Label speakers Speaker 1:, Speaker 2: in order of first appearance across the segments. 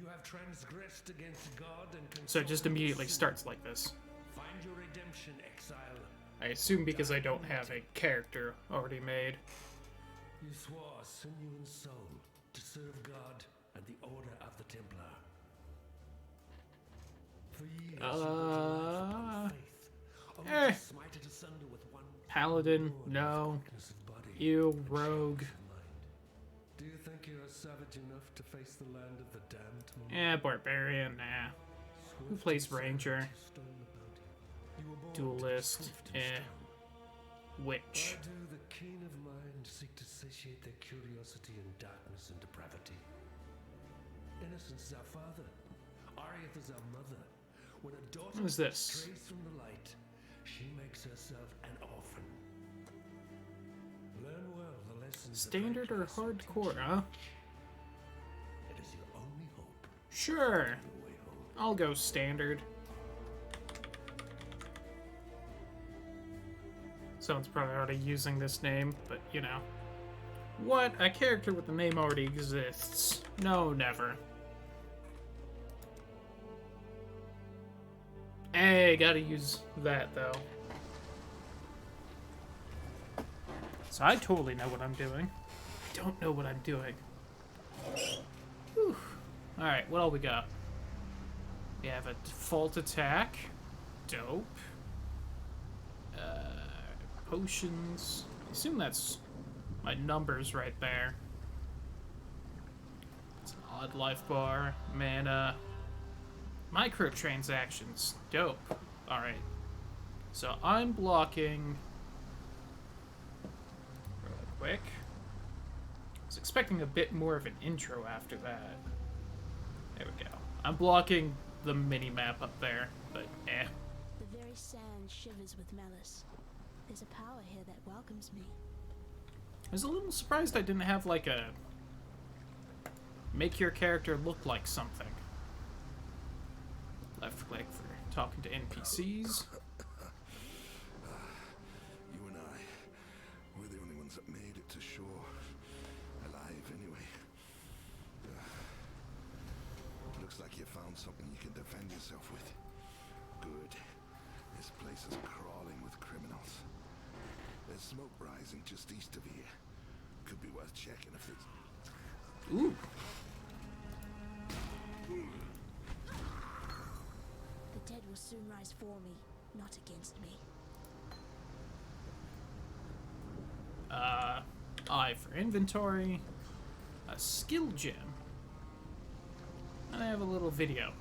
Speaker 1: You have transgressed against God and
Speaker 2: So it just immediately starts like this.
Speaker 1: Find your redemption, Exile.
Speaker 2: I assume because I don't have a character already made.
Speaker 1: You swore sinew and soul to serve God and the Order of the Templar. For years, you
Speaker 2: eh.
Speaker 1: smite it asunder with one
Speaker 2: Paladin, no. You, rogue.
Speaker 1: Do you think you are savage enough to face the land of the damned?
Speaker 2: Barbarian, nah. Who plays Ranger? Duelist, Witch.
Speaker 1: Why do the keen of mind seek to satiate their curiosity in darkness and depravity? Innocence is our father. Ariath is our mother. When a daughter
Speaker 2: What is this?
Speaker 1: strays from the light, she makes herself an orphan. Learn well the lessons.
Speaker 2: Standard or hardcore, huh?
Speaker 1: It is your only hope.
Speaker 2: Sure. I'll go standard. Someone's probably already using this name, but you know. What? A character with the name already exists. No, never. Hey, gotta use that, though. So I totally know what I'm doing. I don't know what I'm doing. Whew. Alright, what all we got? We have a default attack. Dope. Potions. I assume that's my numbers right there. It's an odd life bar. Mana. Microtransactions. Dope. Alright. So I'm blocking... really quick. I was expecting a bit more of an intro after that. There we go. I'm blocking the mini-map up there, but eh.
Speaker 3: The very sand shivers with malice. There's a power here that welcomes me.
Speaker 2: I was a little surprised I didn't have, like, a... make your character look like something. Left click for talking to NPCs.
Speaker 4: You and I, we're the only ones that made it to shore. Alive, anyway. Looks like you found something you can defend yourself with. Good. This place is crawling with criminals. There's smoke rising just east of here. Could be worth checking if it's...
Speaker 2: Ooh.
Speaker 3: The dead will soon rise for me, not against me.
Speaker 2: I for inventory. A skill gem. And I have a little video.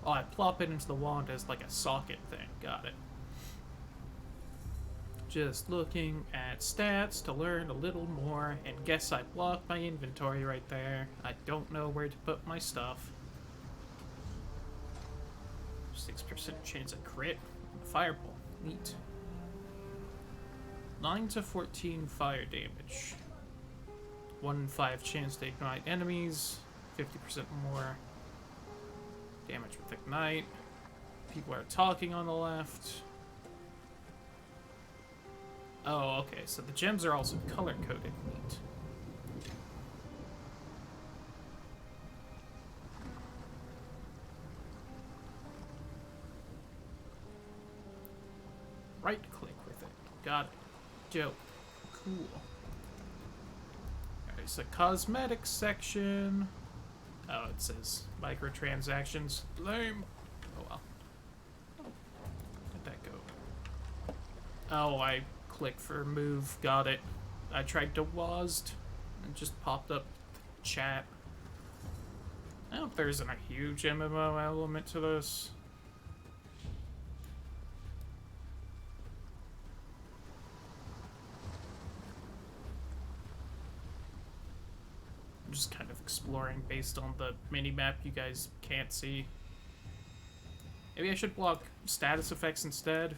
Speaker 2: Oh, I plop it into the wand as like a socket thing. Got it. Just looking at stats to learn a little more, and guess I blocked my inventory right there. I don't know where to put my stuff. 6% chance of crit. Fireball. Neat. 9 to 14 fire damage. 1 in 5 chance to ignite enemies. 50% more damage with ignite. People are talking on the left. Oh, okay, so the gems are also color-coded. Neat. Right-click with it. Got it. Dope. Cool. Alright, so cosmetics section. Oh, it says microtransactions. Lame. Oh, well. Where'd that go? Oh, I click for move. Got it. I tried to WASD and just popped up chat. I hope there isn't a huge MMO element to this. I'm just kind of exploring based on the mini-map you guys can't see. Maybe I should block status effects instead.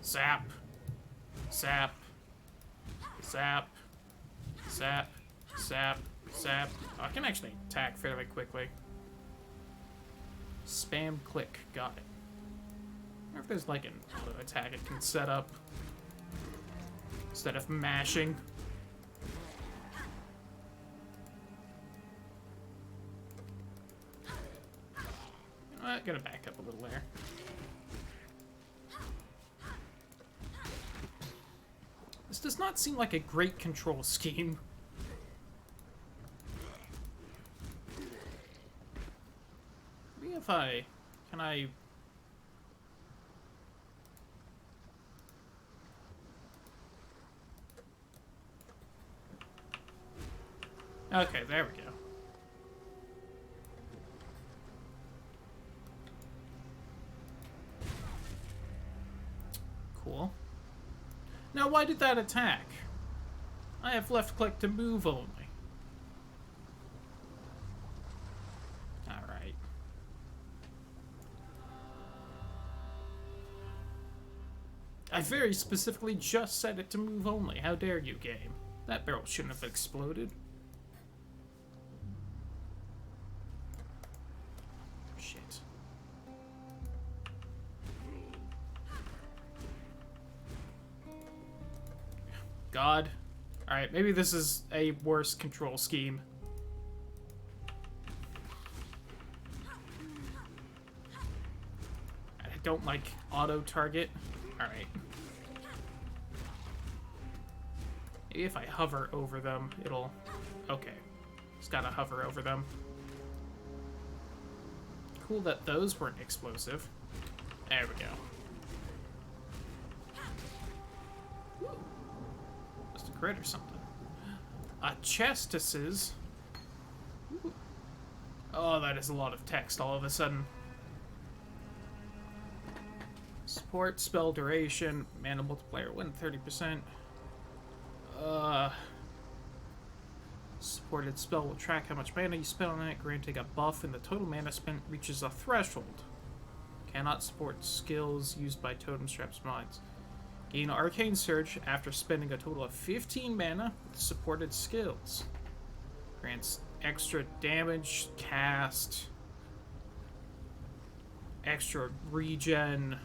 Speaker 2: Zap. Zap. Zap. Zap. Zap. Zap. Oh, I can actually attack fairly quickly. Spam click. Got it. I wonder if there's like an auto attack it can set up instead of mashing. Gonna back up a little there. This does not seem like a great control scheme. Maybe if I... Can I... Okay, there we go. Cool. Now, why did that attack? I have left click to move only. Alright. I very specifically just set it to move only. How dare you, game? That barrel shouldn't have exploded. Shit. God. Alright, maybe this is a worse control scheme. I don't like auto-target. Alright. Maybe if I hover over them, it'll... Okay. Just gotta hover over them. Cool that those weren't explosive. There we go. Just a crit or something. Chestises. Oh, that is a lot of text all of a sudden. Support, spell duration, mana multiplier, win 30%. Supported spell will track how much mana you spend on it, granting a buff, and the total mana spent reaches a threshold. Cannot support skills used by Totem Strap's mines. Gain Arcane Surge after spending a total of 15 mana with supported skills. Grants extra damage, cast, extra regen,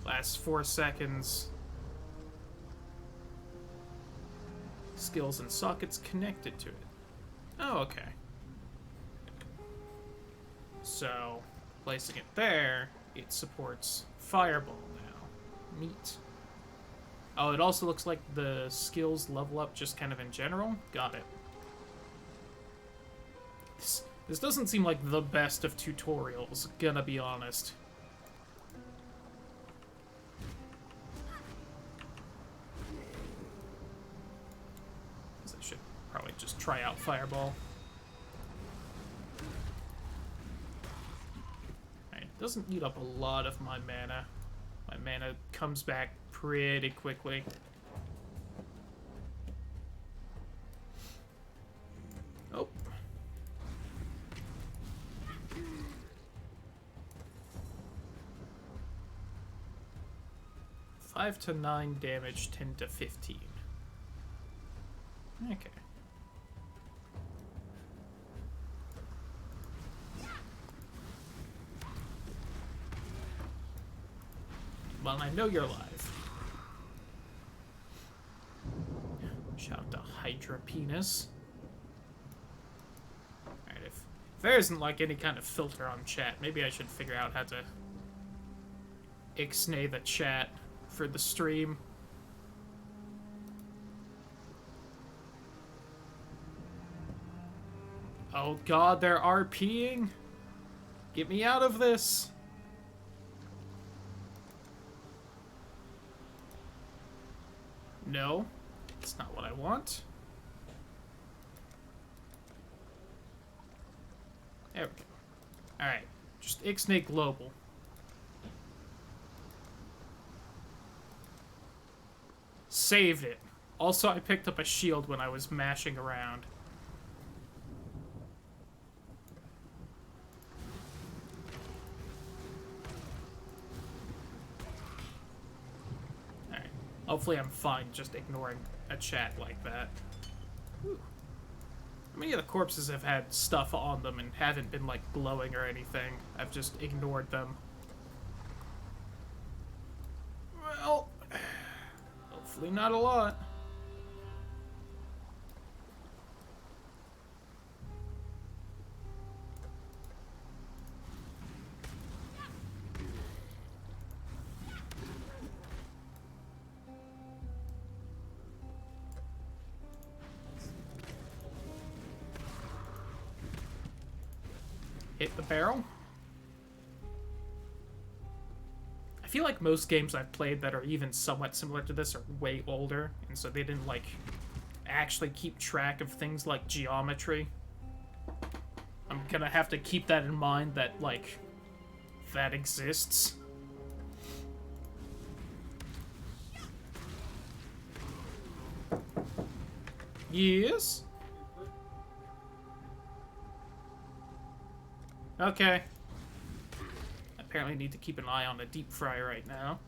Speaker 2: lasts 4 seconds. Skills and sockets connected to it. Oh, okay. So, placing it there, it supports Fireball now. Neat. Oh, it also looks like the skills level up just kind of in general. Got it. This doesn't seem like the best of tutorials, gonna be honest. I should probably just try out Fireball. Alright, it doesn't eat up a lot of my mana. My mana comes back pretty quickly. Oh. Five to 9 damage, 10 to 15. Okay. Well, I know you're alive. Shout out to Hydra Penis. Alright, if there isn't like any kind of filter on chat, maybe I should figure out how to ixnay the chat for the stream. Oh god, they're RPing? Get me out of this! No, that's not what I want. There we go. Alright, just ixnay global. Saved it. Also, I picked up a shield when I was mashing around. Hopefully I'm fine just ignoring a chat like that. Whew. How many of the corpses have had stuff on them and haven't been, like, glowing or anything? I've just ignored them. Well, hopefully not a lot. hit the barrel. I feel like most games I've played that are even somewhat similar to this are way older, and so they didn't, like, actually keep track of things like geometry. I'm gonna have to keep that in mind, that, like, that exists. Yes? Okay. Apparently need to keep an eye on the deep fryer right now.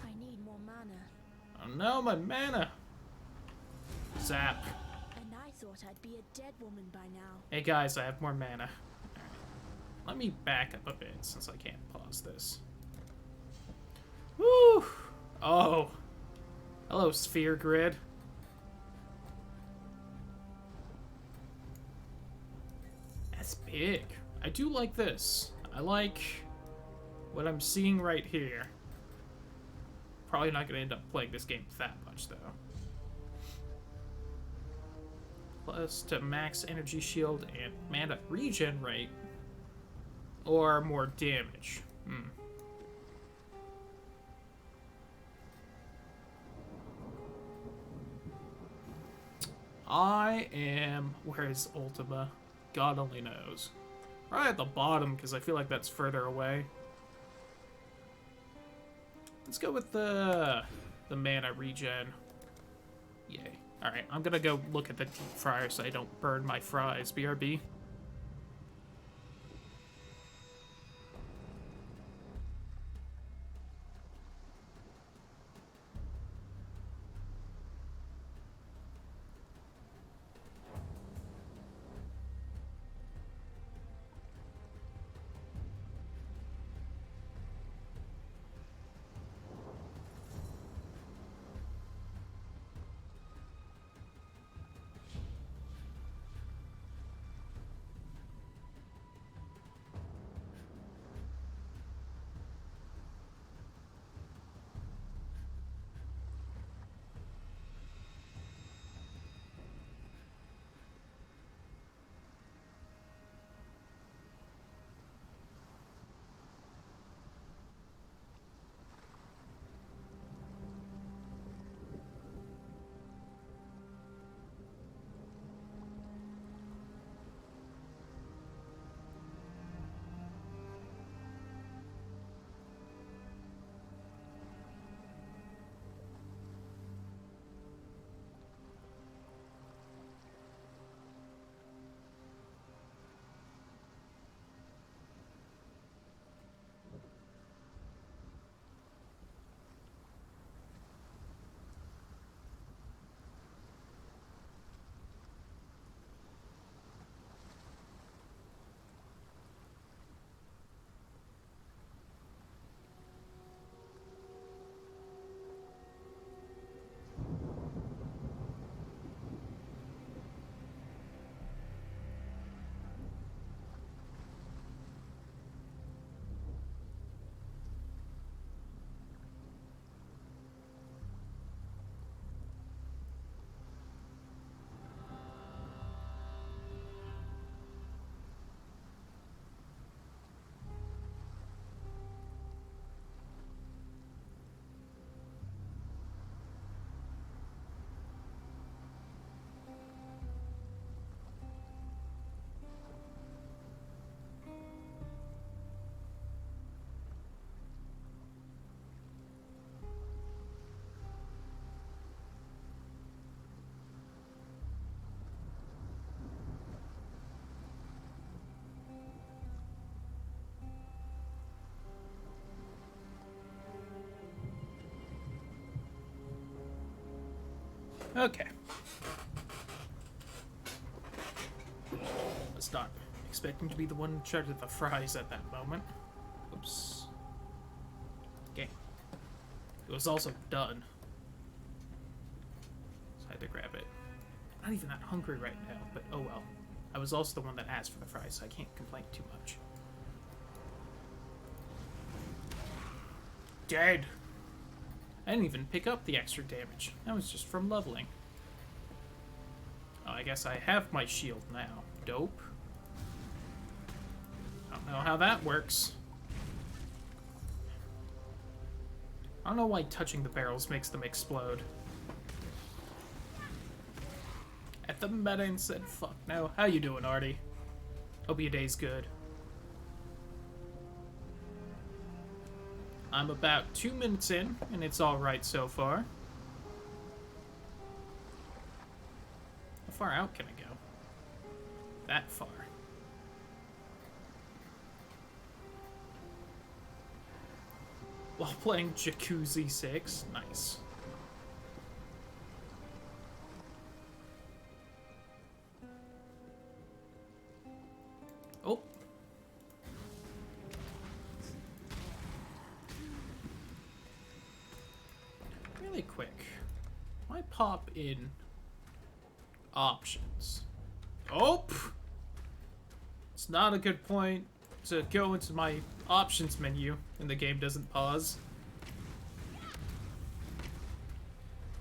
Speaker 3: I need more mana.
Speaker 2: Oh no, my mana! Zap.
Speaker 3: And I thought I'd be a dead woman by now.
Speaker 2: Hey guys, I have more mana. Alright. Let me back up a bit since I can't pause this. Woo! Oh. Hello, sphere grid. That's big. I do like this. I like what I'm seeing right here. Probably not going to end up playing this game that much, though. Plus to max energy shield and mana regen rate. Or more damage. I am... Where's Ultima? God only knows. Right at the bottom, because I feel like that's further away. Let's go with the mana regen. Yay. Alright, I'm gonna go look at the deep fryer so I don't burn my fries. BRB. Okay. Was not expecting to be the one in charge of the fries at that moment. Oops. Okay. It was also done. So I had to grab it. I'm not even that hungry right now, but oh well. I was also the one that asked for the fries, so I can't complain too much. Dead! I didn't even pick up the extra damage. That was just from leveling. Oh, I guess I have my shield now. Dope. know how that works. I don't know why touching the barrels makes them explode. At the meta and said, fuck no. How you doing, Artie? Hope your day's good. I'm about 2 minutes in, and it's alright so far. How far out can I go? That far. While playing Jacuzzi 6. Nice. Oh. Really quick. Why pop in options? Oh! It's not a good point to go into my options menu and the game doesn't pause.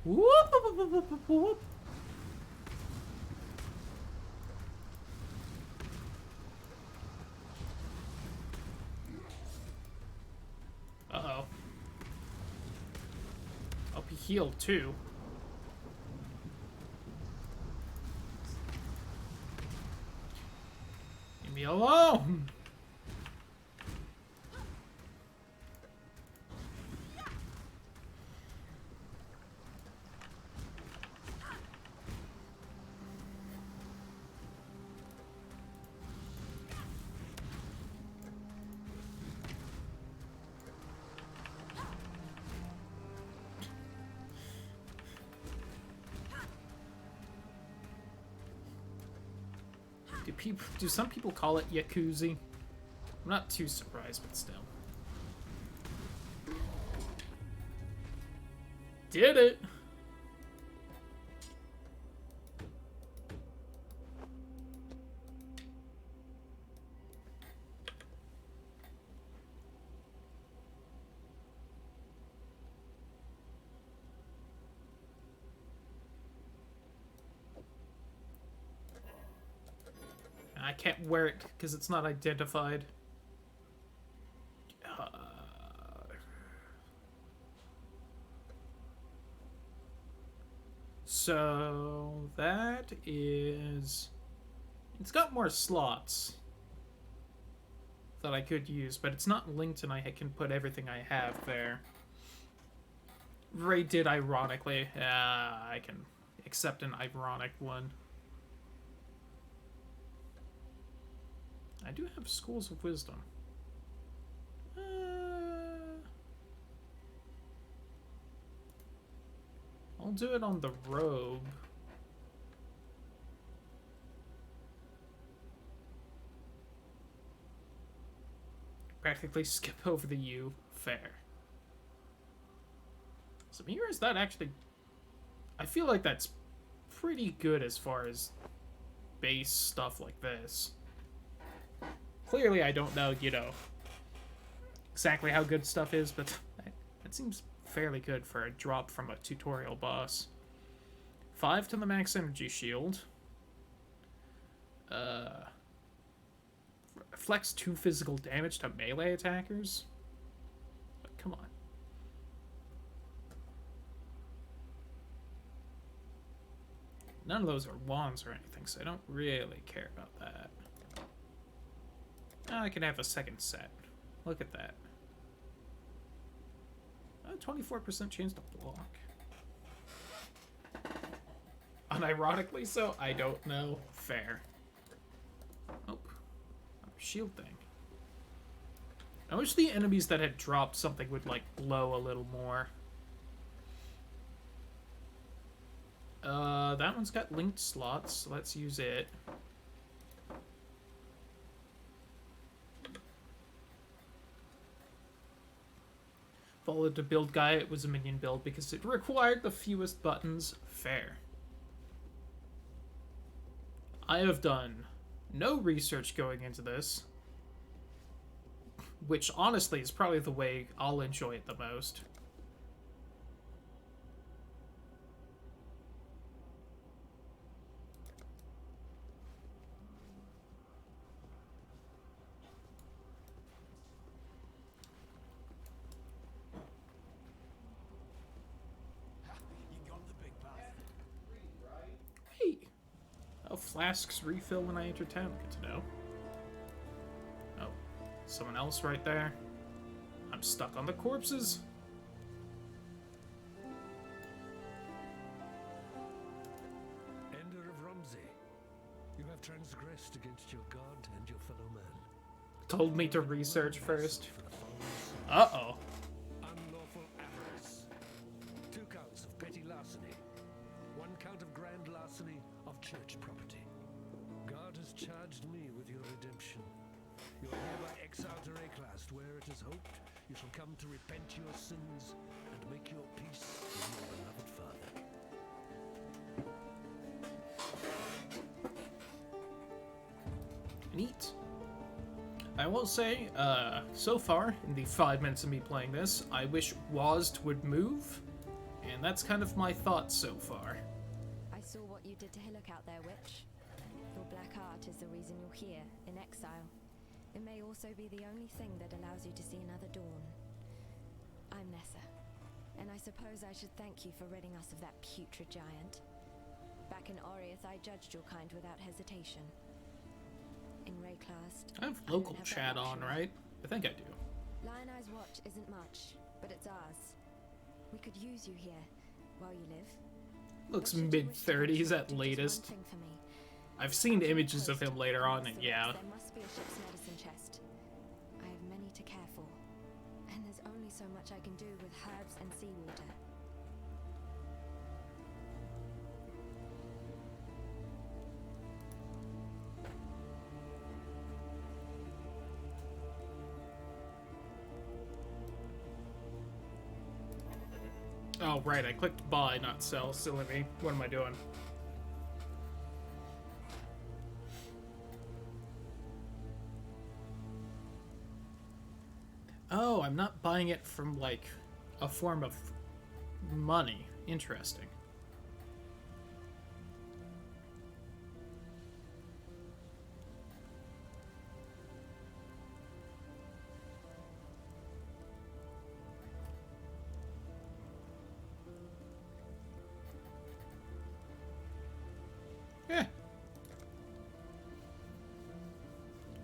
Speaker 2: Whoop, whoop, whoop, whoop, whoop, whoop. Uh-oh. Hope he healed too. Leave me alone! Do some people call it Yakuza? I'm not too surprised, but still. Did it! I can't wear it because it's not identified. So that is... It's got more slots that I could use, but it's not linked and I can put everything I have there. Ray did ironically. I can accept an ironic one. I do have Schools of Wisdom. I'll do it on the robe. Practically skip over the U. Fair. Samir, is that actually... I feel like that's pretty good as far as base stuff like this. Clearly, I don't know, you know, exactly how good stuff is, but it seems fairly good for a drop from a tutorial boss. 5 to the max energy shield. Flex 2 physical damage to melee attackers? But come on. None of those are wands or anything, so I don't really care about that. I can have a second set. Look at that. 24% chance to block. Unironically so? I don't know. Fair. Oh. Shield thing. I wish the enemies that had dropped something would, like, glow a little more. That one's got linked slots, so let's use it. Followed the build guide, it was a minion build because it required the fewest buttons. Fair. I have done no research going into this, which honestly is probably the way I'll enjoy it the most. flasks refill when I enter town. Good to know. Oh, someone else right there. I'm stuck on the corpses.
Speaker 1: Ender of Rumsey, you have transgressed against your god and your fellow man.
Speaker 2: Told me to research first.
Speaker 1: For the foes,
Speaker 2: Uh-oh.
Speaker 1: unlawful avarice, 2 counts of petty larceny, 1 count of grand larceny of church property. God has charged me with your redemption. You are hereby exiled to Reclast, where it is hoped you shall come to repent your sins and make your peace with your beloved father.
Speaker 2: Neat. I will say, so far, in the 5 minutes of me playing this, I wish Wazd would move, and that's kind of my thoughts so far.
Speaker 5: I saw what you did to Hillock out there, Witch. Your black art is the reason you're here, in exile. It may also be the only thing that allows you to see another dawn. I'm Nessa, and I suppose I should thank you for ridding us of that putrid giant. Back in Oriath, I judged your kind without hesitation. In Reclast,
Speaker 2: I have
Speaker 5: don't
Speaker 2: local
Speaker 5: have that
Speaker 2: chat on,
Speaker 5: luxury.
Speaker 2: right? I think I do.
Speaker 5: Lion Eye's watch isn't much, but it's ours. We could use you here while you live.
Speaker 2: Looks
Speaker 5: But should you wish to
Speaker 2: mid-30s
Speaker 5: contribute
Speaker 2: at
Speaker 5: just
Speaker 2: layest.
Speaker 5: one thing for me,
Speaker 2: I've seen images of him later on, and yeah.
Speaker 5: there must be a ship's medicine chest. I have many to care for, and there's only so much I can do with herbs and seawater.
Speaker 2: Oh, right, I clicked buy, not sell. Silly me. What am I doing? Oh, I'm not buying it from, like, a form of money. Interesting. Yeah.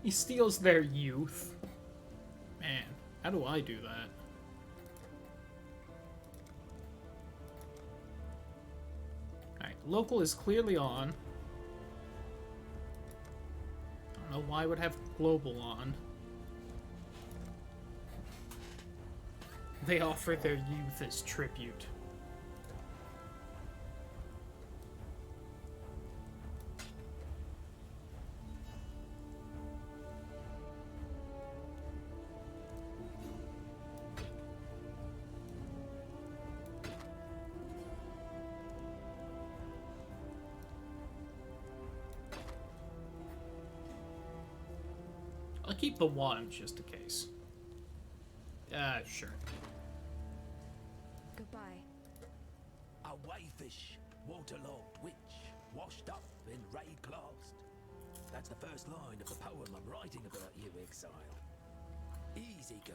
Speaker 2: He steals their youth. Man, how do I do that? Alright, local is clearly on. I don't know why I would have global on. They offer their youth as tribute. I'll keep the one just in case. Sure.
Speaker 5: Goodbye.
Speaker 6: A wayfish, waterlogged witch, washed up in raid classed. That's the first line of the poem I'm writing about you, Exile. Easy go.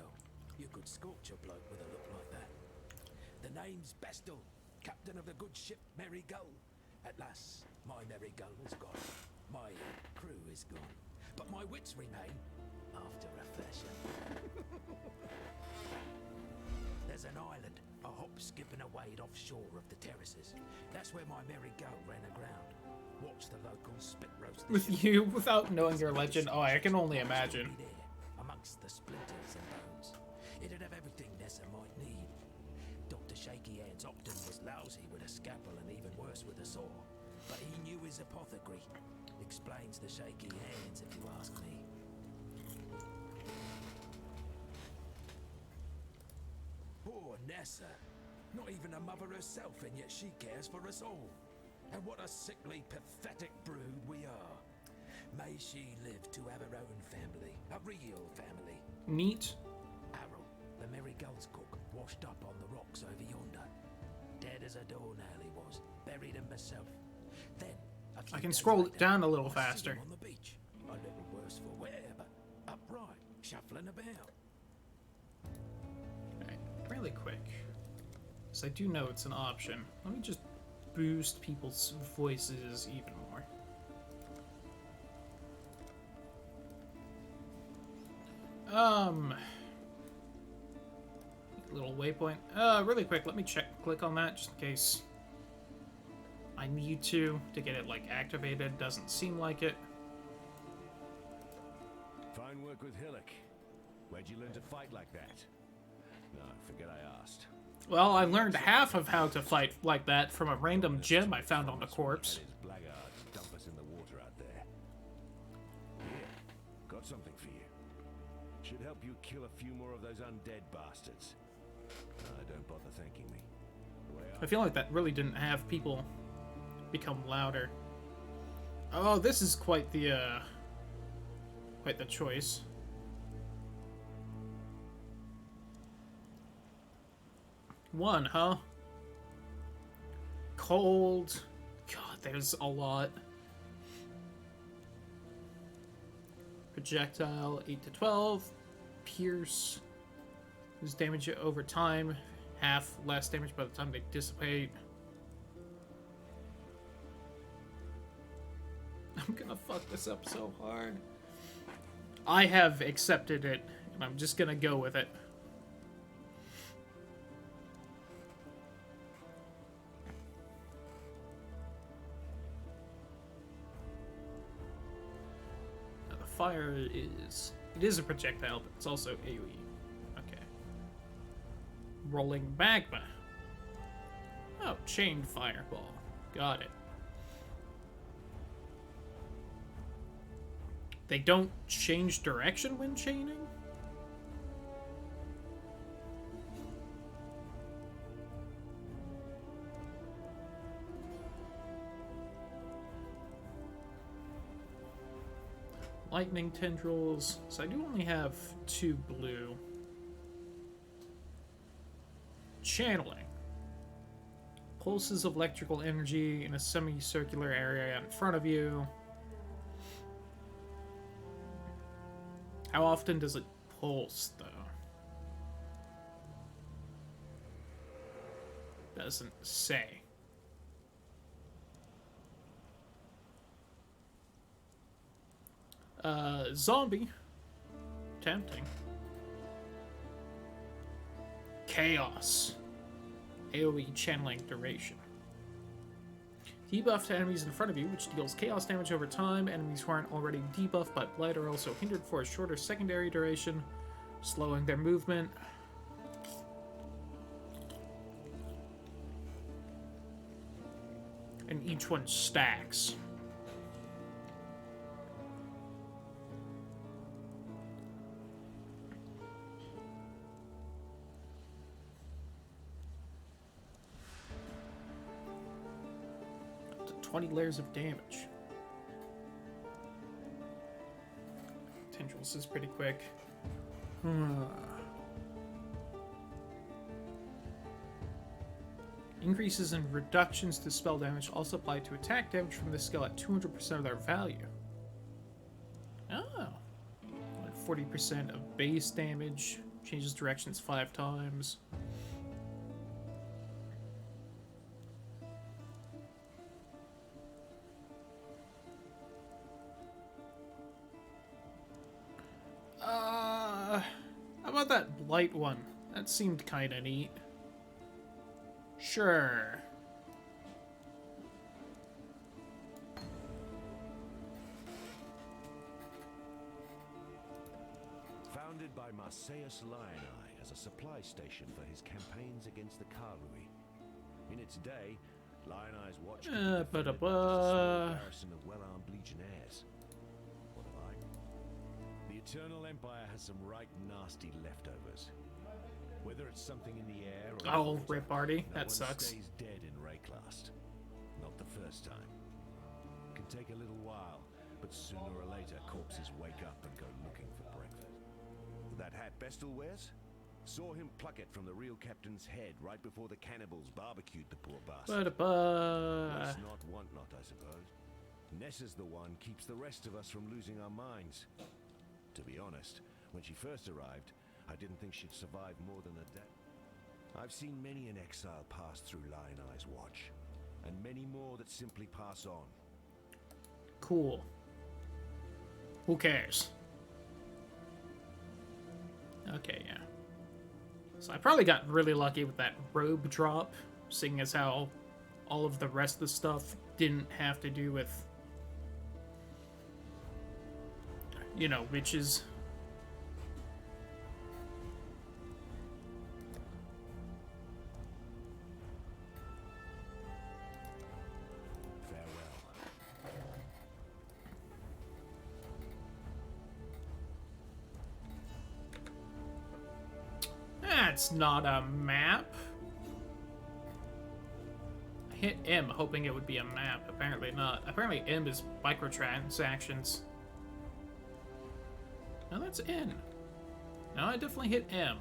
Speaker 6: You could scorch a bloke with a look like that. The name's Bestel, captain of the good ship Merry Gull. At last, my Merry Gull is gone. My crew is gone. But my wits remain, after a fashion. There's an island, a hop, skip and a wade offshore of the terraces. That's where my Merry Gull ran aground. Watch the locals spit roast the
Speaker 2: With
Speaker 6: ship.
Speaker 2: you, without knowing your legend, oh, I can only imagine.
Speaker 6: Be there, amongst the splinters and bones. It'd have everything Nessa might need. Dr. Shaky Hands Opton was lousy with a scalpel and even worse with a saw. But he knew his apothecary. Explains the shaky hands, if you ask me. Poor Nessa. Not even a mother herself, and yet she cares for us all. And what a sickly, pathetic brood we are. May she live to have her own family, a real family.
Speaker 2: Neat.
Speaker 6: Arrow, the Merry Gull's cook, washed up on the rocks over yonder. Dead as a doornail he was, buried him myself. Then, a few
Speaker 2: I can
Speaker 6: days
Speaker 2: scroll
Speaker 6: later,
Speaker 2: it down a little
Speaker 6: I see
Speaker 2: faster.
Speaker 6: him on the beach, a little worse for wear, but upright, shuffling about.
Speaker 2: Alright, really quick. Because I do know it's an option. Let me just boost people's voices even more. Little waypoint. Really quick, let me click on that just in case I need to get it, like, activated. Doesn't seem like it.
Speaker 7: Fine work with Hillock. Where'd you learn to fight like that? No, forget I asked.
Speaker 2: Well, I learned half of how to fight like that from a random gem I found on the corpse.
Speaker 7: His blackguards dump us in the water out there. Here, got something for you. Should help you kill a few more of those undead bastards. Don't bother thanking me.
Speaker 2: I feel like that really didn't have people become louder. Oh, this is quite the choice. One, huh? Cold. God, there's a lot. Projectile, 8 to 12. Pierce. Lose damage over time. Half less damage by the time they dissipate. I'm gonna fuck this up so hard. I have accepted it, and I'm just gonna go with it. Now, the fire is... It is a projectile, but it's also AoE. Okay. Rolling magma. Oh, chained fireball. Got it. They don't change direction when chaining? Lightning tendrils. So I do only have 2 blue. Channeling. Pulses of electrical energy in a semicircular area in front of you. How often does it pulse, though? Doesn't say. Zombie. Tempting. Chaos. AoE channeling duration. Debuff to enemies in front of you, which deals chaos damage over time. Enemies who aren't already debuffed by blight are also hindered for a shorter secondary duration, slowing their movement. And each one stacks. Up to 20 layers of damage. Tendrils is pretty quick. Increases and reductions to spell damage also apply to attack damage from this skill at 200% of their value. Oh. 40% of base damage. Changes directions 5 times. How about that blight one? That seemed kinda neat. Sure.
Speaker 7: Founded by Marseilles Lioneye as a supply station for his campaigns against the Karlui. In its day, Lioneye's watch could be defended by just a small garrison of well-armed legionnaires. What have I? The Eternal Empire has some right nasty leftovers. Whether it's something in the air or
Speaker 2: Oh,
Speaker 7: water,
Speaker 2: rip Artie.
Speaker 7: no
Speaker 2: That
Speaker 7: one
Speaker 2: sucks.
Speaker 7: stays dead in Rayclast. Not the first time. Can take a little while, but sooner or later corpses wake up and go looking for breakfast. That hat Bestel wears? Saw him pluck it from the real captain's head right before the cannibals barbecued the poor bastard. Let's not want not, I suppose. Nessa's the one keeps the rest of us from losing our minds. To be honest, when she first arrived, I didn't think she'd survive more than a day. I've seen many an exile pass through Lioneye's watch, and many more that simply pass on.
Speaker 2: Cool. Who cares? Okay, yeah. So I probably got really lucky with that robe drop, seeing as how all of the rest of the stuff didn't have to do with, you know, witches. That's not a map. I hit M hoping it would be a map. Apparently not. Apparently M is microtransactions. No, that's N. No, I definitely hit M.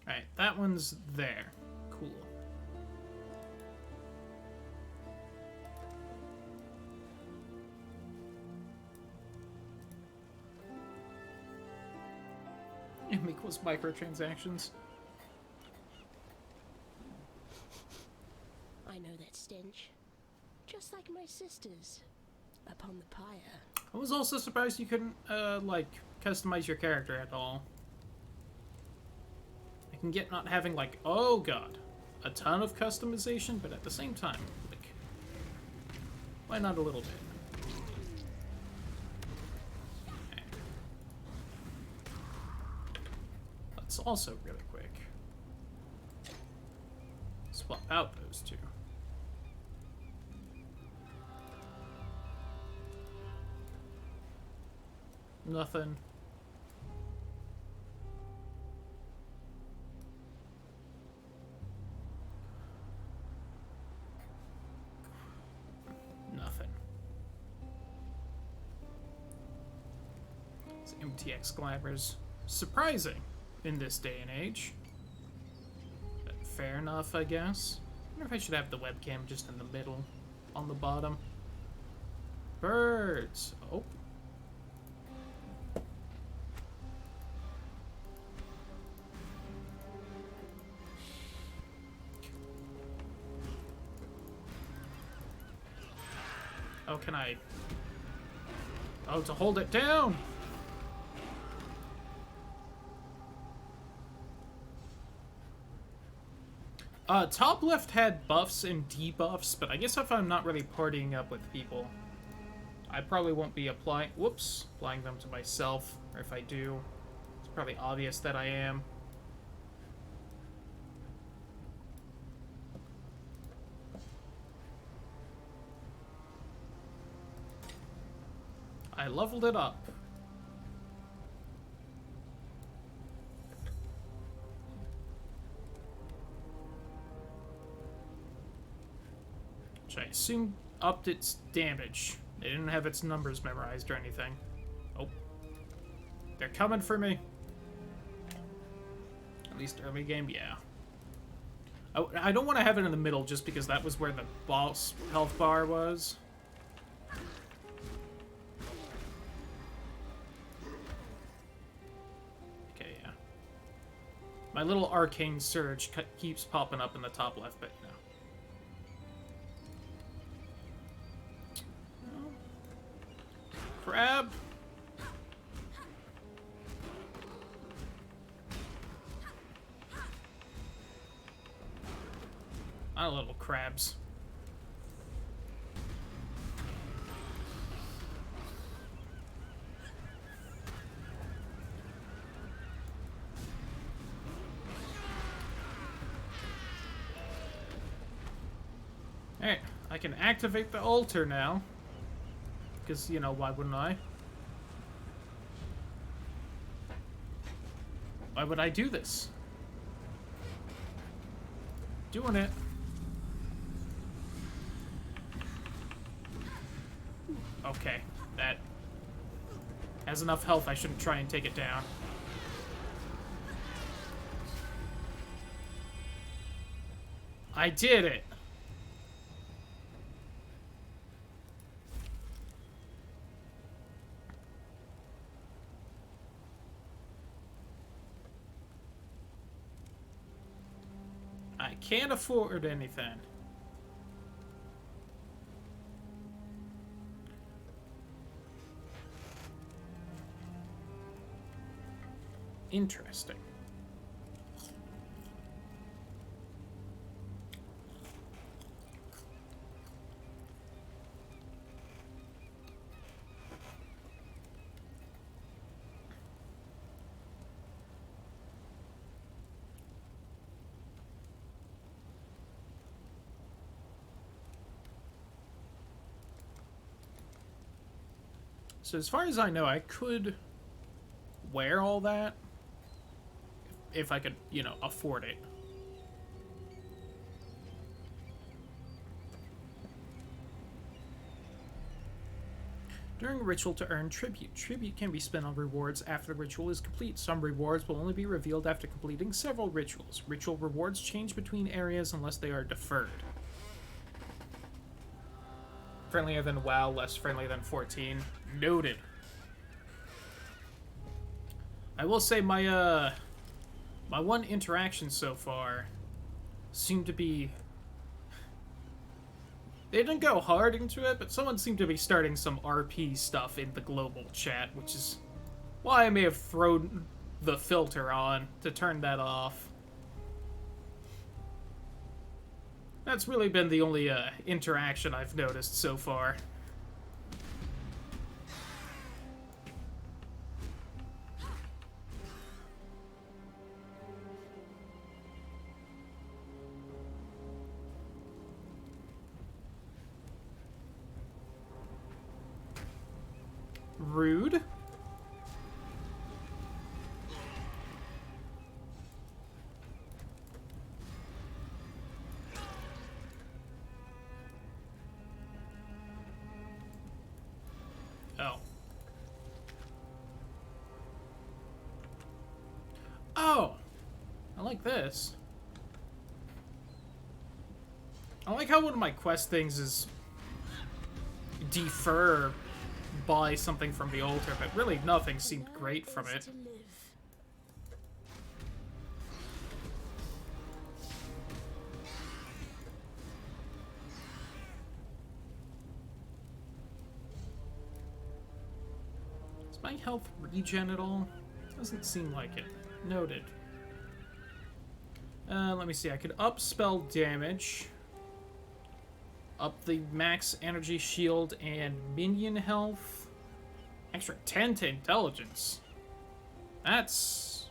Speaker 2: Alright, that one's there. Cool. M equals microtransactions.
Speaker 3: I know that stench. Just like my sisters. Upon the pyre.
Speaker 2: I was also surprised you couldn't, like, customize your character at all. I can get not having, like, oh god, a ton of customization, but at the same time, like, why not a little bit? Okay. Let's also, really quick, swap out those two. Nothing. Nothing. It's MTX glamours. Surprising in this day and age. But fair enough, I guess. I wonder if I should have the webcam just in the middle, on the bottom. Birds. Oh. Oh, can I... Oh, to hold it down! Top left had buffs and debuffs, but I guess if I'm not really partying up with people, I probably won't be applying them to myself, or if I do, it's probably obvious that I am. I leveled it up. Which I assume upped its damage. They didn't have its numbers memorized or anything. Oh. They're coming for me. At least early game, yeah. I don't want to have it in the middle just because that was where the boss health bar was. My little arcane surge keeps popping up in the top left, but you know. Crab! My little crabs. Alright, I can activate the altar now. Because, you know, why wouldn't I? Why would I do this? Doing it. Okay, that has enough health, I shouldn't try and take it down. I did it. I can't afford anything. Interesting. So as far as I know, I could wear all that if I could, you know, afford it. During a ritual to earn tribute. Tribute can be spent on rewards after the ritual is complete. Some rewards will only be revealed after completing several rituals. Ritual rewards change between areas unless they are deferred. Friendlier than WoW, less friendly than 14. Noted. I will say my my one interaction so far seemed to be... They didn't go hard into it, but someone seemed to be starting some RP stuff in the global chat, which is why I may have thrown the filter on to turn that off. That's really been the only interaction I've noticed so far. Rude. Oh. Oh! I like this. I like how one of my quest things is defer buy something from the altar, but really nothing seemed great from it.
Speaker 3: To live.
Speaker 2: Is my health regen at all? Doesn't seem like it. Noted. Let me see. I could up spell damage, up the max energy shield and minion health. Extra 10 to intelligence. That's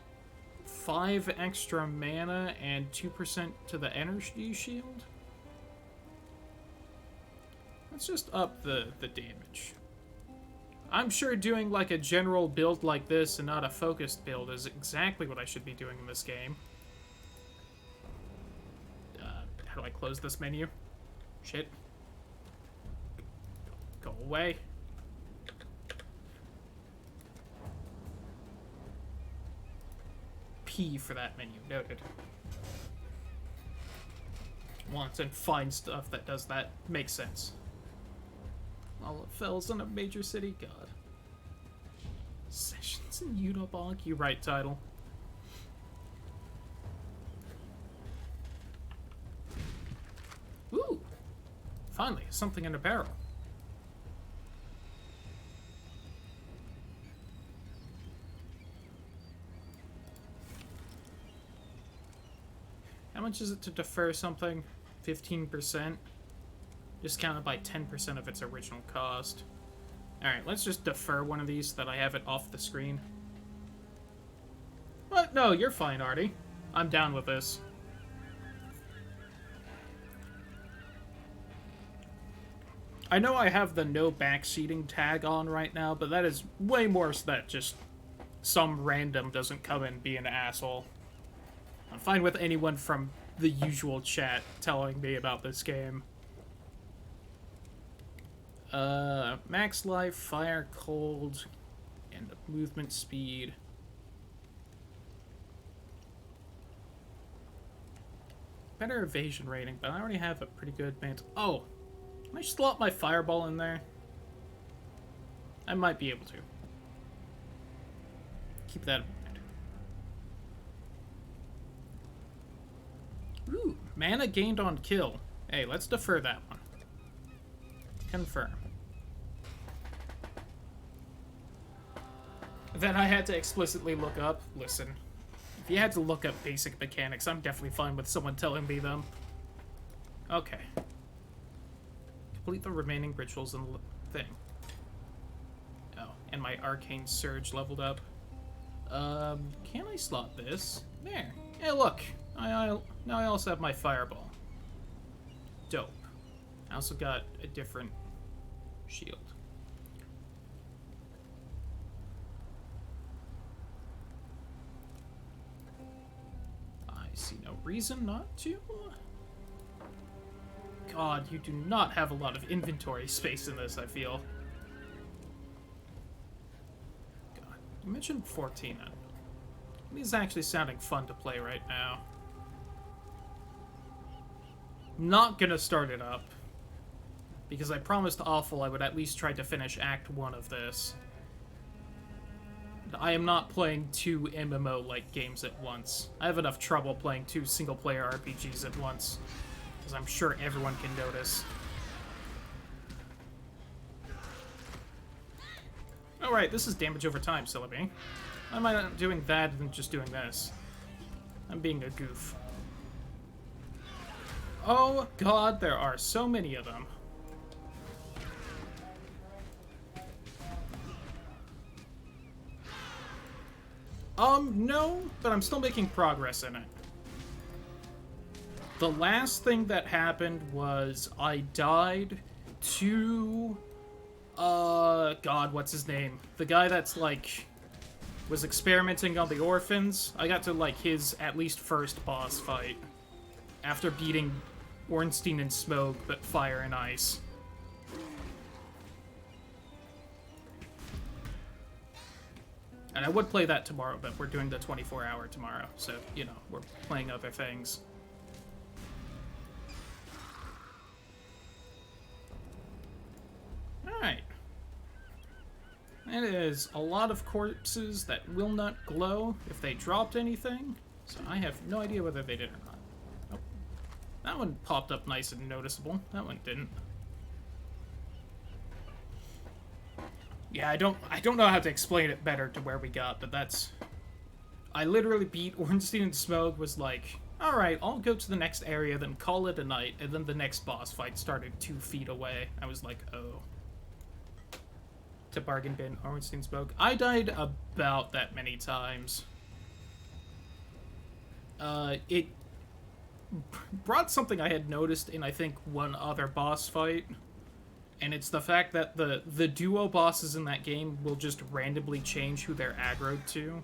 Speaker 2: 5 extra mana and 2% to the energy shield. Let's just up the damage. I'm sure doing like a general build like this and not a focused build is exactly what I should be doing in this game. How do I close this menu? Shit. Go away. P for that menu. Noted. Want and find stuff that does that. Makes sense. All it fells in a major city. God. Sessions in Unabonk. You right, title. Ooh. Finally, something in a barrel. How much is it to defer something? 15%? Discounted by 10% of its original cost. Alright, let's just defer one of these so that I have it off the screen. What? No, you're fine, Artie. I'm down with this. I know I have the no backseating tag on right now, but that is way more so that just some random doesn't come in and be an asshole. I'm fine with anyone from the usual chat telling me about this game. Max life, fire, cold, and movement speed. better evasion rating, but I already have a pretty good mantle. Oh, can I slot my fireball in there? I might be able to. Keep that in mind. Ooh, mana gained on kill. Hey, let's defer that one. Confirm. Then I had to explicitly look up. Listen, if you had to look up basic mechanics, I'm definitely fine with someone telling me them. Okay. Complete the remaining rituals in the thing. Oh, and my arcane surge leveled up. Can I slot this? There. Hey, look. Now I also have my fireball. Dope. I also got a different shield. I see no reason not to. God, you do not have a lot of inventory space in this, I feel. God, you mentioned 14. It is actually sounding fun to play right now. Not gonna start it up, because I promised Aful I would at least try to finish Act 1 of this. I am not playing 2 MMO-like games at once. I have enough trouble playing 2 single-player RPGs at once, because I'm sure everyone can notice. Alright, this is damage over time, Syllabi. Why am I not doing that and just doing this? I'm being a goof. Oh god, there are so many of them. No, but I'm still making progress in it. The last thing that happened was I died to... God, what's his name? The guy that's, like, was experimenting on the orphans. I got to, like, his at least first boss fight. After beating Ornstein and Smoke, but fire and ice. And I would play that tomorrow, but we're doing the 24-hour tomorrow, so, you know, we're playing other things. Alright. That is a lot of corpses that will not glow if they dropped anything, so I have no idea whether they did or not. Nope. That one popped up nice and noticeable. That one didn't. Yeah, I don't know how to explain it better to where we got, but that's... I literally beat Ornstein and Smoke, was like, alright, I'll go to the next area, then call it a night, and then the next boss fight started 2 feet away. I was like, oh. To bargain bin Ornstein Smoke. I died about that many times. It brought something I had noticed in, I think, one other boss fight. And it's the fact that the duo bosses in that game will just randomly change who they're aggroed to.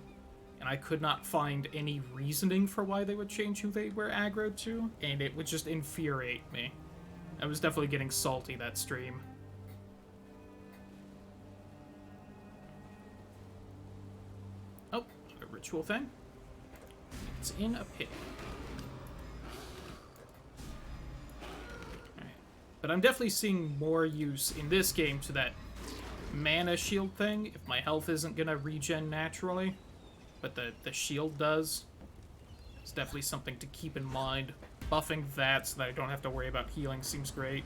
Speaker 2: And I could not find any reasoning for why they would change who they were aggroed to. And it would just infuriate me. I was definitely getting salty that stream. Oh, a ritual thing. It's in a pit. But I'm definitely seeing more use in this game to that mana shield thing, if my health isn't gonna regen naturally. But the shield does. It's definitely something to keep in mind. Buffing that so that I don't have to worry about healing seems great.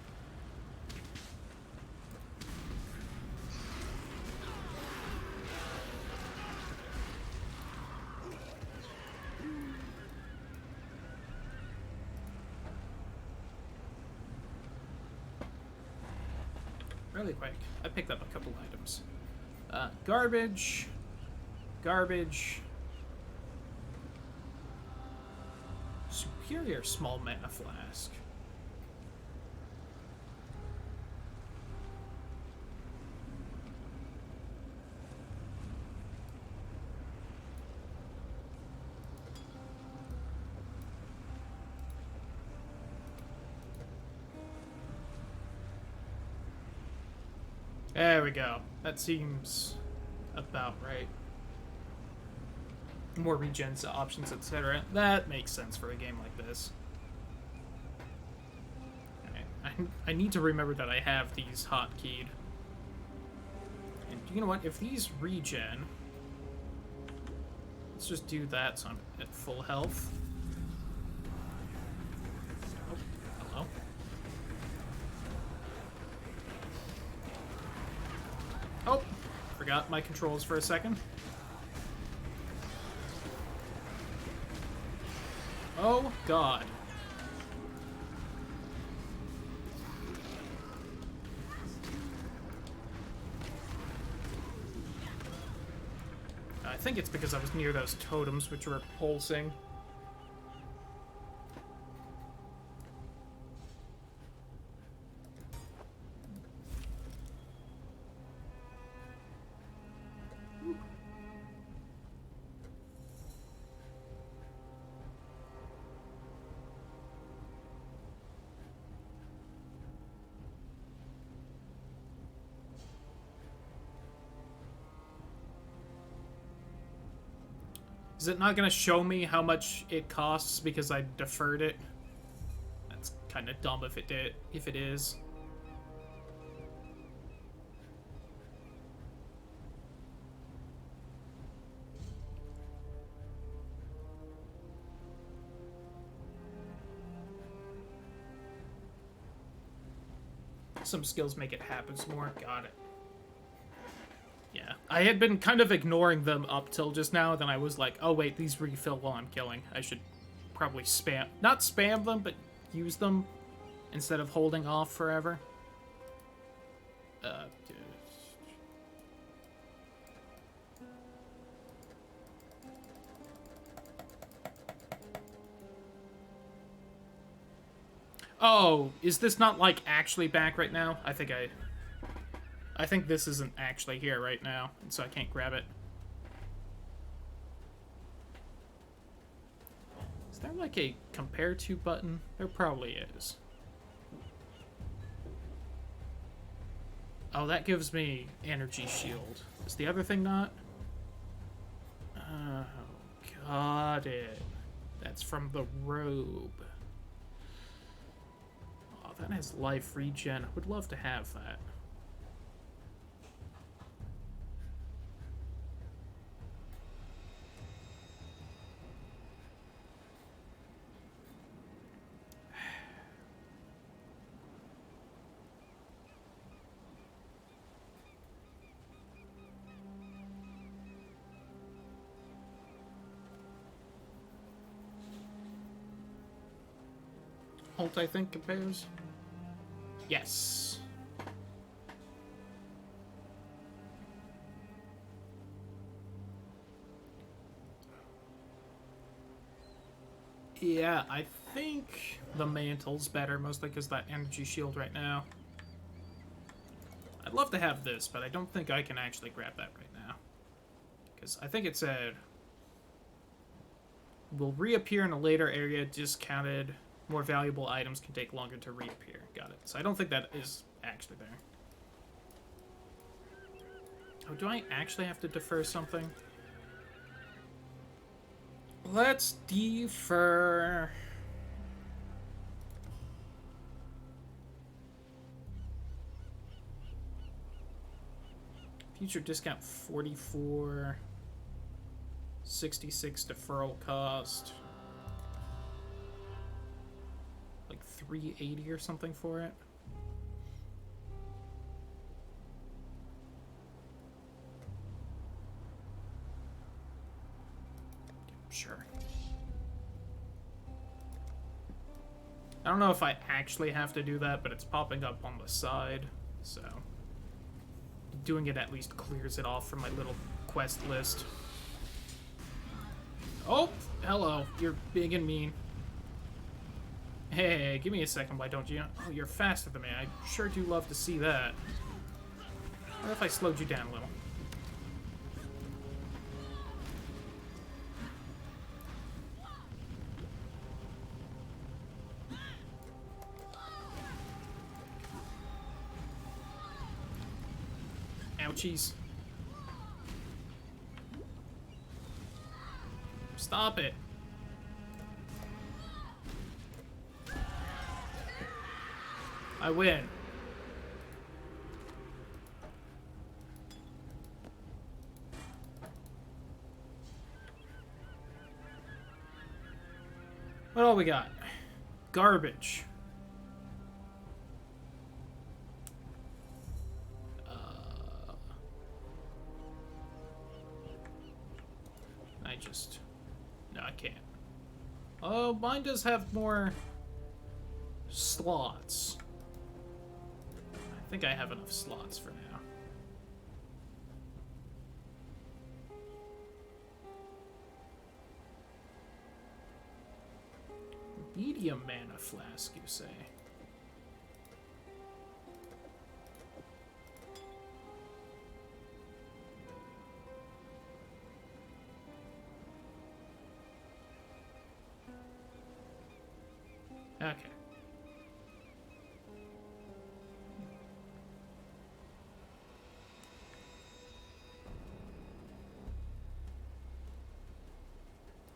Speaker 2: Really quick. I picked up a couple items. Garbage. Garbage. Superior small mana flask. There we go. That seems about right. More regens, options, etc. That makes sense for a game like this. I need to remember that I have these hotkeyed. And you know what? If these regen, let's just do that so I'm at full health. Oh, hello. Oh, forgot my controls for a second. Oh, God. I think it's because I was near those totems which were pulsing. Is it not going to show me how much it costs because I deferred it? That's kind of dumb if it did. If it is. Some skills make it happen some more. Got it. Yeah, I had been kind of ignoring them up till just now, then I was like, oh wait, these refill while I'm killing. I should probably not spam them, but use them instead of holding off forever. Oh, is this not, like, actually back right now? I think this isn't actually here right now, so I can't grab it. Is there, like, a compare to button? There probably is. Oh, that gives me energy shield. Is the other thing not? Oh, got it. That's from the robe. Oh, that has life regen. I would love to have that. Ult, I think, compares. Yes. Yeah, I think the mantle's better, mostly because that energy shield right now. I'd love to have this, but I don't think I can actually grab that right now. Because I think it said will reappear in a later area discounted. More valuable items can take longer to reappear. Got it. So I don't think that is actually there. Oh, do I actually have to defer something? Let's defer. Future discount 44. 66 deferral cost. Like 380 or something for it. Sure. I don't know if I actually have to do that, but it's popping up on the side, so doing it at least clears it off from my little quest list. Oh, hello. You're big and mean. Hey, give me a second, why don't you? Oh, you're faster than me. I sure do love to see that. What if I slowed you down a little? Ouchies. Stop it. I win. What all we got? Garbage. No, I can't. Oh, mine does have more slots. I think I have enough slots for now. Medium mana flask, you say? Okay.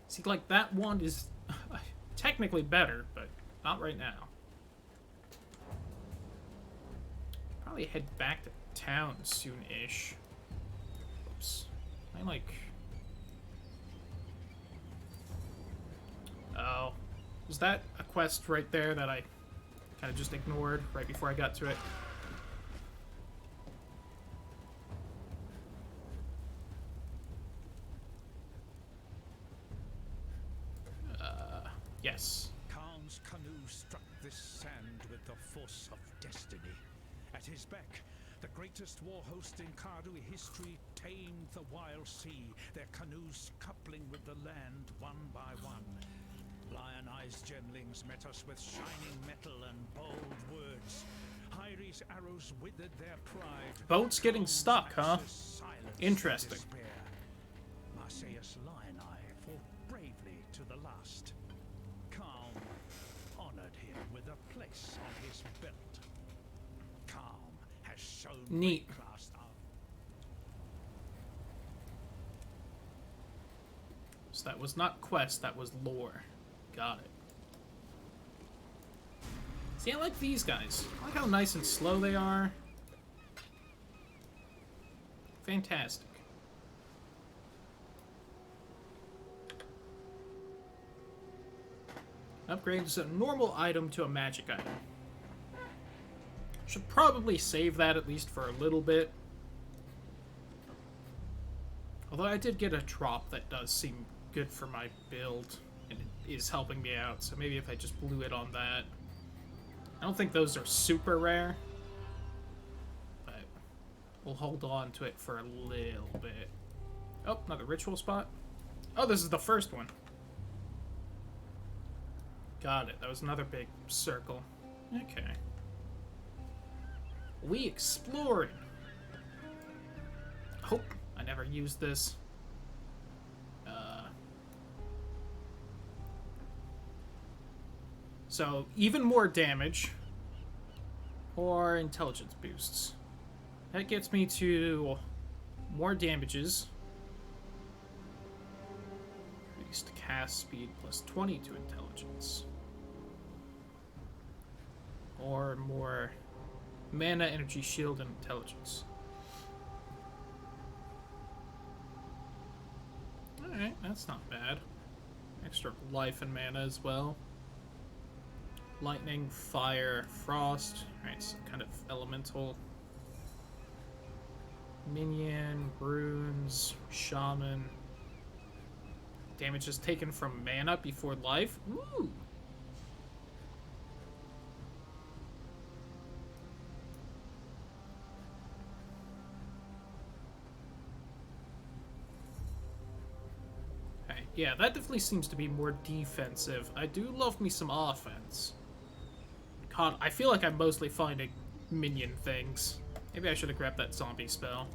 Speaker 2: See, like, that one is technically better, but not right now. Probably head back to town soon-ish. Oops. I like... Oh. Was that a quest right there that I kind of just ignored right before I got to it? Yes.
Speaker 8: Khan's canoe struck this sand with the force of destiny. At his beck, the greatest war host in Kardui history tamed the wild sea, their canoes coupling with the land one by one. Lion-eyed genlings met us with shining metal and bold words. Hyri's arrows withered their pride.
Speaker 2: Boat's getting stuck, huh? Interesting.
Speaker 8: Marseilles Lion-Eye fought bravely to the last. Calm honored him with a place on his belt. Calm has shown
Speaker 2: Neat.
Speaker 8: class of.
Speaker 2: So that was not quest, that was lore. Got it. See, I like these guys. I like how nice and slow they are. Fantastic. Upgrades a normal item to a magic item. Should probably save that at least for a little bit. Although I did get a drop that does seem good for my build, and it is helping me out, so maybe if I just blew it on that. I don't think those are super rare, but we'll hold on to it for a little bit. Oh, another ritual spot. Oh, this is the first one. Got it. That was another big circle. Okay. We exploring. Hope I never used this. So, even more damage. Or intelligence boosts. That gets me to more damages. Increased cast speed plus 20 to intelligence. Or more mana, energy, shield, and intelligence. Alright, that's not bad. Extra life and mana as well. Lightning, fire, frost. Alright, so kind of elemental. Minion, runes, shaman. Damage is taken from mana before life. Ooh! Okay, yeah, that definitely seems to be more defensive. I do love me some offense. God, I feel like I'm mostly finding minion things. Maybe I should have grabbed that zombie spell.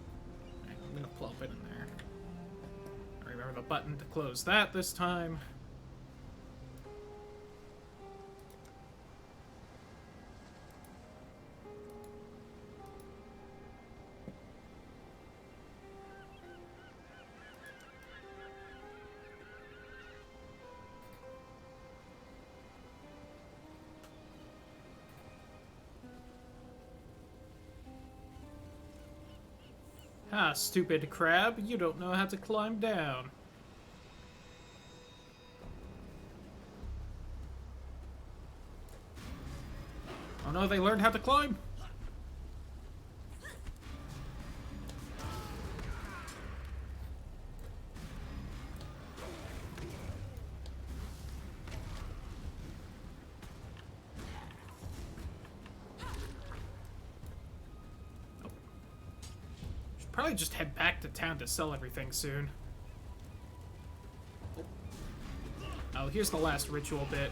Speaker 2: Right, I'm gonna plop it in there. Remember the button to close that this time. Ah, stupid crab, you don't know how to climb down. Oh no, they learned how to climb! Should probably just head back to town to sell everything soon. Oh, here's the last ritual bit.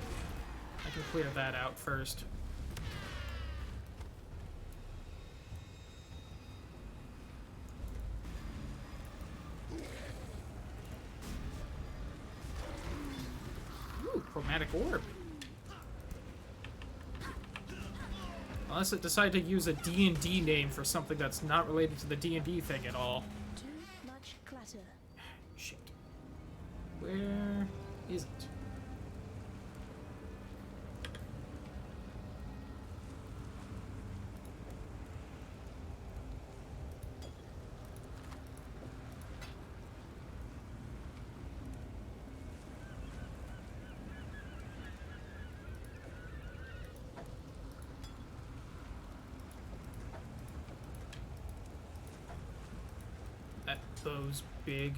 Speaker 2: I can clear that out first. Ooh, chromatic orb. Unless it decided to use a D&D name for something that's not related to the D&D thing at all.
Speaker 3: Too much clutter.
Speaker 2: Shit. Where is it? That bow's big.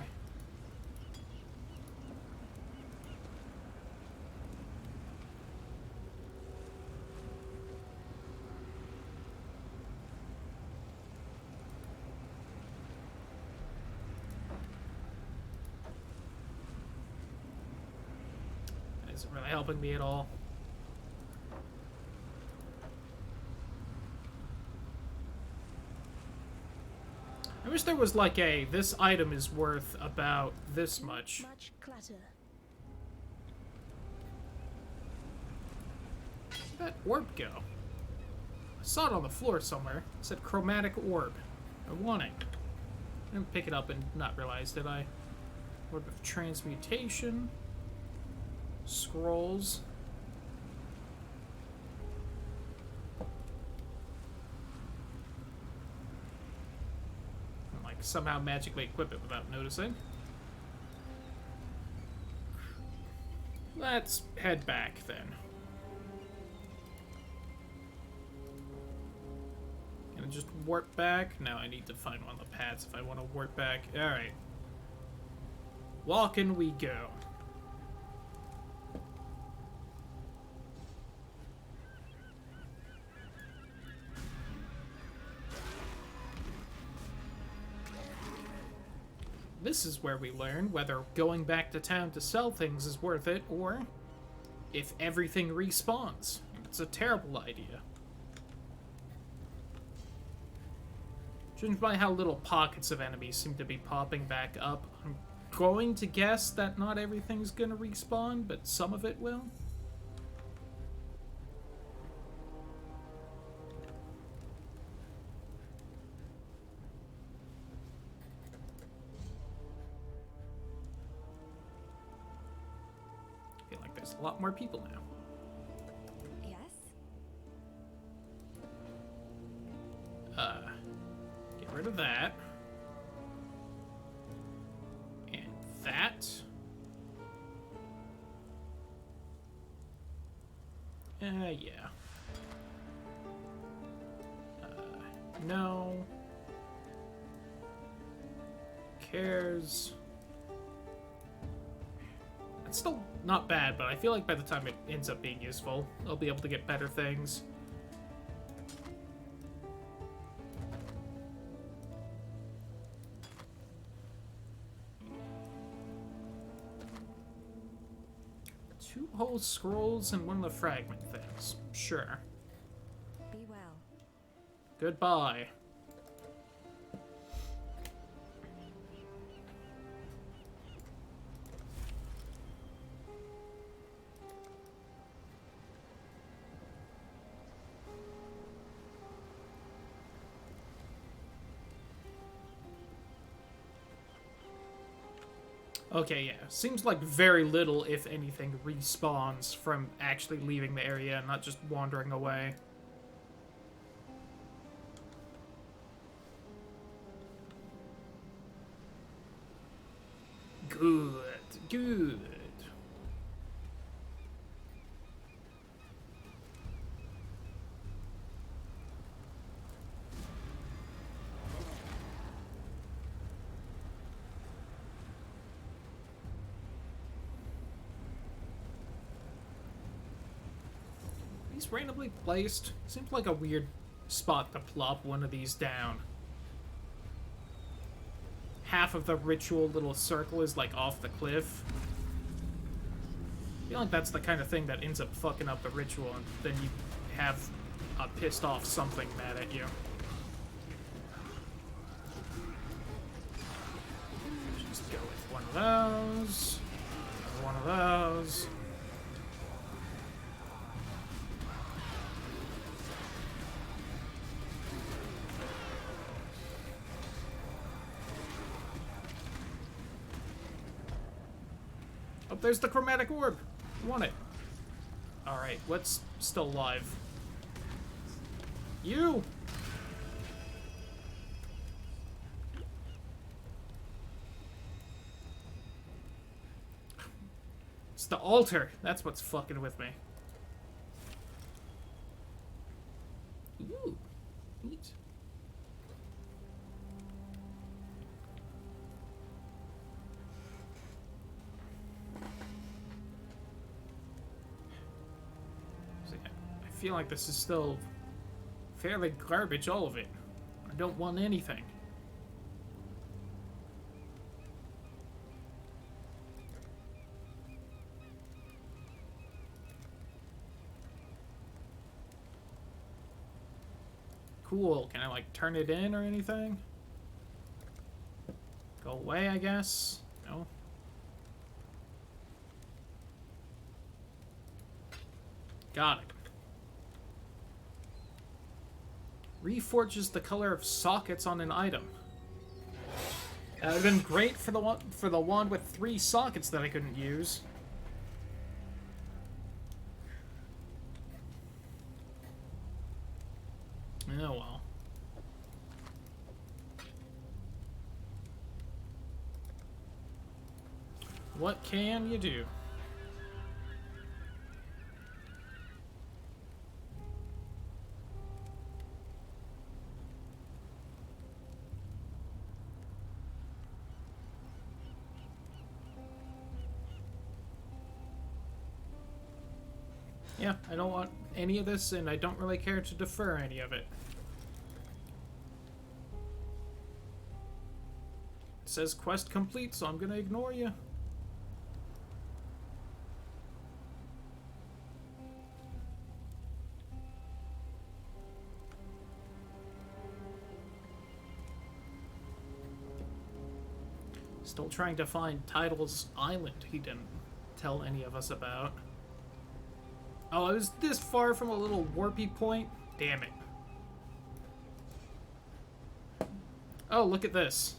Speaker 2: That isn't really helping me at all. I wish there was like a, this item is worth about this much.
Speaker 3: Much clutter.
Speaker 2: Where'd that orb go? I saw it on the floor somewhere. It said chromatic orb. I want it. I didn't pick it up and not realize, did I? Orb of transmutation. Scrolls. Like somehow magically equip it without noticing. Let's head back then. Can I just warp back? No, I need to find one of the paths if I want to warp back. Alright. Walking we go. This is where we learn whether going back to town to sell things is worth it, or if everything respawns. It's a terrible idea. Judging by how little pockets of enemies seem to be popping back up, I'm going to guess that not everything's gonna respawn, but some of it will. I feel like there's a lot more people now.
Speaker 5: Yes?
Speaker 2: Get rid of that. And that. Yeah. No. Cares. It's still not bad, but I feel like by the time it ends up being useful, I'll be able to get better things. Two whole scrolls and one of the fragment things. Sure.
Speaker 5: Be well.
Speaker 2: Goodbye. Okay, yeah. Seems like very little, if anything, respawns from actually leaving the area and not just wandering away. Good. Good. These randomly placed. Seems like a weird spot to plop one of these down. Half of the ritual little circle is like off the cliff. I feel like that's the kind of thing that ends up fucking up the ritual, and then you have a pissed off something mad at you. Just go with one of those. Another one of those. Oh, there's the chromatic orb. I want it. Alright, what's still alive? You! It's the altar. That's what's fucking with me. Ooh. Neat. I feel like this is still fairly garbage, all of it. I don't want anything. Cool. Can I, like, turn it in or anything? Go away, I guess? No? Got it. Reforges the color of sockets on an item. That would have been great for the wand with 3 sockets that I couldn't use. Oh well. What can you do? Yeah, I don't want any of this, and I don't really care to defer any of it. It says quest complete, so I'm gonna ignore you. Still trying to find Tidal's Island he didn't tell any of us about. Oh, I was this far from a little warpy point? Damn it. Oh, look at this.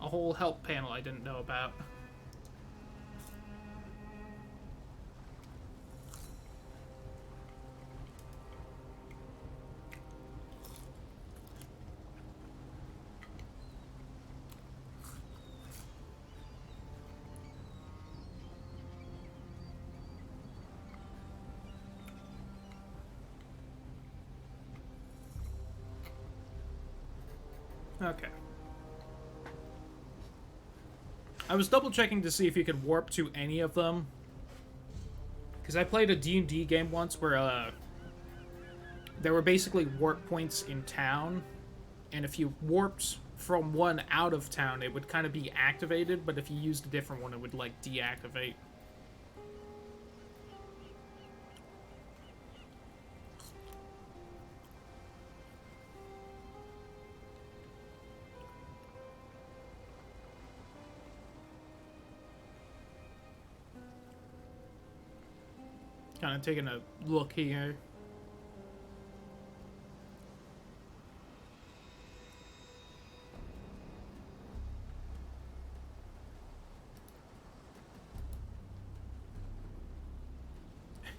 Speaker 2: A whole help panel I didn't know about. Okay. I was double checking to see if you could warp to any of them. Because I played a D&D game once where there were basically warp points in town. And if you warped from one out of town, it would kind of be activated. But if you used a different one, it would, like, deactivate. Kind of taking a look here.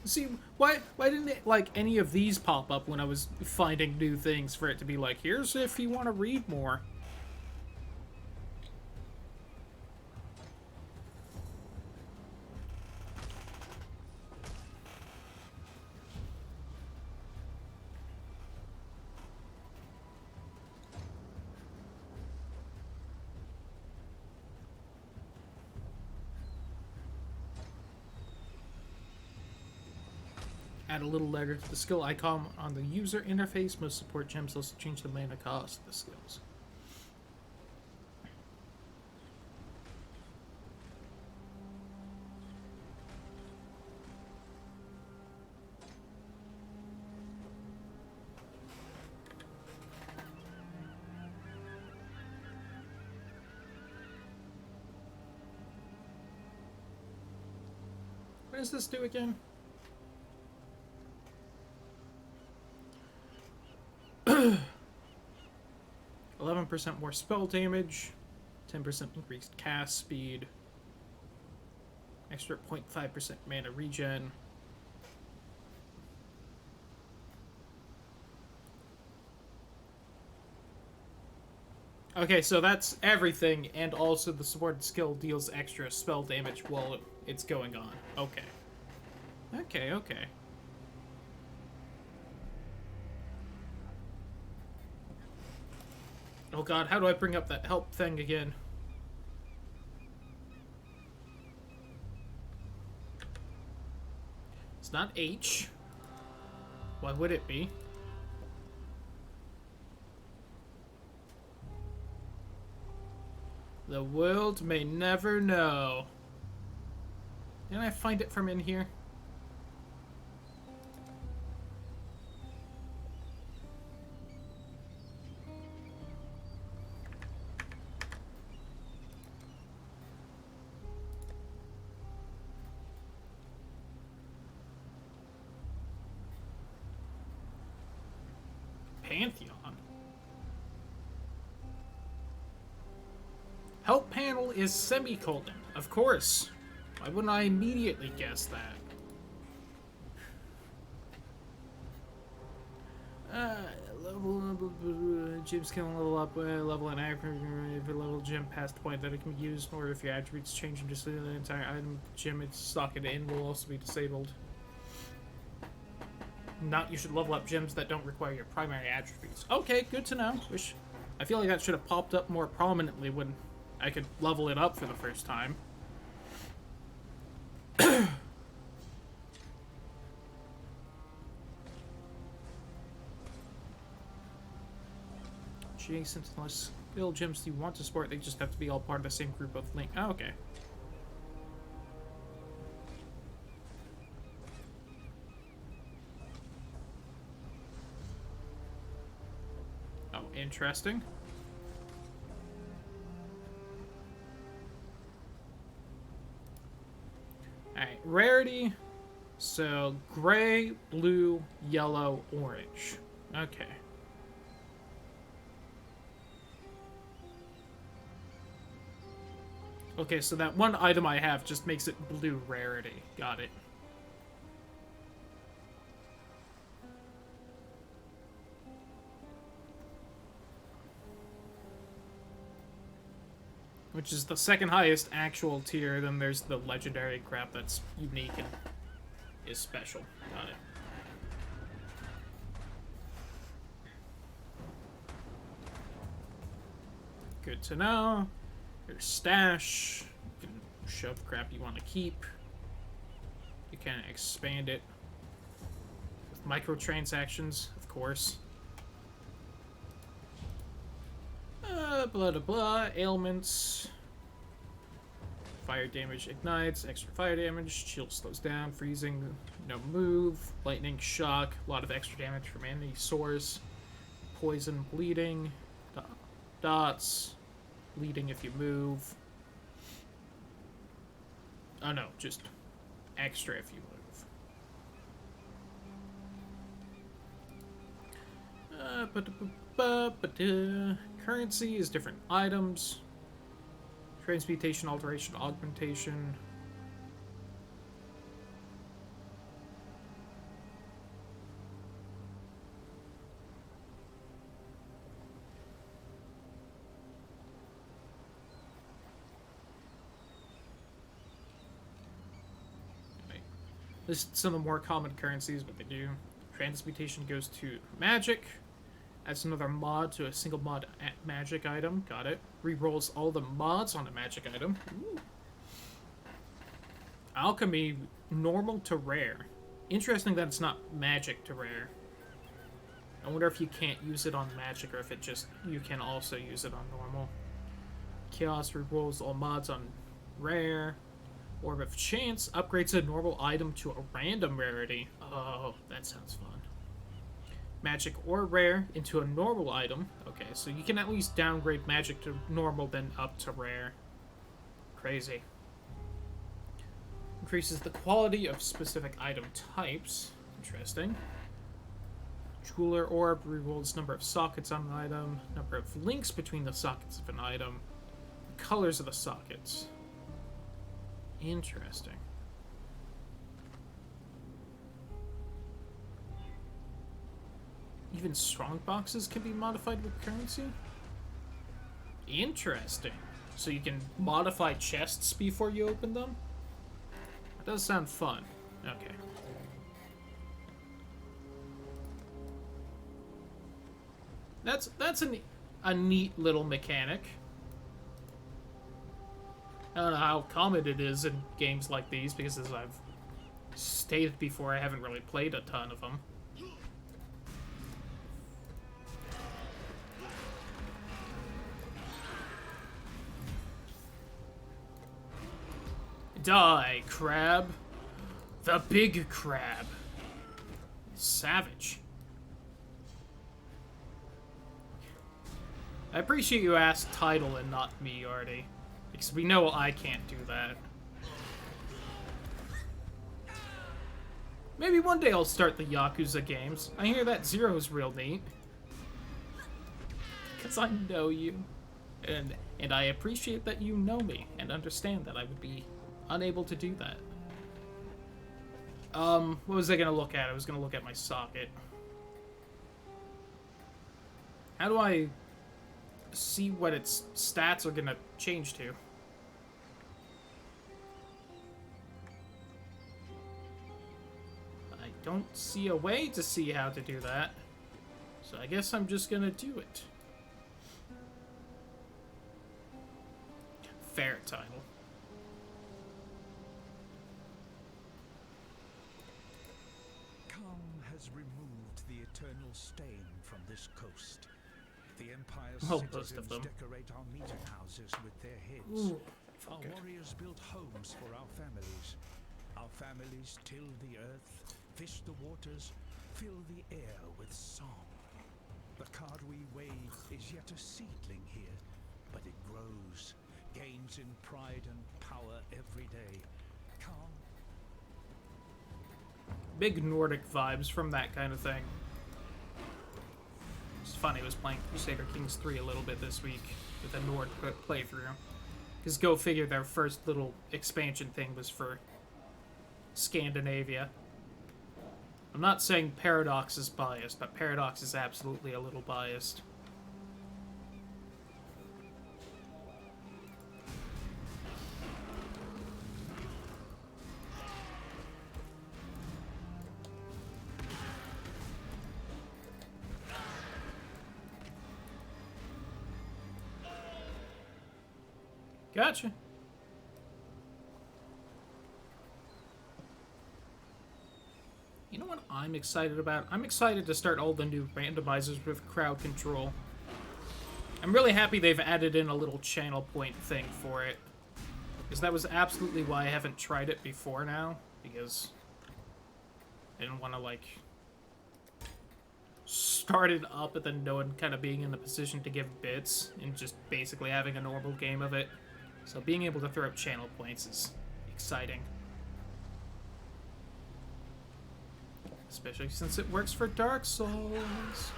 Speaker 2: See, why didn't it, like, any of these pop up when I was finding new things for it to be like, here's if you want to read more. Add a little letter to the skill icon on the user interface. Most support gems also change the mana cost of the skills. What does this do again? 11% more spell damage, 10% increased cast speed, extra 0.5% mana regen. Okay, so that's everything, and also the supported skill deals extra spell damage while it's going on. Okay. Okay. Oh god, how do I bring up that help thing again? It's not H. Why would it be? The world may never know. Didn't I find it from in here? Pantheon. Help panel is semicolon. Of course. Why wouldn't I immediately guess that? Gems can level up, level an accurate if a level gem past the point that it can be used, or if your attributes change and just the entire item gem it's socket in will also be disabled. Not you should level up gems that don't require your primary attributes. Okay, good to know. I feel like that should have popped up more prominently when I could level it up for the first time. Adjacent, unless skill gems you want to support, they just have to be all part of the same group of link. Oh, okay. Oh, interesting. Alright, rarity. So, gray, blue, yellow, orange. Okay. Okay, so that one item I have just makes it blue rarity. Got it. Which is the second highest actual tier, then there's the legendary crap that's unique and is special. Got it. Good to know. There's stash. You can shove crap you want to keep. You can expand it with microtransactions, of course. Blah blah blah. Ailments. Fire damage ignites. Extra fire damage. Shield slows down. Freezing. No move. Lightning shock. A lot of extra damage from any source. Poison, bleeding. Dots. Bleeding if you move. Oh no, just extra if you move. Currency is different items. Transmutation, alteration, augmentation. List some of the more common currencies, but they do. Transmutation goes to magic. Adds another mod to a single mod magic item. Got it. Rerolls all the mods on a magic item. Ooh. Alchemy, normal to rare. Interesting that it's not magic to rare. I wonder if you can't use it on magic or if it just you can also use it on normal. Chaos rerolls all mods on rare. Orb of Chance upgrades a normal item to a random rarity. Oh, that sounds fun. Magic or rare into a normal item. Okay, so you can at least downgrade magic to normal, then up to rare. Crazy. Increases the quality of specific item types. Interesting. Jeweler Orb rerolls number of sockets on an item, number of links between the sockets of an item, the colors of the sockets. Interesting. Even strong boxes can be modified with currency? Interesting. So you can modify chests before you open them? That does sound fun. Okay. That's a neat little mechanic. I don't know how common it is in games like these, because as I've stated before, I haven't really played a ton of them. Die, crab. The big crab. Savage. I appreciate you asked title and not me, Artie. Because we know I can't do that. Maybe one day I'll start the Yakuza games. I hear that Zero's real neat. Because I know you. And I appreciate that you know me and understand that I would be unable to do that. What was I gonna look at? I was gonna look at my socket. How do I see what its stats are gonna change to? I don't see a way to see how to do that. So I guess I'm just gonna do it. Fair title.
Speaker 8: Has removed the eternal stain from this coast. The Empire's
Speaker 2: Most
Speaker 8: citizens
Speaker 2: of them.
Speaker 8: decorate our meeting houses with their heads.
Speaker 2: Ooh,
Speaker 8: Our
Speaker 2: good.
Speaker 8: warriors build homes for our families. Our families till the earth, fish the waters, fill the air with song. The Kardui Way is yet a seedling here, but it grows, gains in pride and power every day. Calm.
Speaker 2: Big Nordic vibes from that kind of thing. It's funny, I was playing Crusader Kings 3 a little bit this week with a Nord playthrough. Because go figure, their first little expansion thing was for Scandinavia. I'm not saying Paradox is biased, but Paradox is absolutely a little biased. Gotcha. You know what I'm excited about? I'm excited to start all the new randomizers with crowd control. I'm really happy they've added in a little channel point thing for it. Because that was absolutely why I haven't tried it before now. Because I didn't want to, like, start it up and then no one kind of being in the position to give bits and just basically having a normal game of it. So being able to throw up channel points is exciting. Especially since it works for Dark Souls.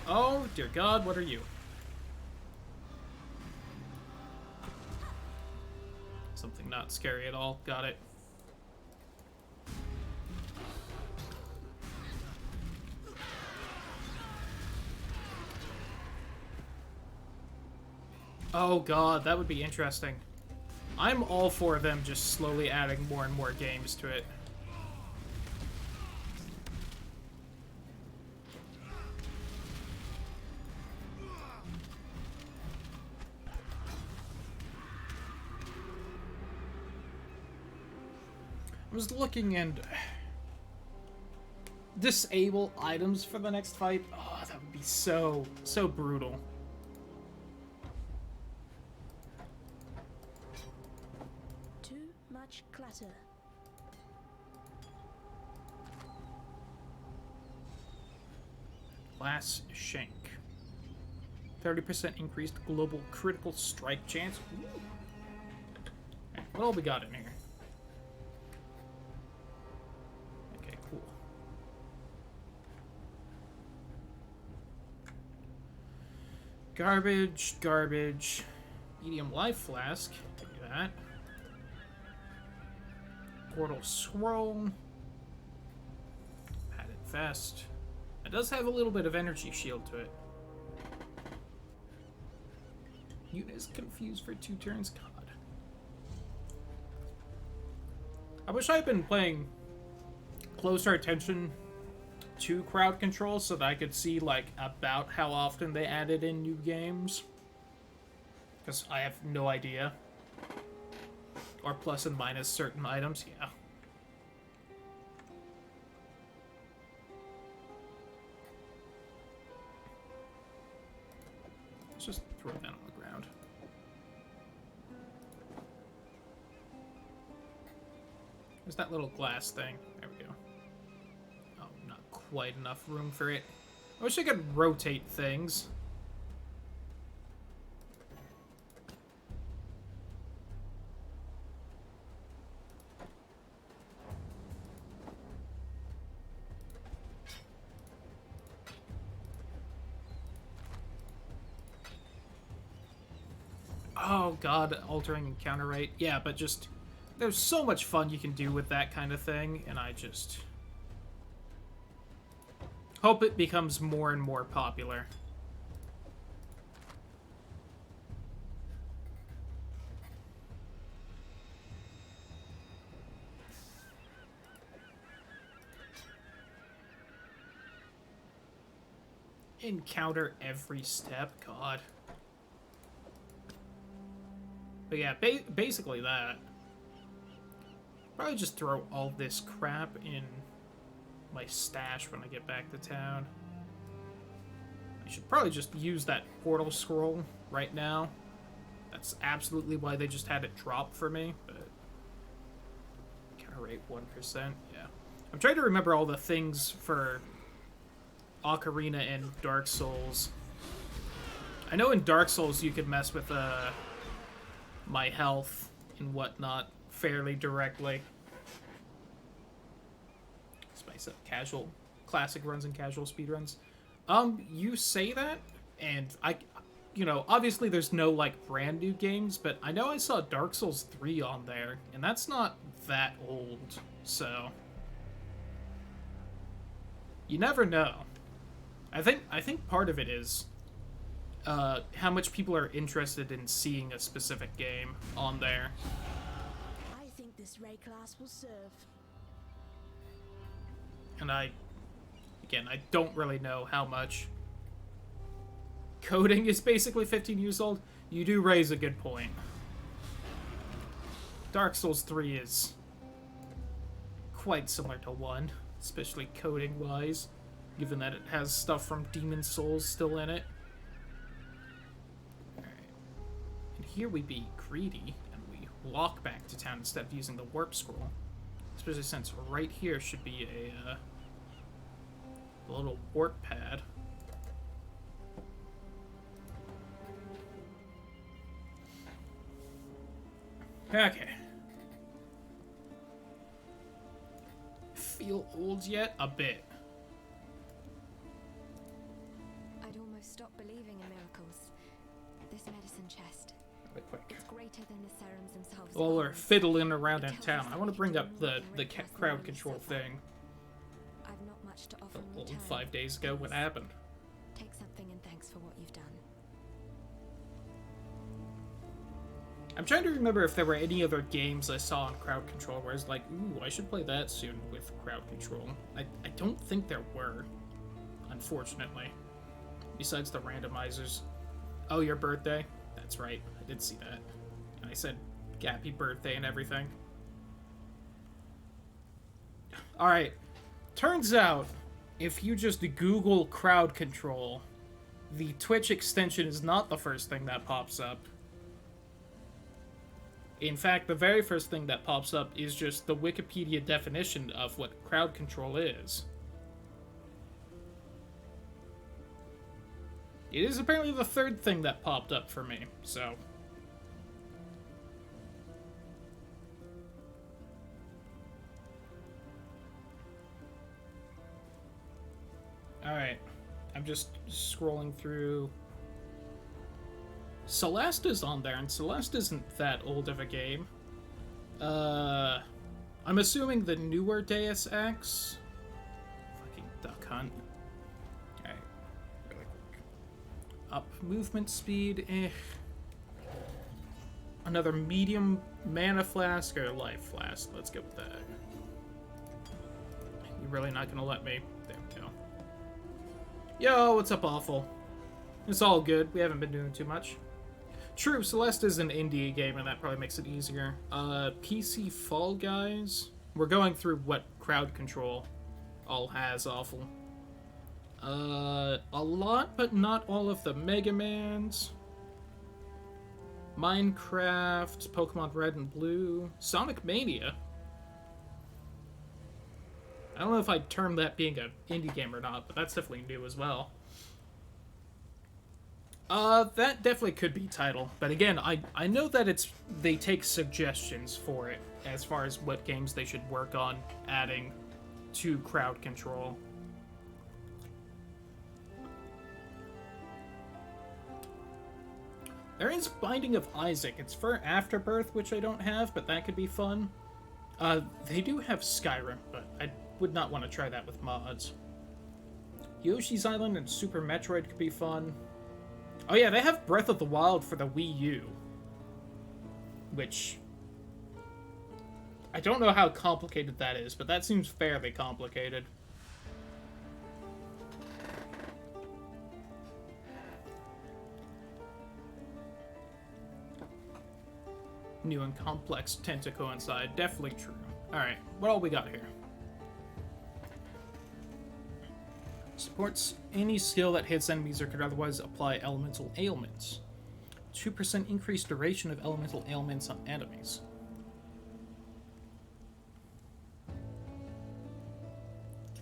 Speaker 2: Oh, dear God, what are you? Something not scary at all. Got it. Oh God, that would be interesting. I'm all for them just slowly adding more and more games to it. I'm was looking and disable items for the next fight. Oh, that would be so brutal.
Speaker 3: Too much clutter.
Speaker 2: Glass Shank. 30% increased global critical strike chance. Ooh. Okay, what all we got in here? Okay, cool. Garbage. Medium life flask. Give me that. Portal scroll. Padded vest. It does have a little bit of energy shield to it. Unit is confused for 2 turns. God. I wish I had been paying closer attention to crowd control so that I could see, like, about how often they added in new games. Because I have no idea. Or plus and minus certain items, yeah. Let's just throw that on the ground. There's that little glass thing. There we go. Oh, not quite enough room for it. I wish I could rotate things. Oh god, altering encounter rate. Yeah, but just... there's so much fun you can do with that kind of thing, and I just... hope it becomes more and more popular. Encounter every step, god. But yeah, basically that. Probably just throw all this crap in my stash when I get back to town. I should probably just use that portal scroll right now. That's absolutely why they just had it drop for me, but... counter rate 1%, yeah. I'm trying to remember all the things for Ocarina and Dark Souls. I know in Dark Souls you could mess with, my health and whatnot fairly directly. Spice up casual, classic runs and casual speed runs. You say that, and you know, obviously there's no, like, brand new games, but I know I saw Dark Souls 3 on there, and that's not that old, so... you never know. I think part of it is how much people are interested in seeing a specific game on there.
Speaker 3: I think this ray class will serve.
Speaker 2: And I don't really know how much. Coding is basically 15 years old. You do raise a good point. Dark Souls 3 is quite similar to 1, especially coding-wise, given that it has stuff from Demon Souls still in it. And here we be greedy, and we walk back to town instead of using the warp scroll. Especially since right here should be a little warp pad. Okay. Feel old yet? A bit.
Speaker 5: I'd almost stop believing in miracles. This medicine chest.
Speaker 2: Quick.
Speaker 5: It's greater than the serums themselves.
Speaker 2: While we're fiddling around in town, I want to bring up the crowd control thing.
Speaker 5: I've not much to offer in
Speaker 2: Old
Speaker 5: return.
Speaker 2: 5 days ago, what happened?
Speaker 5: Take something and thanks for what you've done.
Speaker 2: I'm trying to remember if there were any other games I saw on crowd control where I was like, ooh, I should play that soon with crowd control. I don't think there were, unfortunately. Besides the randomizers. Oh, your birthday? That's right, I did see that. And I said happy birthday and everything. Alright. Turns out, if you just Google crowd control, the Twitch extension is not the first thing that pops up. In fact, the very first thing that pops up is just the Wikipedia definition of what crowd control is. It is apparently the third thing that popped up for me, so... Alright. I'm just scrolling through... Celeste is on there, and Celeste isn't that old of a game. I'm assuming the newer Deus Ex... Fucking duck hunt. Alright. Really quick. Up movement speed, Another medium mana flask or life flask. Let's go with that. You're really not gonna let me... There we go. Yo, what's up, Awful? It's all good. We haven't been doing too much. True, Celeste is an indie game, and that probably makes it easier. PC Fall Guys. We're going through what crowd control all has, Awful. A lot, but not all of the Mega Mans. Minecraft, Pokemon Red and Blue, Sonic Mania. I don't know if I'd term that being an indie game or not, but that's definitely new as well. That definitely could be title, but again, I know that they take suggestions for it as far as what games they should work on adding to crowd control. There is Binding of Isaac. It's for Afterbirth, which I don't have, but that could be fun. They do have Skyrim, but I would not want to try that with mods. Yoshi's Island and Super Metroid could be fun. Oh yeah, they have Breath of the Wild for the Wii U. Which... I don't know how complicated that is, but that seems fairly complicated. New and complex tend to coincide. Definitely true. Alright, what all we got here? Supports any skill that hits enemies or could otherwise apply elemental ailments. 2% increased duration of elemental ailments on enemies.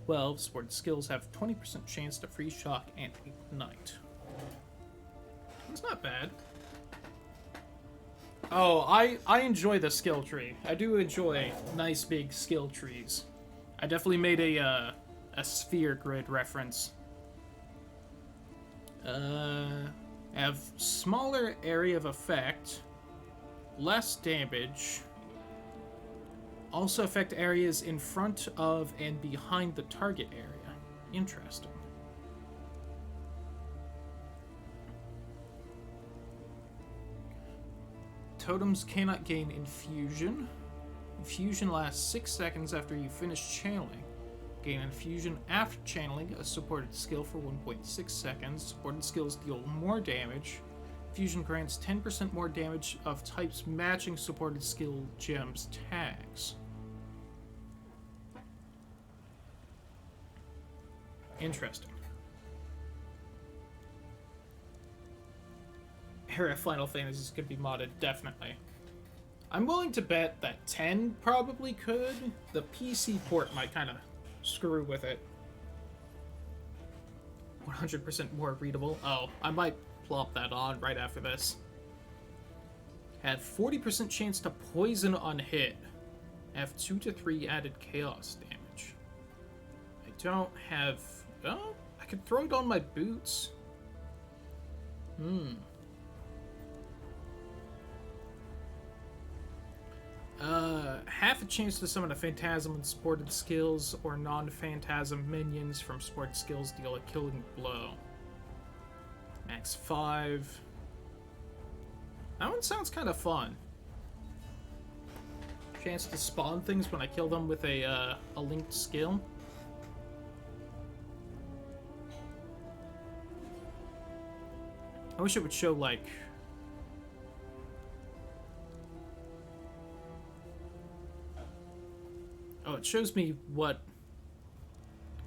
Speaker 2: Supported skills have 20% chance to freeze, shock, and ignite. That's not bad. Oh, I enjoy the skill tree. I do enjoy nice big skill trees. I definitely made a sphere grid reference. Have smaller area of effect, less damage, also affect areas in front of and behind the target area. Interesting. Totems cannot gain infusion. Infusion lasts 6 seconds after you finish channeling. Gain infusion after channeling a supported skill for 1.6 seconds. Supported skills deal more damage. Fusion grants 10% more damage of types matching supported skill gems tags. Interesting. Era Final Fantasies could be modded, definitely. I'm willing to bet that 10 probably could. The PC port might kind of screw with it. 100% more readable. Oh, I might plop that on right after this. Had 40% chance to poison on hit. Have 2 to 3 added chaos damage. I don't have... Oh, I could throw it on my boots. Half a chance to summon a phantasm with supported skills or non-phantasm minions from supported skills deal a killing blow. Max 5. That one sounds kind of fun. Chance to spawn things when I kill them with a linked skill. I wish it would show, like... Oh, it shows me what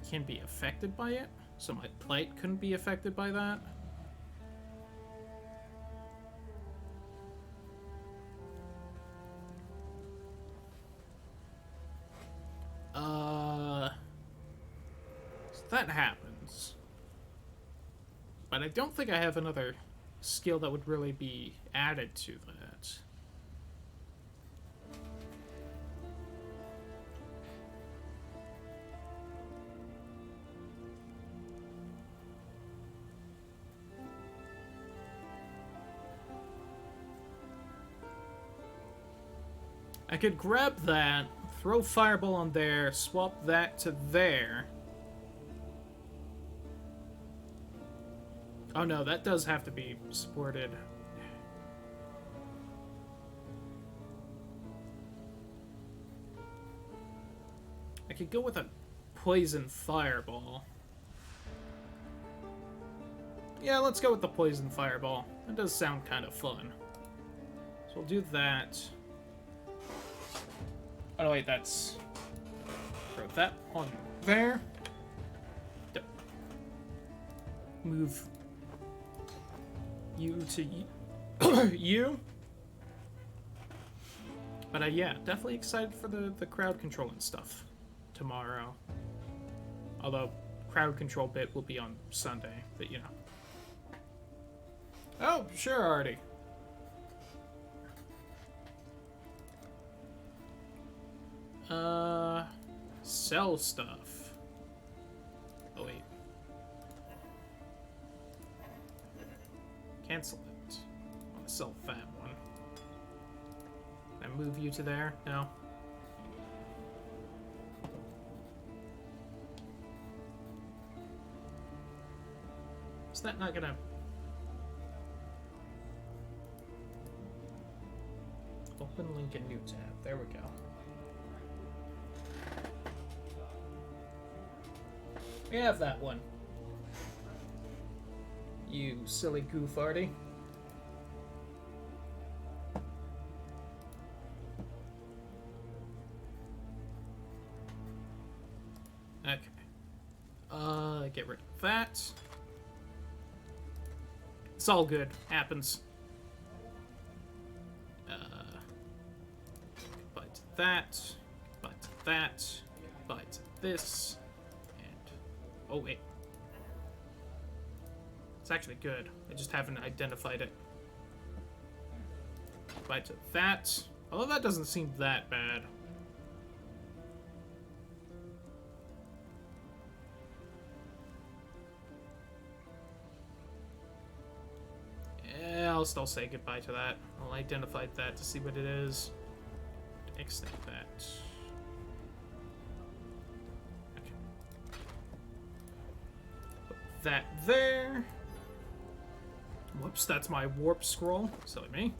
Speaker 2: can be affected by it. So my plight couldn't be affected by that. So that happens. But I don't think I have another skill that would really be added to that. I could grab that, throw Fireball on there, swap that to there. Oh no, that does have to be supported. I could go with a Poison Fireball. Yeah, let's go with the Poison Fireball. That does sound kind of fun. So we'll do that. Oh, no, wait, that's... Throw that on there. Yep. Move you to you. But yeah, definitely excited for the crowd control and stuff tomorrow. Although, crowd control bit will be on Sunday, but you know. Oh, sure, Artie. Sell stuff. Oh, wait. Cancel it. I want to sell that one. Can I move you to there? No. Is that not gonna... Open link in new tab. There we go. We have that one. You silly goof, Artie. Okay. Get rid of that. It's all good. Happens. Bite that. Bite that. Bite this. Oh, wait. It's actually good. I just haven't identified it. Bite to that. Although that doesn't seem that bad. Yeah, I'll still say goodbye to that. I'll identify that to see what it is. Extend that. That there. Whoops, that's my warp scroll. Silly me.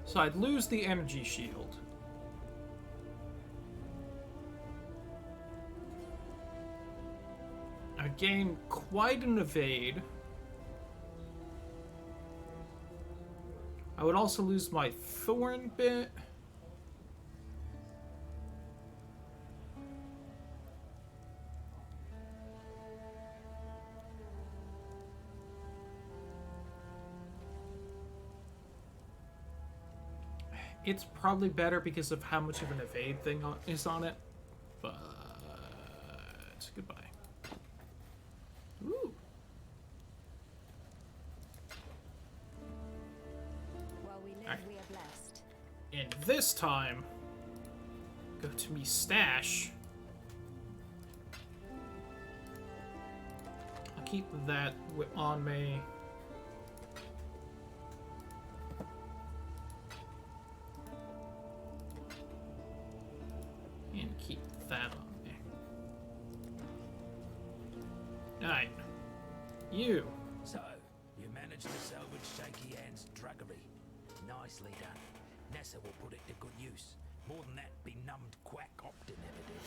Speaker 2: So I'd lose the energy shield. I gain quite an evade. I would also lose my thorn bit. It's probably better because of how much of an evade thing is on it, but goodbye. Ooh.
Speaker 5: While we live, we are blessed.
Speaker 2: And this time, go to me stash. I'll keep that on me. And keep that on me. Alright. You.
Speaker 6: So, you managed to salvage Shaky Hand's druggery. Nicely done. Nessa will put it to good use. More than that benumbed quack Optin ever did.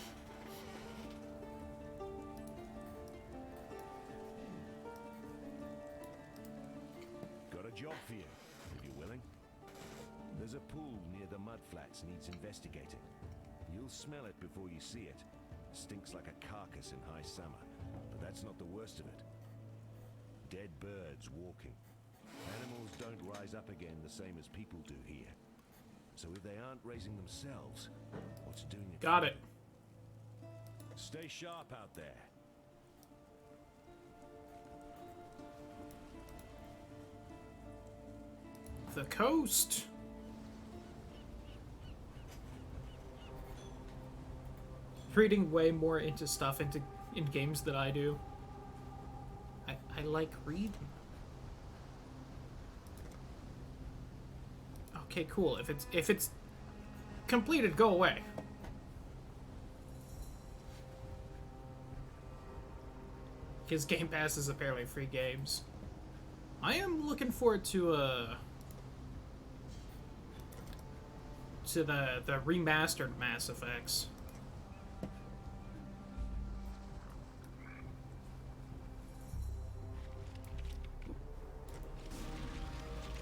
Speaker 7: Got a job for you, if you're willing. There's a pool near the mudflats needs investigating. You'll smell it before you see it. Stinks like a carcass in high summer, but that's not the worst of it. Dead birds walking. Animals don't rise up again the same as people do here. So if they aren't raising themselves, what's doing it?
Speaker 2: Got it.
Speaker 7: Stay sharp out there.
Speaker 2: The coast. Reading way more into stuff in games than I do. I like reading. Okay, cool. If it's completed, go away. Because Game Pass is apparently free games. I am looking forward to the remastered Mass Effects.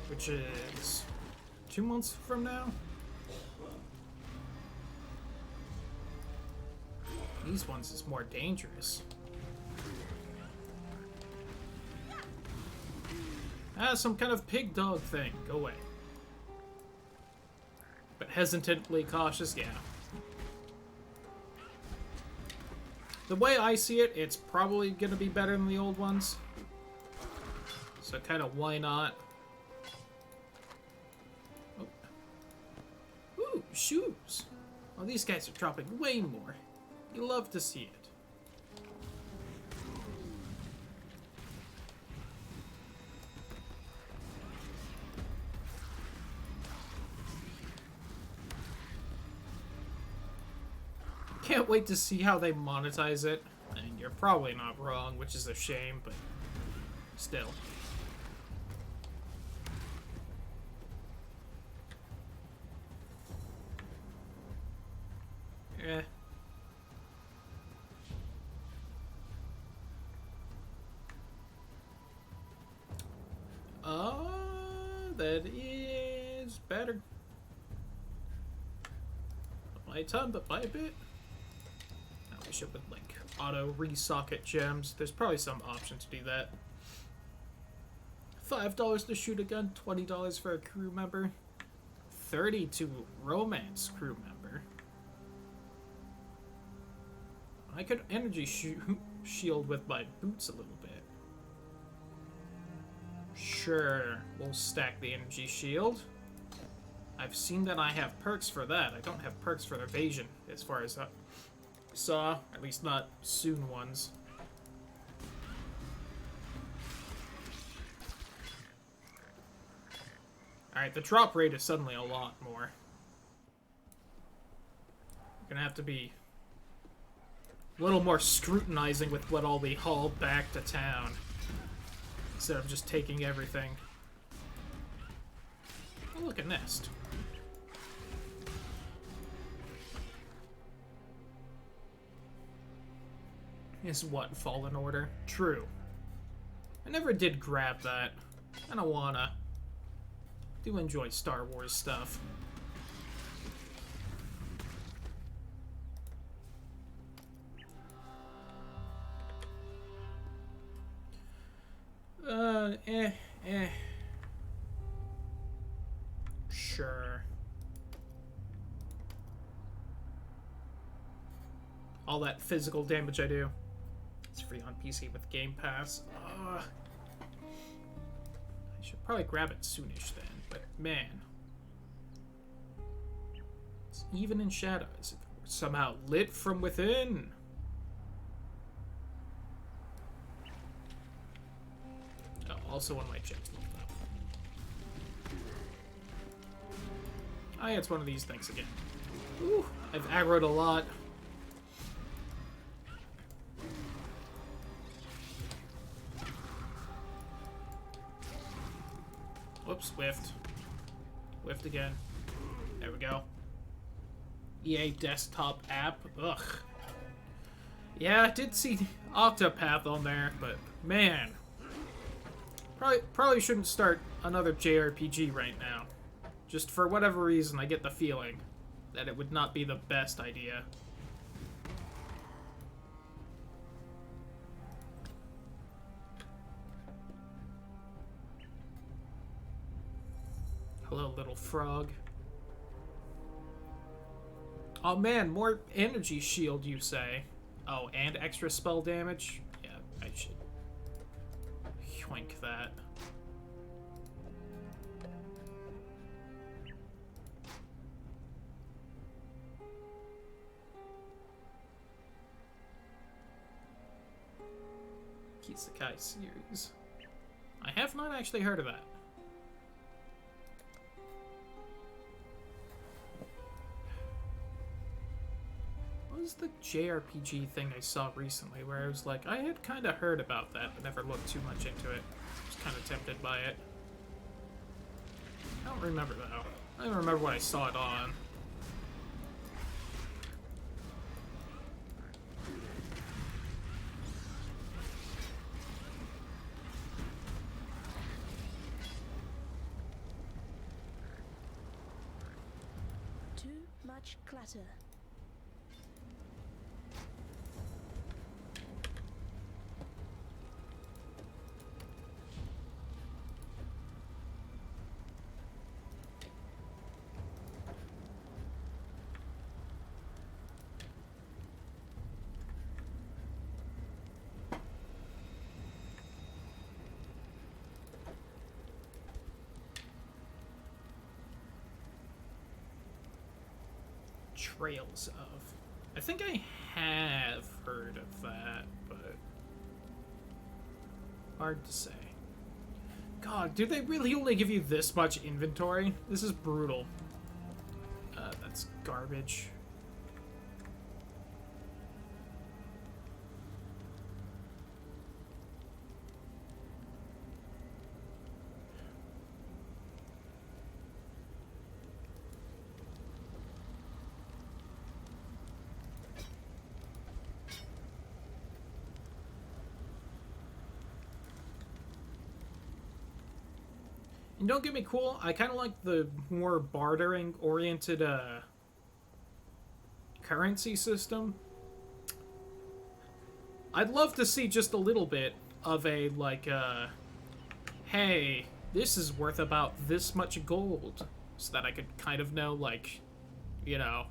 Speaker 2: Which is 2 months from now? These ones is more dangerous. Ah, some kind of pig dog thing. Go away. But hesitantly cautious, yeah. The way I see it, it's probably gonna be better than the old ones. So kind of why not? Oh. Ooh, shoes. Oh, these guys are dropping way more. You love to see it. Can't wait to see how they monetize it. I mean, you're probably not wrong, which is a shame, but still. Eh. That is better. By a ton, but by a bit. I wish it would, like, auto resocket gems. There's probably some option to do that. $5 to shoot a gun, $20 for a crew member, $30 to romance crew member. I could energy shield with my boots a little bit. Sure, we'll stack the energy shield. I've seen that I have perks for that. I don't have perks for evasion, as far as I saw. At least not soon ones. Alright, the drop rate is suddenly a lot more. You're gonna have to be a little more scrutinizing with what I'll be hauled back to town, instead of just taking everything. Oh, look, a nest. Is what Fallen Order? True. I never did grab that. I don't wanna. Do enjoy Star Wars stuff. Sure. All that physical damage I do. It's free on PC with Game Pass. I should probably grab it soonish then, but man. It's even in shadow. Is it somehow lit from within? Oh, also one of my chips left up. Oh yeah, it's one of these things again. Ooh, I've aggroed a lot. Whoops, whiffed. Whiffed again. There we go. EA desktop app. Ugh. Yeah, I did see Octopath on there, but man. Probably shouldn't start another JRPG right now. Just for whatever reason, I get the feeling that it would not be the best idea. Hello, little frog. Oh man, more energy shield, you say? Oh, and extra spell damage? Yeah, I should yoink that. Isekai series. I have not actually heard of that. What was the JRPG thing I saw recently where I was like, I had kind of heard about that, but never looked too much into it. I was kind of tempted by it. I don't remember though. I don't remember what I saw it on.
Speaker 3: Too much clutter.
Speaker 2: Trails of. I think I have heard of that, but hard to say. God, do they really only give you this much inventory? This is brutal. That's garbage. And don't get me cool, I kind of like the more bartering-oriented currency system. I'd love to see just a little bit of a, like, hey, this is worth about this much gold. So that I could kind of know, like, you know,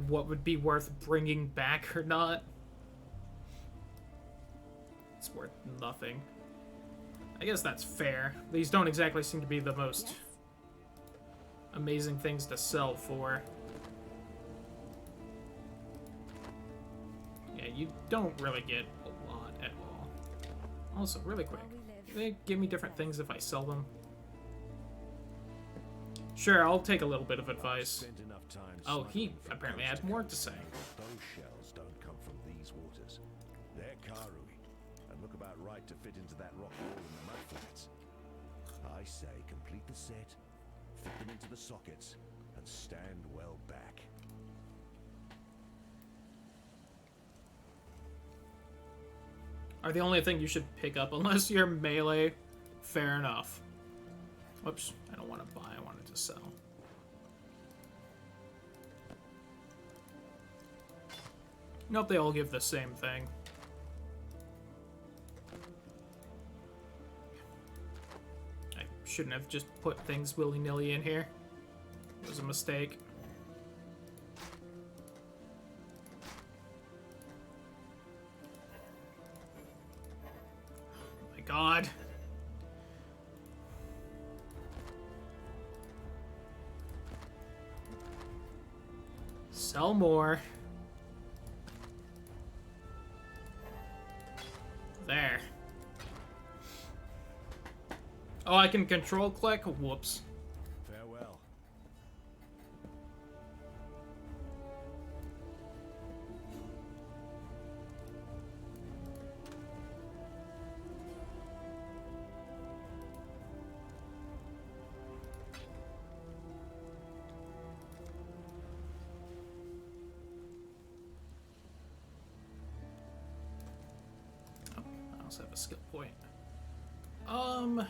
Speaker 2: what would be worth bringing back or not. It's worth nothing. I guess that's fair. These don't exactly seem to be the most amazing things to sell for. Yeah, you don't really get a lot at all. Also, really quick, do they give me different things if I sell them? Sure, I'll take a little bit of advice. Oh, he apparently had more to say.
Speaker 7: Those shells don't come from these waters. They're Karui, and look about right to fit into that rock wall in the mudflats. I say complete the set, fit them into the sockets, and stand well back.
Speaker 2: Are the only thing you should pick up unless you're melee. Fair enough. Whoops, I don't want to buy, I wanted to sell. Nope, they all give the same thing. I shouldn't have just put things willy-nilly in here. It was a mistake. Oh my god. Sell more. There. Oh, I can control click? Whoops.
Speaker 7: Farewell.
Speaker 2: I also have a skill point. I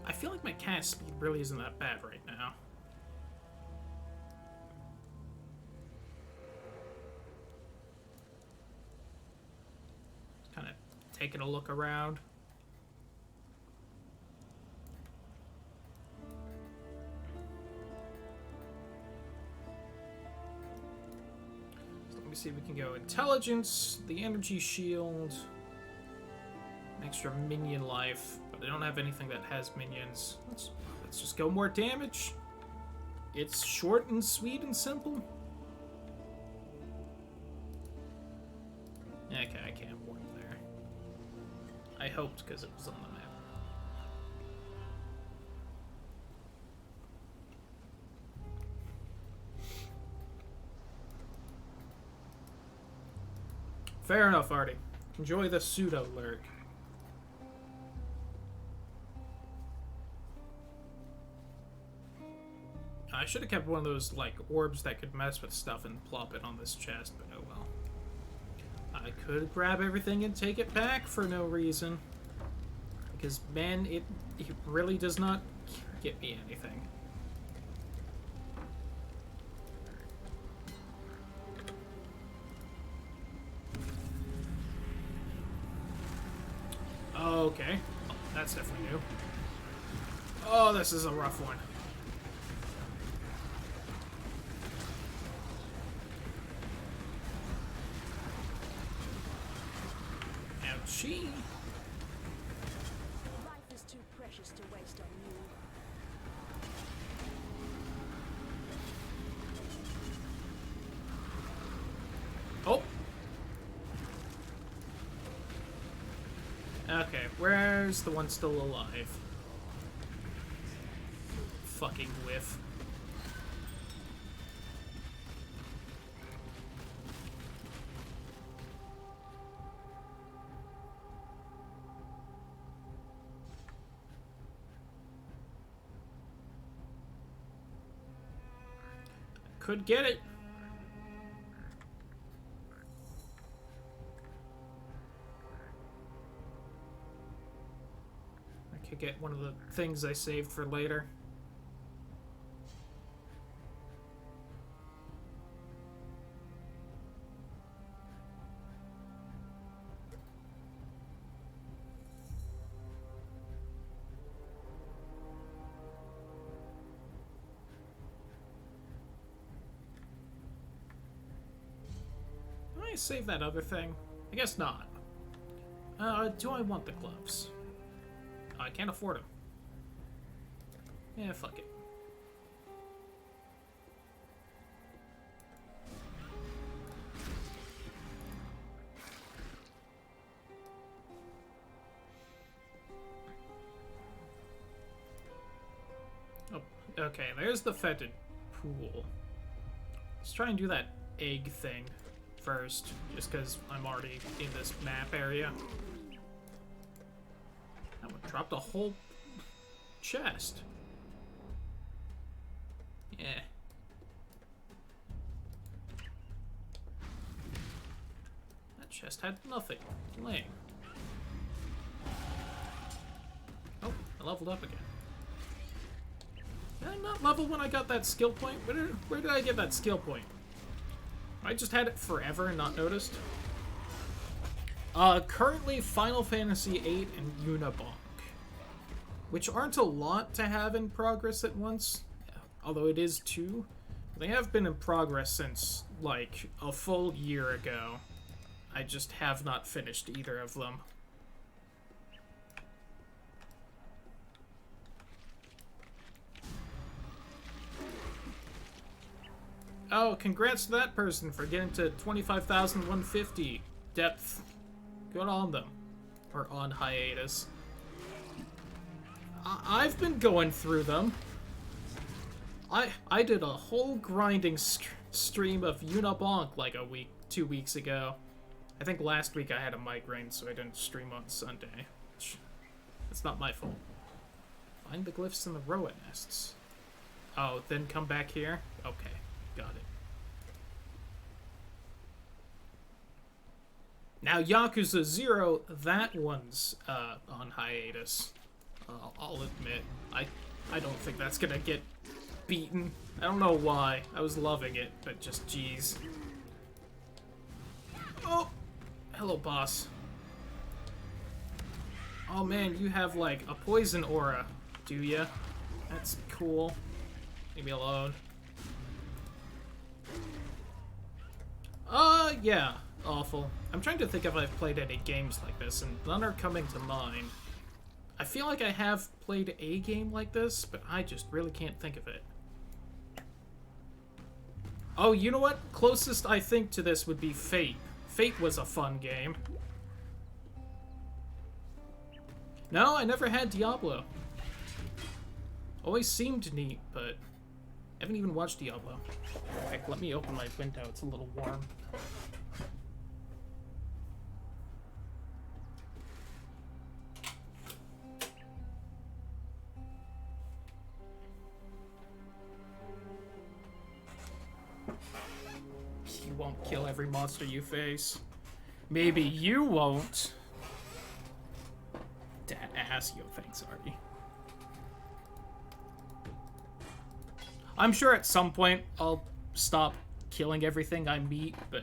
Speaker 2: I feel like my cast speed really isn't that bad right now. Just kind of taking a look around. So let me see if we can go intelligence, the energy shield, extra minion life, but I don't have anything that has minions. Let's just go more damage. It's short and sweet and simple. Okay, I can't warp there. I hoped because it was on the map. Fair enough, Artie. Enjoy the pseudo lurk. I should have kept one of those, like, orbs that could mess with stuff and plop it on this chest, but oh well. I could grab everything and take it back for no reason. Because, man, it really does not get me anything. Okay. Oh, that's definitely new. Oh, this is a rough one. Ouchie.
Speaker 3: Life is too precious to waste on you.
Speaker 2: Oh. Okay, where's the one still alive? Fucking whiff. Could get it. I could get one of the things I saved for later. Save that other thing? I guess not. Do I want the gloves? I can't afford them. Yeah, fuck it. Oh, okay, there's the fetid pool. Let's try and do that egg thing first, just because I'm already in this map area. That one dropped a whole chest. Yeah. That chest had nothing. Lame. Oh, I leveled up again. Did I not level when I got that skill point? Where did I get that skill point? I just had it forever and not noticed. Currently Final Fantasy VIII and Unabomb, which aren't a lot to have in progress at once, although it is 2. They have been in progress since, like, a full year ago. I just have not finished either of them. Oh, congrats to that person for getting to 25,150 depth. Good on them. Or on hiatus. I've been going through them. I did a whole grinding stream of Unabonk like 2 weeks ago. I think last week I had a migraine, so I didn't stream on Sunday. It's not my fault. Find the glyphs in the Roa nests. Oh, then come back here? Okay. Got it. Now, Yakuza 0, that one's on hiatus. I'll admit, I don't think that's gonna get beaten. I don't know why. I was loving it, but just jeez. Oh! Hello, boss. Oh man, you have like a poison aura, do ya? That's cool. Leave me alone. Yeah, awful. I'm trying to think if I've played any games like this, and none are coming to mind. I feel like I have played a game like this, but I just really can't think of it. Oh, you know what? Closest I think to this would be Fate. Fate was a fun game. No, I never had Diablo. Always seemed neat, but I haven't even watched Diablo. Heck, let me open my window. It's a little warm. You won't kill every monster you face. Maybe you won't. Dad ass, yo, thanks, Artie. I'm sure at some point I'll stop killing everything I meet, but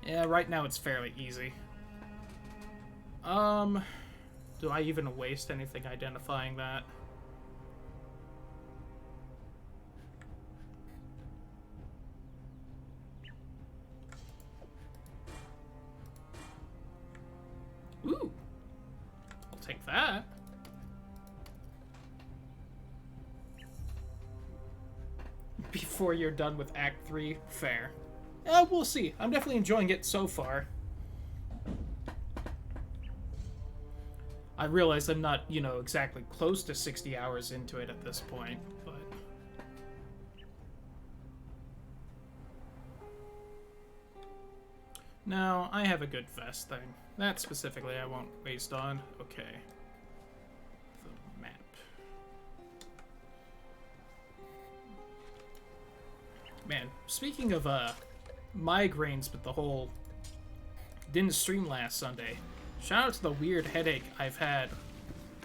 Speaker 2: yeah, right now it's fairly easy. Do I even waste anything identifying that? Ooh, I'll take that. Before you're done with Act 3, fair. We'll see. I'm definitely enjoying it so far. I realize I'm not, you know, exactly close to 60 hours into it at this point, but... No, I have a good vest thing. That specifically I won't waste on. Okay. The map. Man, speaking of migraines with the whole didn't stream last Sunday, shout out to the weird headache I've had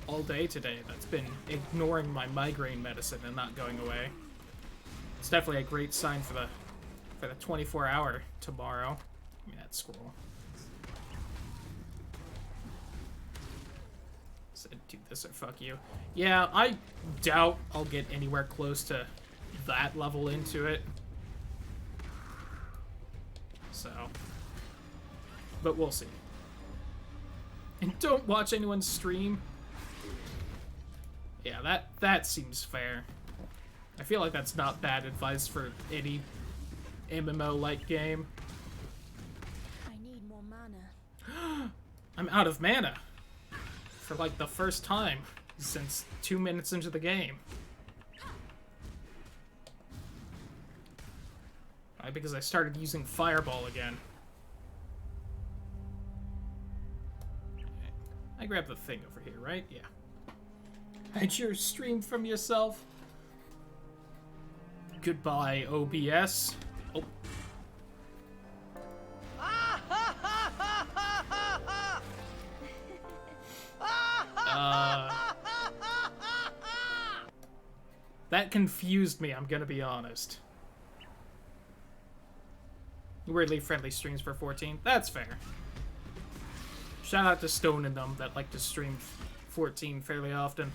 Speaker 2: all day today that's been ignoring my migraine medicine and not going away. It's definitely a great sign for the 24-hour tomorrow. Give me that scroll. Said do this or fuck you. Yeah, I doubt I'll get anywhere close to that level into it. So, but we'll see. And don't watch anyone stream. Yeah, that seems fair. I feel like that's not bad advice for any MMO-like game.
Speaker 3: I need more mana.
Speaker 2: I'm out of mana. For like the first time since 2 minutes into the game. Right, because I started using Fireball again. I grabbed the thing over here, right? Yeah. Hide your stream from yourself. Goodbye, OBS. Oh. That confused me, I'm gonna be honest. Weirdly friendly streams for 14. That's fair. Shout out to Stone and them that like to stream 14 fairly often.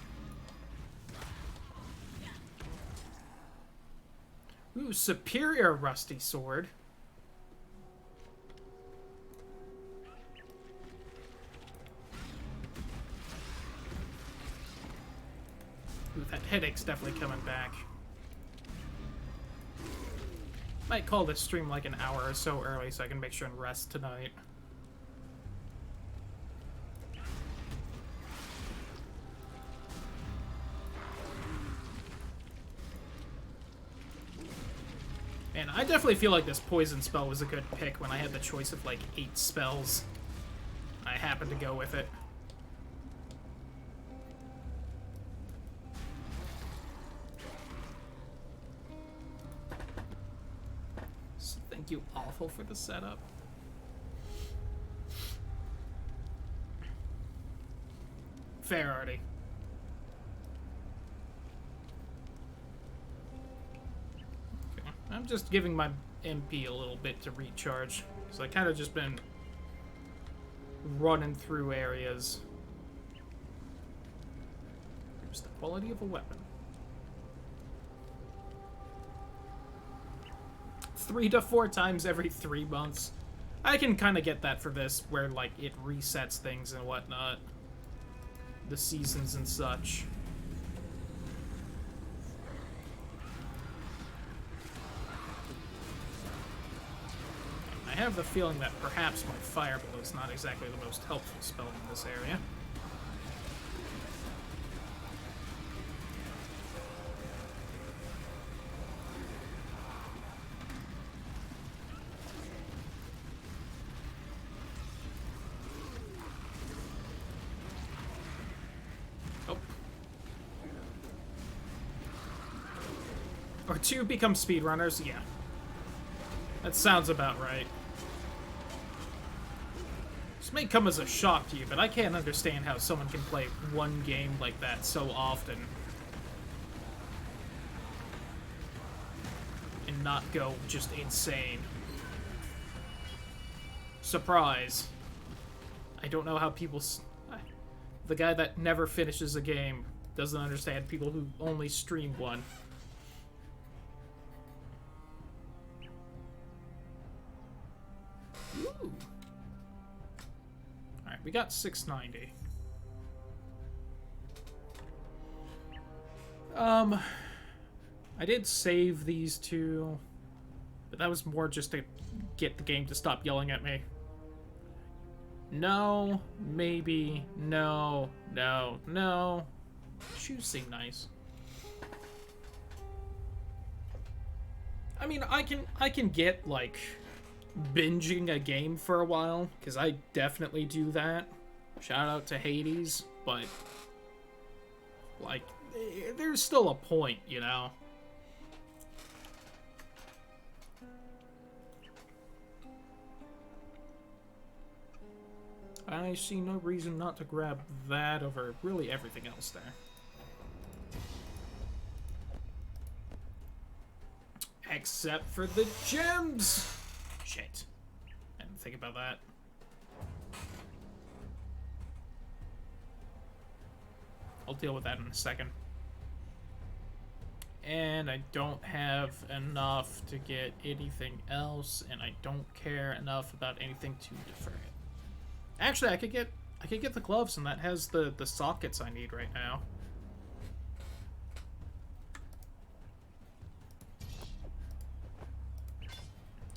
Speaker 2: Ooh, superior rusty sword. Ooh, that headache's definitely coming back. Might call this stream like an hour or so early so I can make sure and rest tonight. And I definitely feel like this poison spell was a good pick when I had the choice of like 8 spells. I happened to go with it. So thank you, Awful, for the setup. Fair, Artie. I'm just giving my MP a little bit to recharge, because I kind of just been running through areas. Here's the quality of a weapon. 3 to 4 times every 3 months. I can kind of get that for this, where, like, it resets things and whatnot. The seasons and such. I have the feeling that perhaps my Fireball is not exactly the most helpful spell in this area. Or 2 become speedrunners? Yeah. That sounds about right. This may come as a shock to you, but I can't understand how someone can play one game like that so often and not go just insane. Surprise. I don't know how people... The guy that never finishes a game doesn't understand people who only stream one. Ooh. Alright, we got 690. I did save these 2, but that was more just to get the game to stop yelling at me. No, maybe, no, no, no. Shoes seem nice. I mean, I can get, like, binging a game for a while, because I definitely do that. Shout out to Hades, but, like, there's still a point, you know? I see no reason not to grab that over really everything else there. Except for the gems! Shit. I didn't think about that. I'll deal with that in a second. And I don't have enough to get anything else, and I don't care enough about anything to defer it. Actually, I could get the gloves, and that has the sockets I need right now.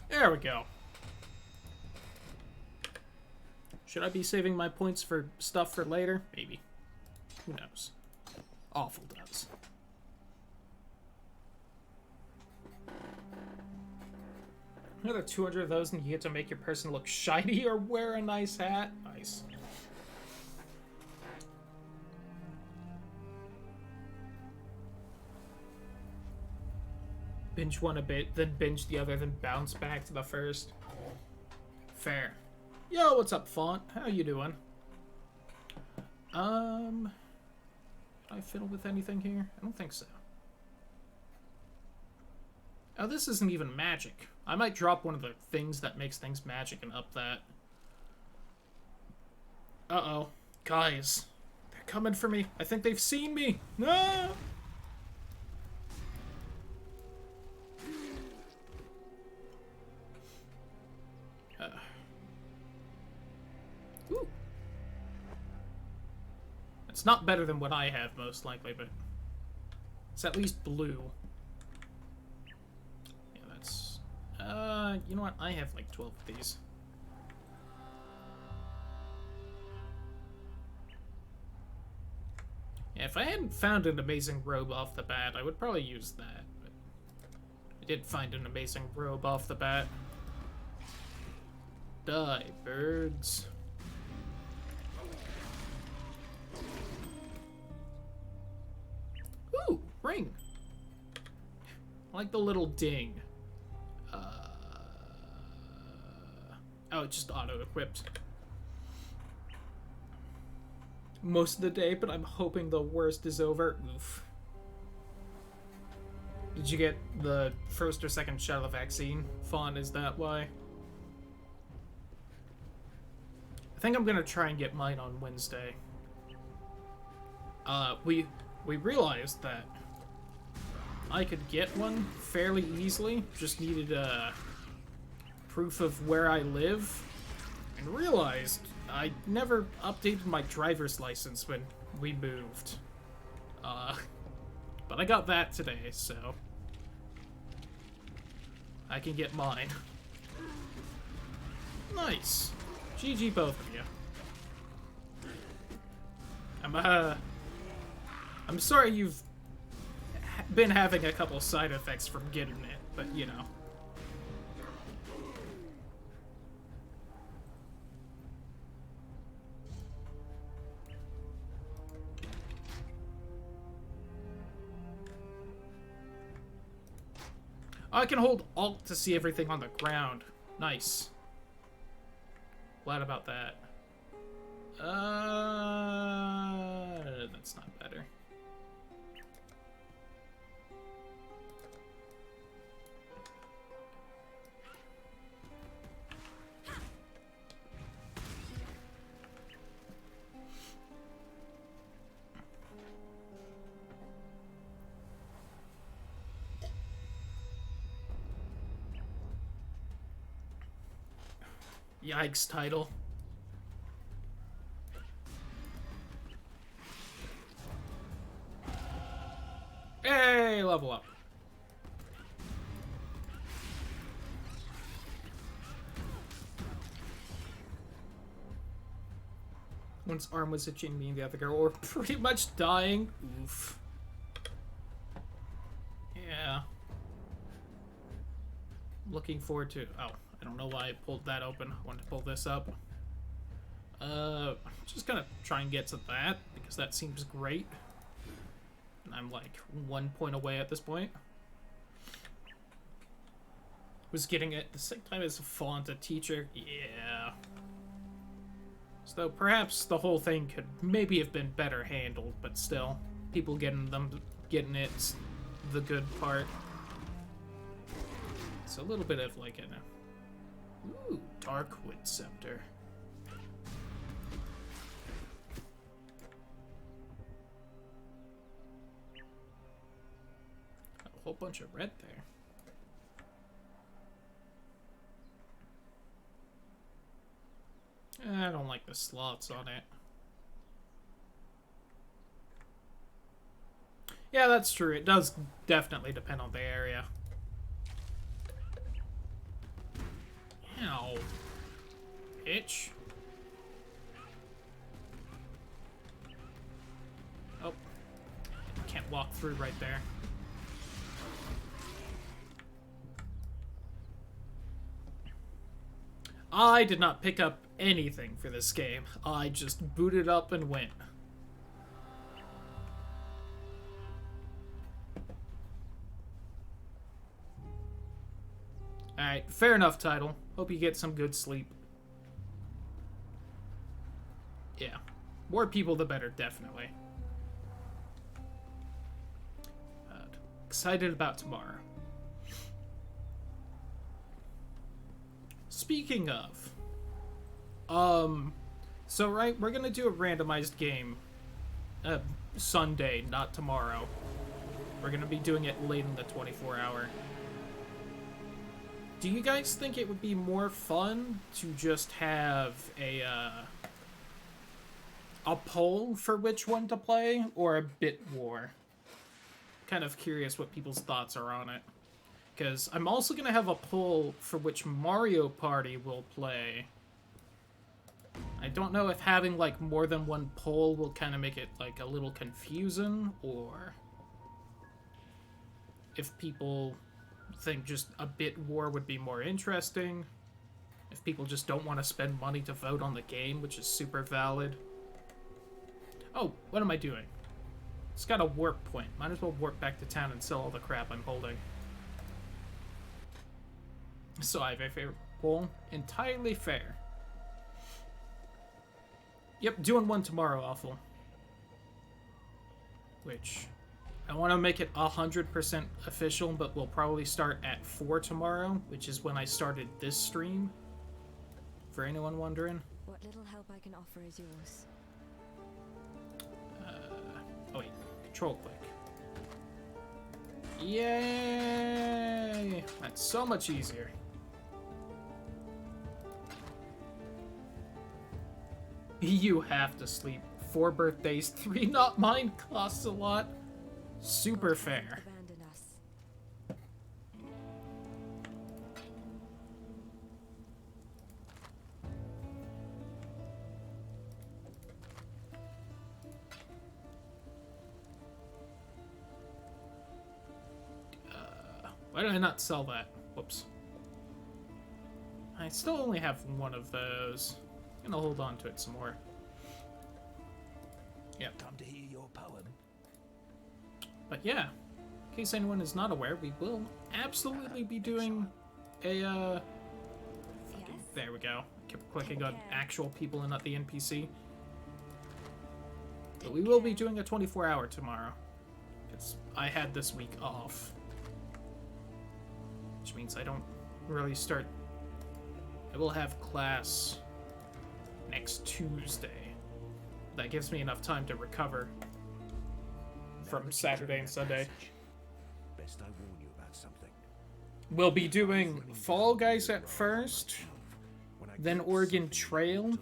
Speaker 2: There we go. Should I be saving my points for stuff for later? Maybe. Who knows? Awful does. Another 200 of those and you get to make your person look shiny or wear a nice hat. Nice. Binge one a bit, then binge the other, then bounce back to the first. Fair. Yo, what's up, Font? How you doing? Can I fiddle with anything here? I don't think so. Oh, this isn't even magic. I might drop one of the things that makes things magic and up that. Uh-oh. Guys. They're coming for me. I think they've seen me. No! Ooh. It's not better than what I have, most likely, but it's at least blue. Yeah, that's... you know what? I have like 12 of these. Yeah, if I hadn't found an amazing robe off the bat, I would probably use that. But I did find an amazing robe off the bat. Die, birds. Ooh, ring. I like the little ding. Oh, it's just auto-equipped. Most of the day, but I'm hoping the worst is over. Oof. Did you get the first or second shot of the vaccine font? Is that why? I think I'm gonna try and get mine on Wednesday. We realized that I could get one fairly easily. Just needed proof of where I live, and realized I never updated my driver's license when we moved. But I got that today, so I can get mine. Nice. GG both of you. I'm sorry you've been having a couple side effects from getting it, but you know. I can hold Alt to see everything on the ground. Nice. Glad about that. That's not better. Yikes, title. Hey, level up. One's arm was itching me, the other girl, or pretty much dying. Oof. Yeah. Looking forward to... Oh, I don't know why I pulled that open. I wanted to pull this up. Just gonna try and get to that, because that seems great. And I'm like 1 point away at this point. Was getting it at the same time as a font, a teacher. Yeah. So perhaps the whole thing could maybe have been better handled, but still, people getting it's the good part. It's a little bit of like an ooh, Darkwood Scepter. A whole bunch of red there. I don't like the slots on it. Yeah, that's true. It does definitely depend on the area. Ow. Itch. Oh. Can't walk through right there. I did not pick up anything for this game. I just booted up and went. Alright, fair enough, title. Hope you get some good sleep. Yeah. More people the better, definitely. Excited about tomorrow. Speaking of, so right, we're gonna do a randomized game, Sunday, not tomorrow. We're gonna be doing it late in the 24-hour. Do you guys think it would be more fun to just have a poll for which one to play, or a bit war? Kind of curious what people's thoughts are on it. Because I'm also going to have a poll for which Mario Party will play. I don't know if having, like, more than one poll will kind of make it, like, a little confusing, or if people think just a bit war would be more interesting. If people just don't want to spend money to vote on the game, which is super valid. Oh, what am I doing? It's got a warp point. Might as well warp back to town and sell all the crap I'm holding. So I have a favorite poll. Entirely fair. Yep, doing one tomorrow, Aful. Which I want to make it 100% official, but we'll probably start at 4 tomorrow, which is when I started this stream. For anyone wondering.
Speaker 5: What little help I can offer is yours.
Speaker 2: Oh wait, control click. Yay! That's so much easier. You have to sleep. 4 birthdays, 3 not mine costs a lot. Super fair.
Speaker 5: Abandon us.
Speaker 2: Why did I not sell that? Whoops. I still only have one of those. I'm gonna hold on to it some more. Yep.
Speaker 6: Come to hear your poem.
Speaker 2: But yeah, in case anyone is not aware, we will absolutely be doing a,
Speaker 5: Yes.
Speaker 2: there we go. I kept clicking on actual people and not the NPC. But we will be doing a 24-hour tomorrow. Because I had this week off. Which means I don't really start... I will have class next Tuesday. That gives me enough time to recover from Saturday and Sunday.
Speaker 7: Best I warn you about something.
Speaker 2: We'll be doing Fall Guys at first, then Oregon Trail,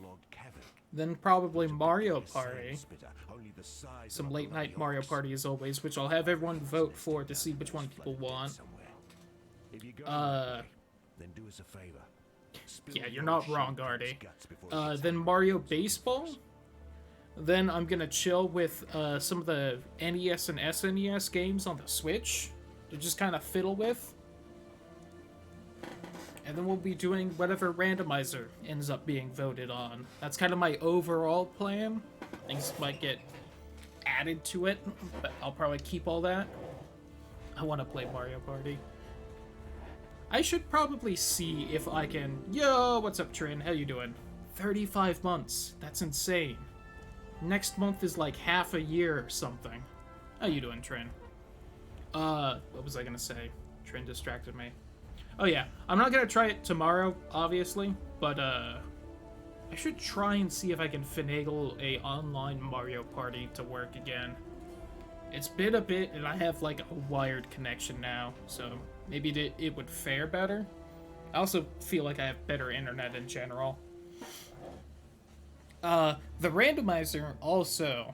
Speaker 2: then probably Mario Party. Some late night Mario Party as always, which I'll have everyone vote for to see which one people want.
Speaker 7: Then do us a favor.
Speaker 2: Yeah, you're not wrong, Artie. Then Mario Baseball. Then I'm gonna chill with some of the NES and SNES games on the Switch to just kind of fiddle with. And then we'll be doing whatever randomizer ends up being voted on. That's kind of my overall plan. Things might get added to it, but I'll probably keep all that. I want to play Mario Party. I should probably see if I can... Yo, what's up, Trin? How you doing? 35 months. That's insane. Next month is like half a year or something. How you doing, Trin? What was I gonna say? Trin distracted me. Oh yeah, I'm not gonna try it tomorrow, obviously, but I should try and see if I can finagle a online Mario Party to work again. It's been a bit, and I have like a wired connection now, so maybe it would fare better. I also feel like I have better internet in general. The randomizer also,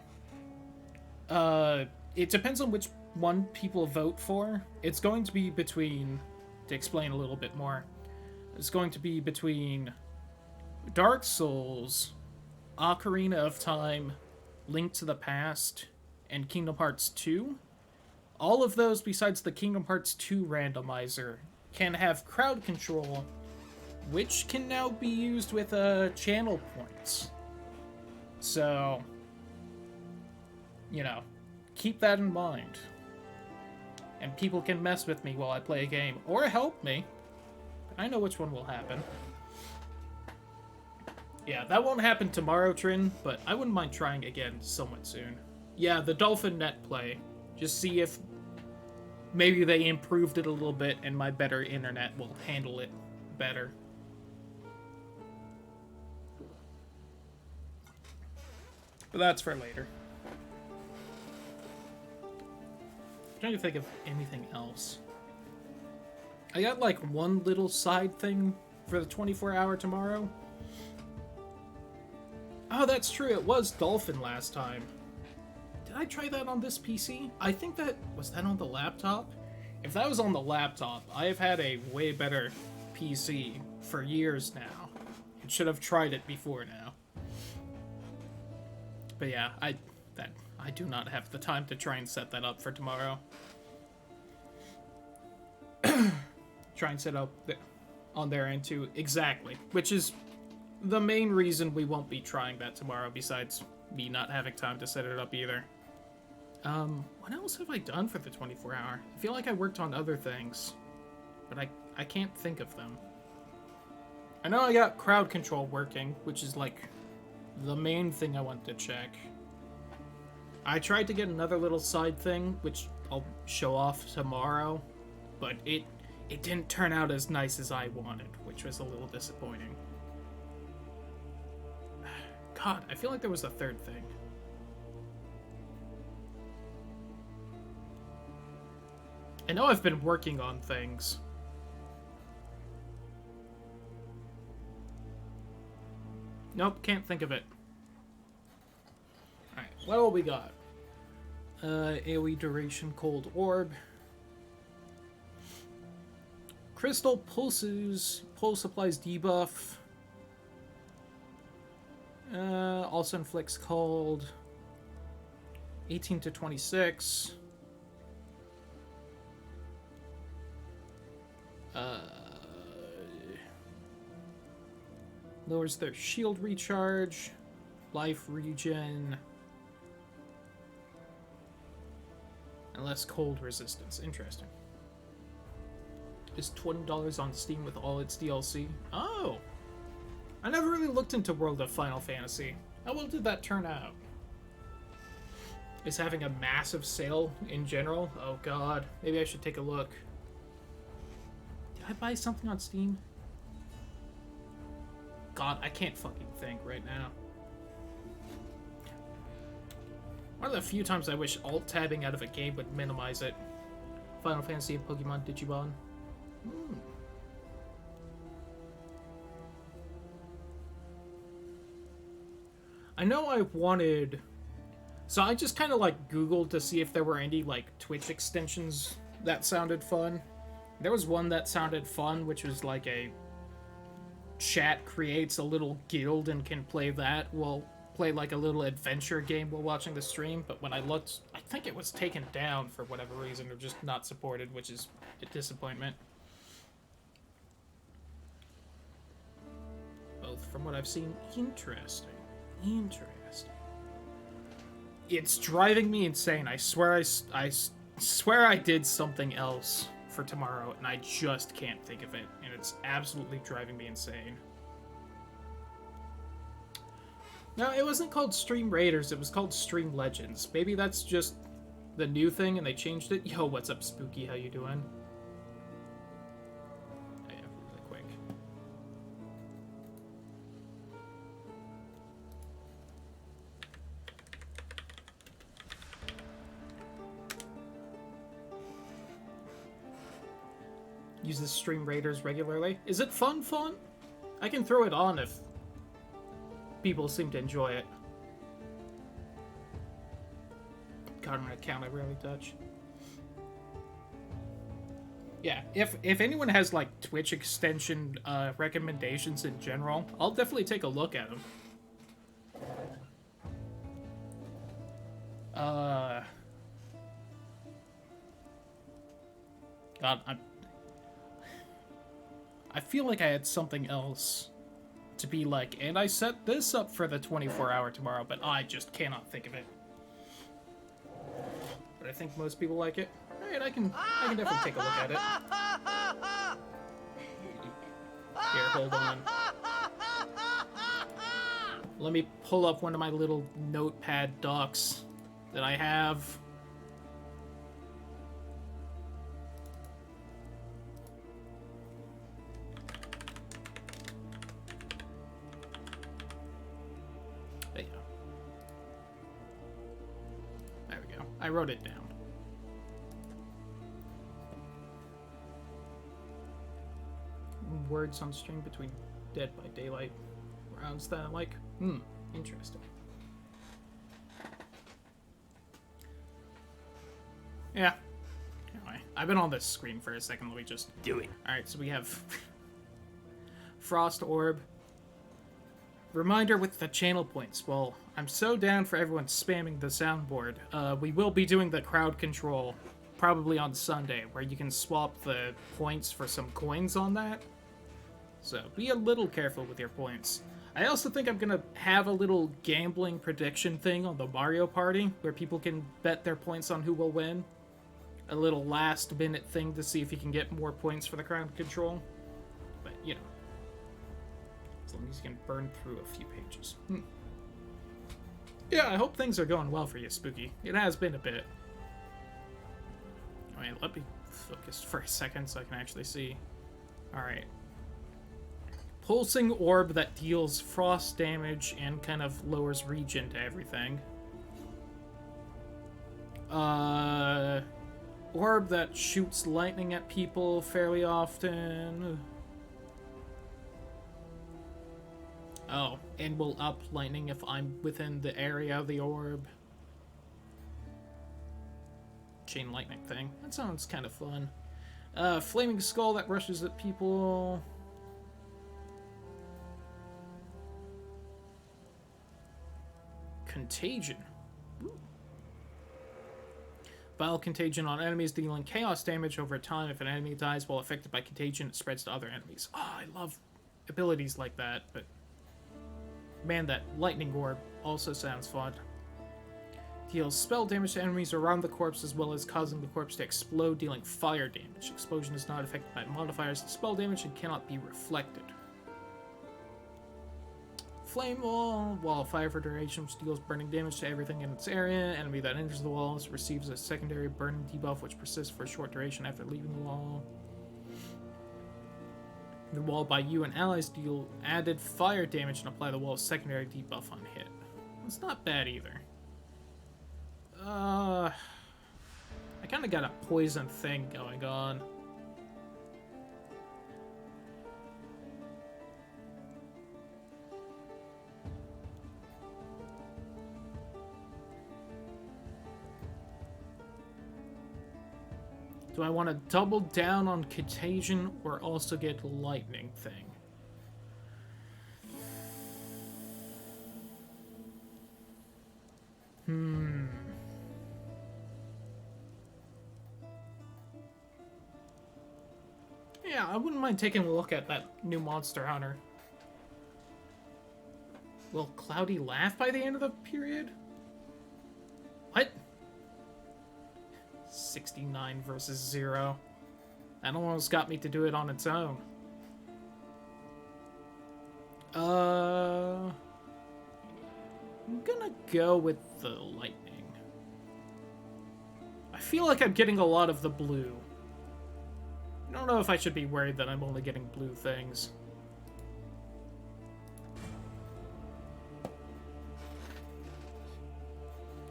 Speaker 2: it depends on which one people vote for. It's going to be between, to explain a little bit more, it's going to be between Dark Souls, Ocarina of Time, Link to the Past, and Kingdom Hearts 2. All of those, besides the Kingdom Hearts 2 randomizer, can have crowd control, which can now be used with channel points. So, you know, keep that in mind. And people can mess with me while I play a game, or help me. I know which one will happen. Yeah, that won't happen tomorrow, Trin, but I wouldn't mind trying again somewhat soon. Yeah, the Dolphin Net play. Just see if maybe they improved it a little bit and my better internet will handle it better. But that's for later. I'm trying to think of anything else. I got like one little side thing for the 24-hour tomorrow. Oh, that's true. It was Dolphin last time. Did I try that on this PC? I think that... Was that on the laptop? If that was on the laptop, I have had a way better PC for years now. I should have tried it before now. But yeah, I do not have the time to try and set that up for tomorrow. Try and set up on their end too. Exactly. Which is the main reason we won't be trying that tomorrow, besides me not having time to set it up either. What else have I done for the 24-hour? I feel like I worked on other things, but I can't think of them. I know I got crowd control working, which is like the main thing I want to check. I tried to get another little side thing, which I'll show off tomorrow, but it didn't turn out as nice as I wanted, which was a little disappointing. God, I feel like there was a third thing. I know I've been working on things. Nope, can't think of it. Alright, what all we got? AoE duration, cold orb. Crystal pulses, pulse applies debuff. Also inflicts cold. 18 to 26. Lowers their shield recharge, life regen, and less cold resistance. Interesting. Is $20 on Steam with all its DLC? Oh! I never really looked into World of Final Fantasy. How well did that turn out? Is having a massive sale in general? Oh god, maybe I should take a look. Did I buy something on Steam? God, I can't fucking think right now. One of the few times I wish alt-tabbing out of a game would minimize it. Final Fantasy and Pokemon Digimon. I know I wanted... So I just kind of like Googled to see if there were any like Twitch extensions that sounded fun. There was one that sounded fun, which was like a chat creates a little guild and can play that. We'll play like a little adventure game while watching the stream, but when I looked, I think it was taken down for whatever reason, or just not supported, which is a disappointment. Both, from what I've seen, interesting. Interesting. It's driving me insane. I swear I swear I did something else for tomorrow, and I just can't think of it, and it's absolutely driving me insane. No, it wasn't called Stream Raiders, it was called Stream Legends. Maybe that's just the new thing and they changed it. Yo, what's up, Spooky? How you doing? Yeah, really quick. Uses Stream Raiders regularly. Is it fun? I can throw it on if people seem to enjoy it. God, an account I rarely touch. Yeah, if anyone has like Twitch extension recommendations in general, I'll definitely take a look at them. God, I feel like I had something else to be like, and I set this up for the 24-hour tomorrow, but I just cannot think of it. But I think most people like it. Alright, I can definitely take a look at it. Here, hold on. Let me pull up one of my little notepad docs that I have. I wrote it down. Words on stream between Dead by Daylight rounds that I'm like, interesting. Yeah. Anyway, I've been on this screen for a second. Let me just do it. Alright, so we have Frost Orb. Reminder with the channel points. Well, I'm so down for everyone spamming the soundboard. We will be doing the crowd control probably on Sunday, where you can swap the points for some coins on that. So be a little careful with your points. I also think I'm gonna have a little gambling prediction thing on the Mario Party, where people can bet their points on who will win. A little last minute thing to see if you can get more points for the crowd control. But, you know. As long as you can burn through a few pages. Yeah, I hope things are going well for you, Spooky. It has been a bit. Wait, let me focus for a second so I can actually see. Alright. Pulsing orb that deals frost damage and kind of lowers regen to everything. Orb that shoots lightning at people fairly often. Oh, and will up lightning if I'm within the area of the orb. Chain lightning thing. That sounds kind of fun. Flaming skull that rushes at people. Contagion. Ooh. Vile contagion on enemies, dealing chaos damage over time. If an enemy dies while affected by contagion, it spreads to other enemies. Oh, I love abilities like that, but man, that lightning orb also sounds fun. Deals spell damage to enemies around the corpse, as well as causing the corpse to explode, dealing fire damage. Explosion is not affected by modifiers to spell damage and cannot be reflected. Flame wall. Wall of fire for duration, which deals burning damage to everything in its area. Enemy that enters the walls receives a secondary burning debuff, which persists for a short duration after leaving the wall. The wall by you and allies deal added fire damage and apply the wall's secondary debuff on hit. That's not bad either. I kind of got a poison thing going on. Do I want to double down on Contagion or also get Lightning thing? Yeah, I wouldn't mind taking a look at that new Monster Hunter. Will Cloudy laugh by the end of the period? What? 69 versus 0. That almost got me to do it on its own. I'm gonna go with the lightning. I feel like I'm getting a lot of the blue. I don't know if I should be worried that I'm only getting blue things.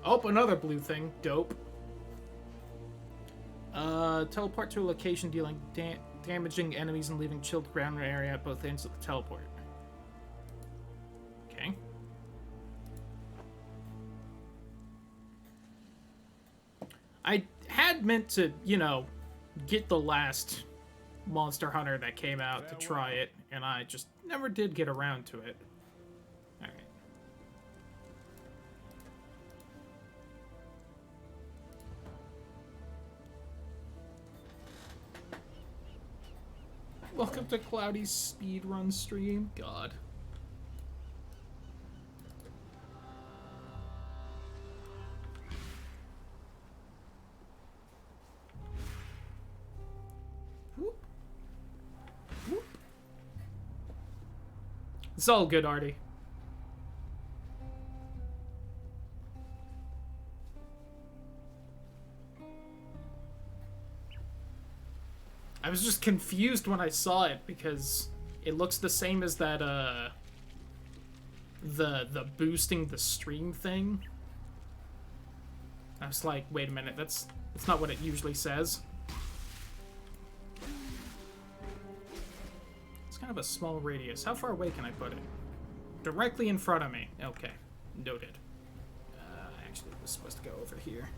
Speaker 2: Oh, another blue thing. Dope. Teleport to a location dealing damaging enemies and leaving chilled ground area at both ends of the teleport. Okay. I had meant to, you know, get the last Monster Hunter that came out to try it, and I just never did get around to it. Alright. Welcome to Cloudy's speedrun stream. God. Whoop. Whoop. It's all good, Artie. I was just confused when I saw it because it looks the same as that the boosting the stream thing. I was like, wait a minute, that's not what it usually says. It's kind of a small radius. How far away can I put it? Directly in front of me. Okay, noted. Actually, it was supposed to go over here.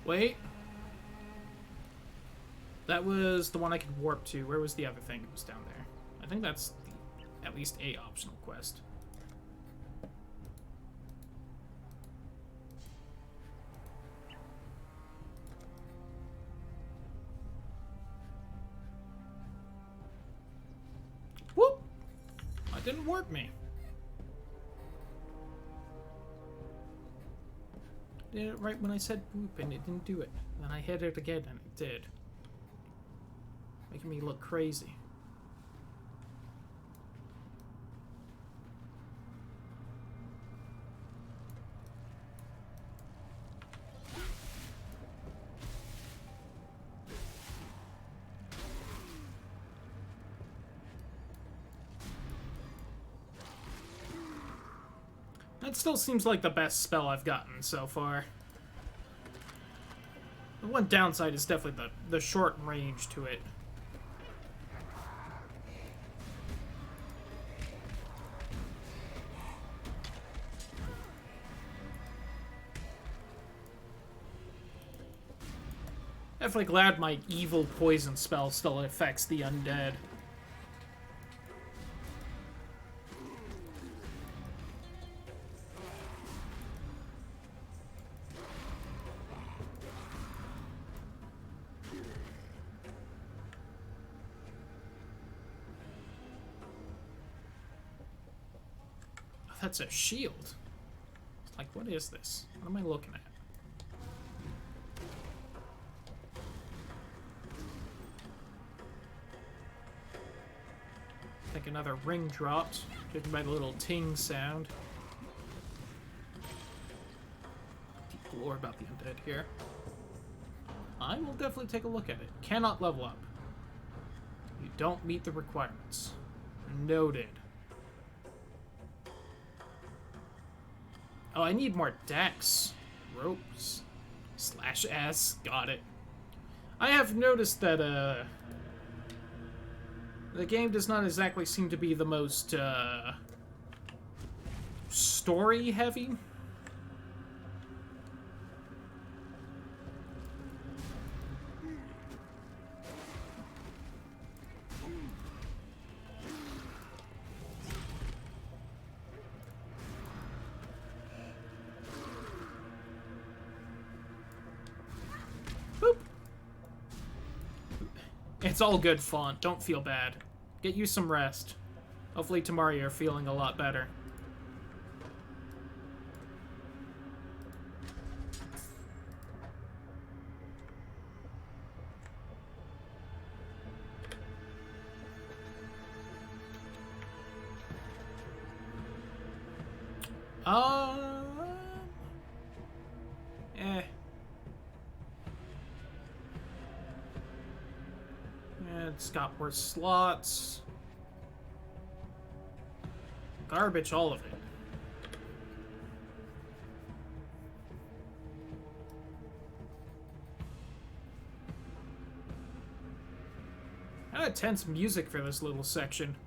Speaker 2: Wait. That was the one I could warp to. Where was the other thing? It was down there. I think that's at least a optional quest. Whoop! That didn't warp me. did it right when I said boop and it didn't do it. Then I hit it again and it did. Making me look crazy. That still seems like the best spell I've gotten so far. The one downside is definitely the short range to it. Definitely glad my evil poison spell still affects the undead. That's a shield. It's like, what is this? What am I looking at? I think another ring dropped, judging by the little ting sound. Deep lore about the undead here. I will definitely take a look at it. Cannot level up. You don't meet the requirements. Noted. Oh, I need more dex. Ropes. Slash S. Got it. I have noticed that, the game does not exactly seem to be the most, story-heavy. It's all good font. Don't feel bad. Get you some rest. Hopefully tomorrow you're feeling a lot better. It's got more slots. Garbage, all of it. Kind of tense music for this little section.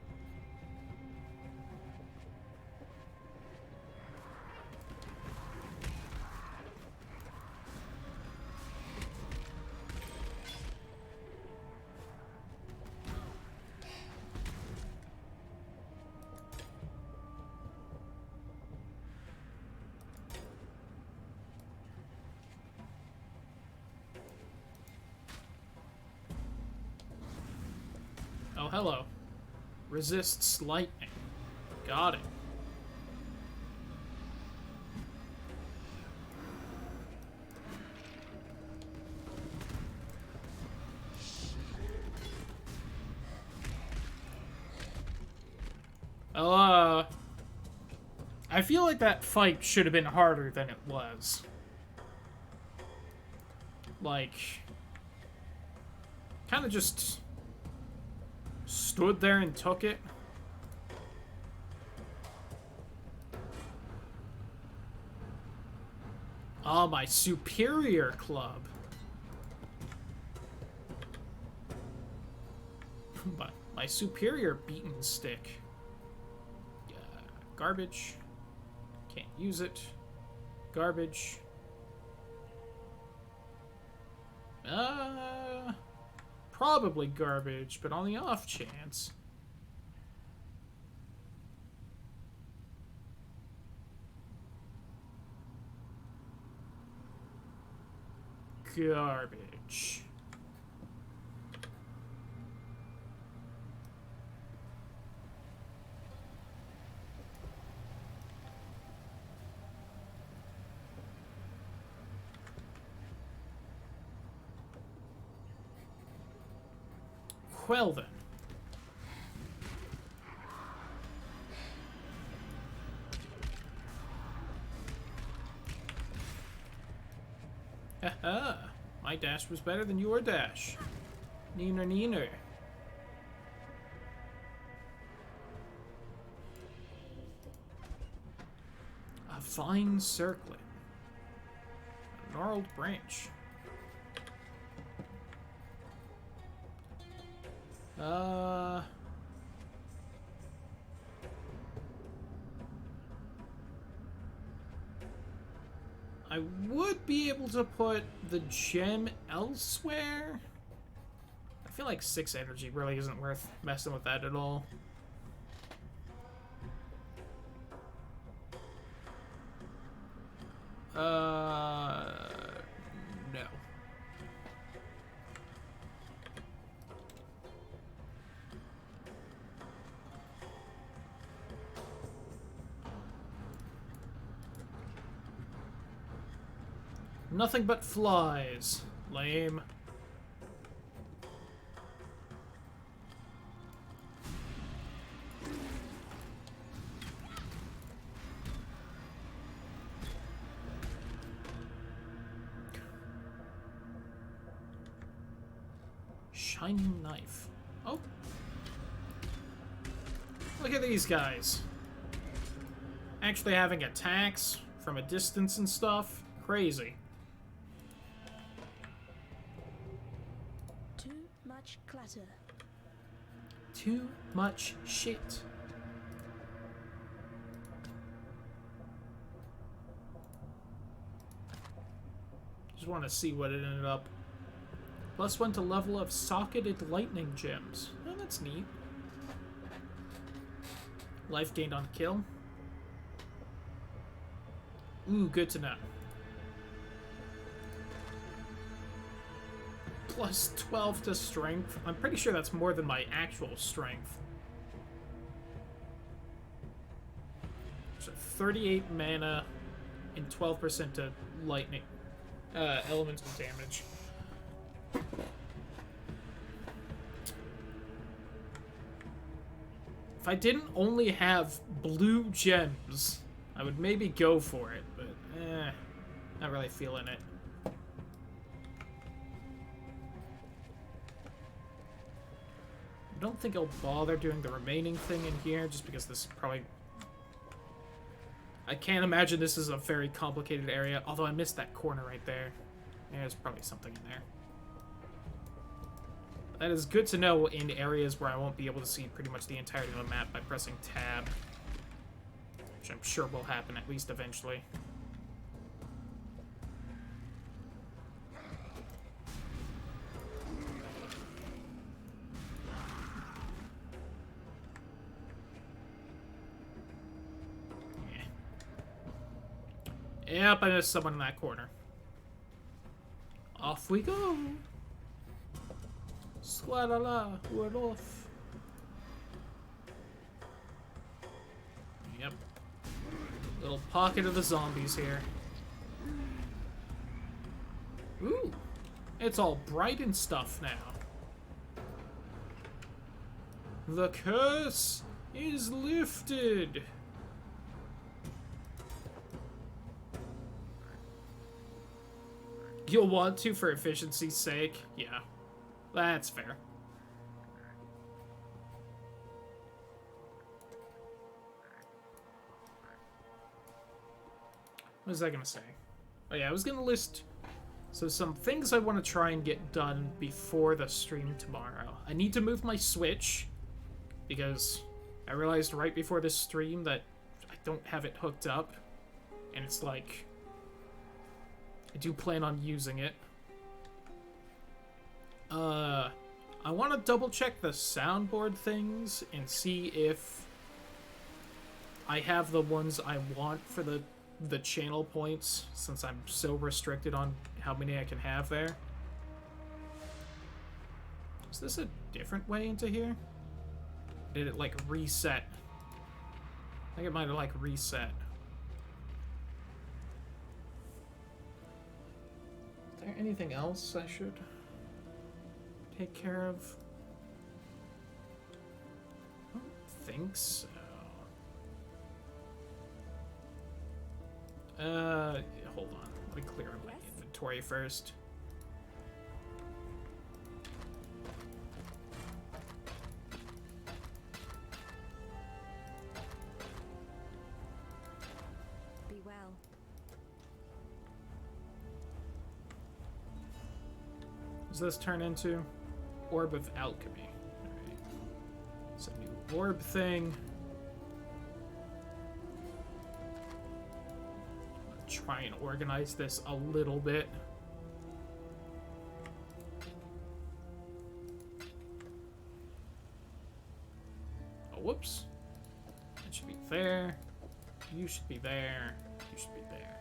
Speaker 2: Oh, hello. Resists lightning. Got it. Well, I feel like that fight should have been harder than it was. Like, kind of just stood there and took it. Oh, my superior club. But my superior beaten stick. Garbage. Can't use it. Garbage. Probably garbage, but on the off chance. Garbage. Well then. Haha. My dash was better than your dash. Neener neener. A fine circlet. A gnarled branch. I would be able to put the gem elsewhere. I feel like 6 energy really isn't worth messing with that at all. No. Nothing but flies. Lame. Shining knife. Oh. Look at these guys. Actually having attacks from a distance and stuff. Crazy.
Speaker 3: Too much clutter.
Speaker 2: Too much shit. Just want to see what it ended up. +1 to level of socketed lightning gems. Oh, that's neat. Life gained on kill. Ooh, good to know. +12 to strength. I'm pretty sure that's more than my actual strength. So 38 mana and 12% to lightning elemental damage. If I didn't only have blue gems, I would maybe go for it, but not really feeling it. I don't think I'll bother doing the remaining thing in here, just because this is probably... I can't imagine this is a very complicated area, although I missed that corner right there. There's probably something in there. That is good to know in areas where I won't be able to see pretty much the entirety of the map by pressing tab. Which I'm sure will happen at least eventually. Yep, I missed someone in that corner. Off we go! Squalala, we're off. Yep. Little pocket of the zombies here. Ooh! It's all bright and stuff now. The curse is lifted! You'll want to for efficiency's sake? Yeah. That's fair. What was I gonna say? Oh yeah, I was gonna list some things I want to try and get done before the stream tomorrow. I need to move my Switch because I realized right before this stream that I don't have it hooked up, and it's like I do plan on using it. I want to double check the soundboard things and see if I have the ones I want for the channel points, since I'm so restricted on how many I can have there. Is this a different way into here? Did it like reset? I think it might have like reset. Is there anything else I should take care of? think so. Hold on. Let me clear my inventory first.
Speaker 5: Be well.
Speaker 2: Does this turn into Orb of Alchemy? Alright. It's a new orb thing. Try and organize this a little bit. Oh, whoops. It should be there. You should be there. You should be there.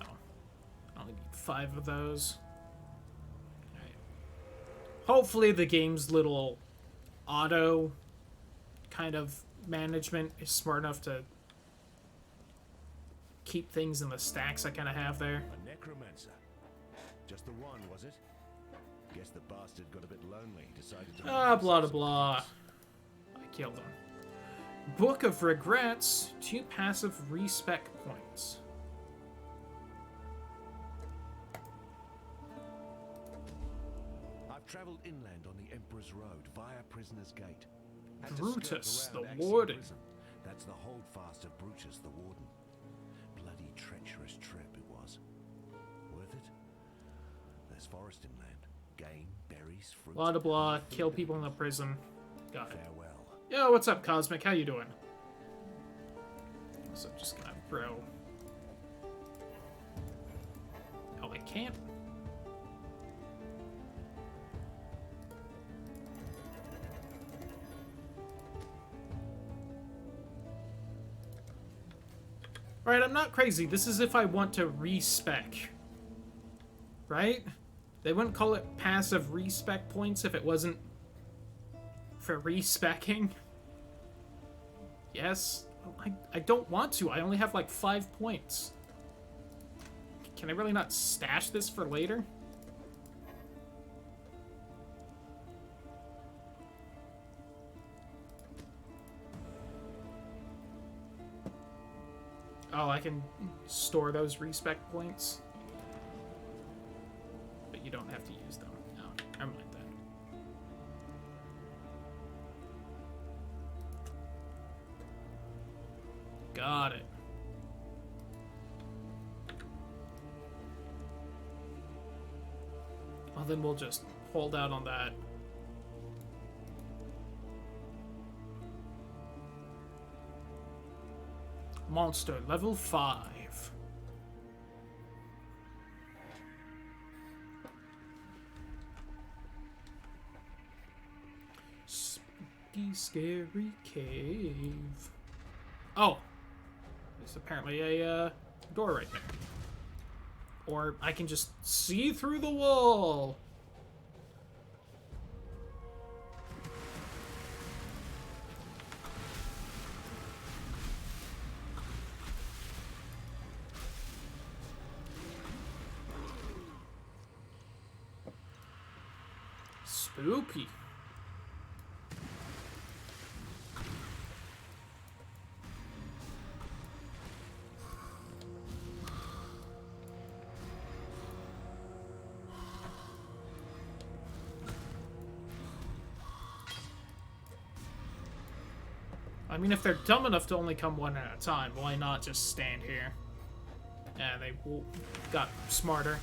Speaker 2: Oh. I only need 5 of those. Alright. Hopefully the game's little auto kind of management is smart enough to keep things in the stacks I kind of have there.
Speaker 7: A necromancer. Just the one, was it? Guess the bastard got a bit lonely, decided to...
Speaker 2: Blah, blah, blah. I killed him. Book of Regrets. 2 passive respec points.
Speaker 7: I've traveled inland on the Emperor's Road via Prisoner's Gate. Had to skirt
Speaker 2: Brutus,
Speaker 7: around
Speaker 2: the
Speaker 7: Exile
Speaker 2: Warden.
Speaker 7: Prison. That's the holdfast of Brutus, the Warden. Bloody treacherous trip it was. Worth it? There's forest inland. Game, berries, fruit.
Speaker 2: Blah, blah, blah. Kill people in the prison. Got it.
Speaker 7: Farewell.
Speaker 2: Yo, what's up, Cosmic? How you doing? So I'm just gonna throw... Oh, I can't? Alright, I'm not crazy. This is if I want to respec. Right? They wouldn't call it passive respec points if it wasn't for respecking. Yes? I don't want to. I only have like 5 points. Can I really not stash this for later? Oh, I can store those respec points. But you don't have to use them. No, never mind then. Got it. Well, then we'll just hold out on that. Monster, level 5. Spooky, scary cave. Oh! There's apparently a door right there. Or I can just see through the wall! Spooky. I mean, if they're dumb enough to only come one at a time, why not just stand here? Yeah, they got smarter.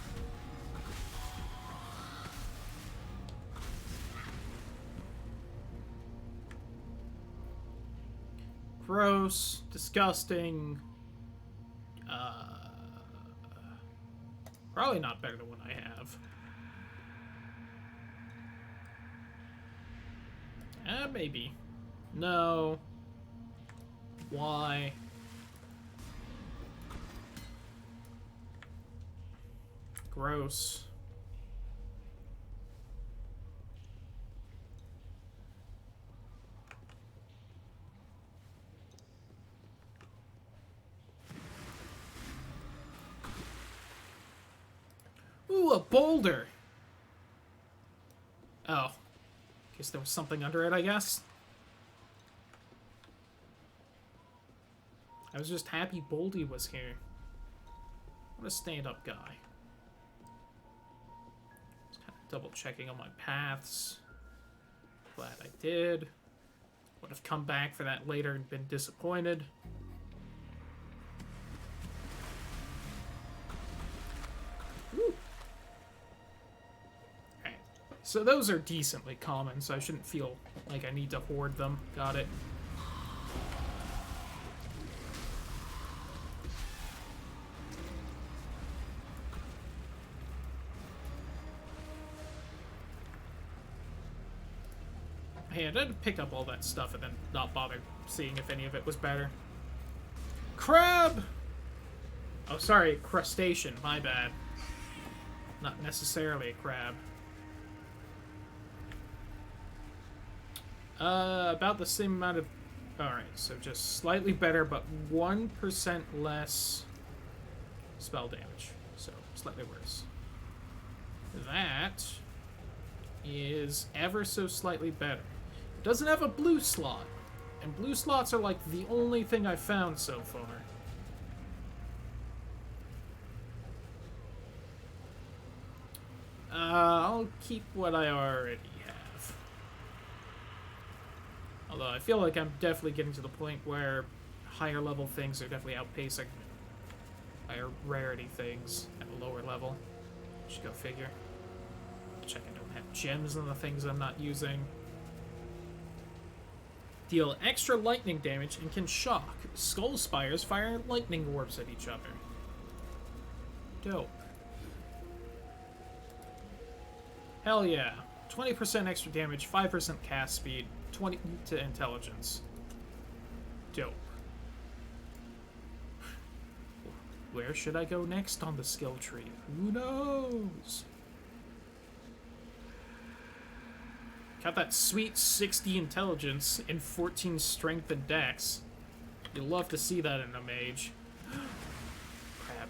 Speaker 2: Gross, disgusting. Probably not better than what I have. Maybe. No. Why? Gross. Ooh, a boulder. Oh. Guess there was something under it, I guess. I was just happy Boldy was here. What a stand-up guy. Just kind of double-checking on my paths. Glad I did. Would have come back for that later and been disappointed. Woo. Alright. So those are decently common, so I shouldn't feel like I need to hoard them. Got it. Hey, I did pick up all that stuff and then not bother seeing if any of it was better. Crab! Oh, sorry, crustacean. My bad. Not necessarily a crab. About the same amount of... Alright, so just slightly better, but 1% less spell damage. So, slightly worse. That is ever so slightly better. It doesn't have a blue slot. And blue slots are like the only thing I've found so far. I'll keep what I already have. Although I feel like I'm definitely getting to the point where higher level things are definitely outpacing higher rarity things at a lower level. Just go figure. Check I don't have gems on the things I'm not using. Deal extra lightning damage and can shock. Skull spires fire lightning orbs at each other. Dope. Hell yeah. 20% extra damage, 5% cast speed, 20 to intelligence. Dope. Where should I go next on the skill tree? Who knows? Got that sweet 60 intelligence and 14 strength and dex. You'll love to see that in a mage. Crap.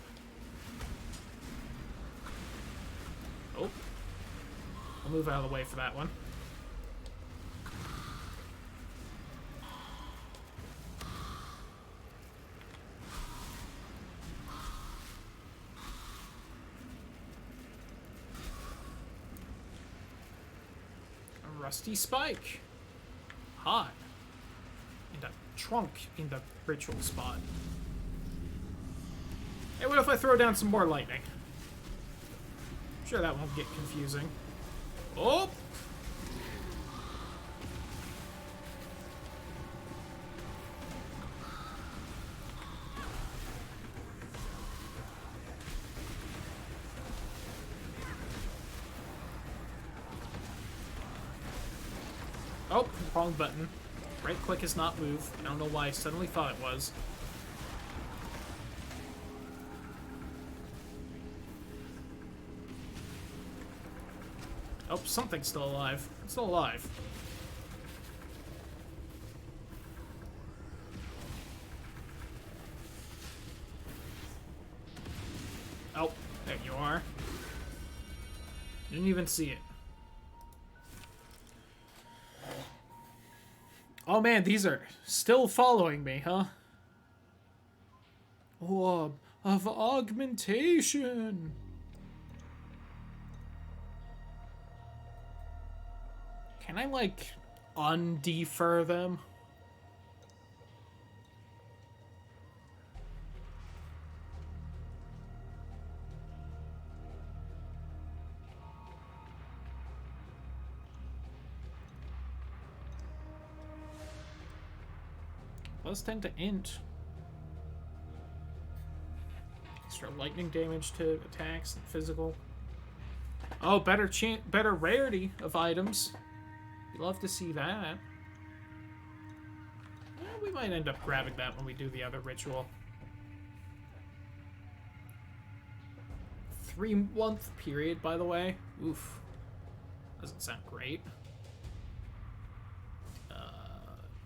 Speaker 2: Oh. I'll move out of the way for that one. Rusty spike. Hot. And a trunk in the ritual spot. Hey, what if I throw down some more lightning? I'm sure that won't get confusing. Oh! Oh, wrong button. Right click is not move. I don't know why I suddenly thought it was. Oh, something's still alive. It's still alive. Oh, there you are. Didn't even see it. Oh man, these are still following me, huh? Orb of augmentation. Can I, like, undefer them? Plus 10 to int. Extra lightning damage to attacks and physical. Oh, better rarity of items. You'd love to see that. Yeah, we might end up grabbing that when we do the other ritual. 3-month period, by the way. Oof. Doesn't sound great.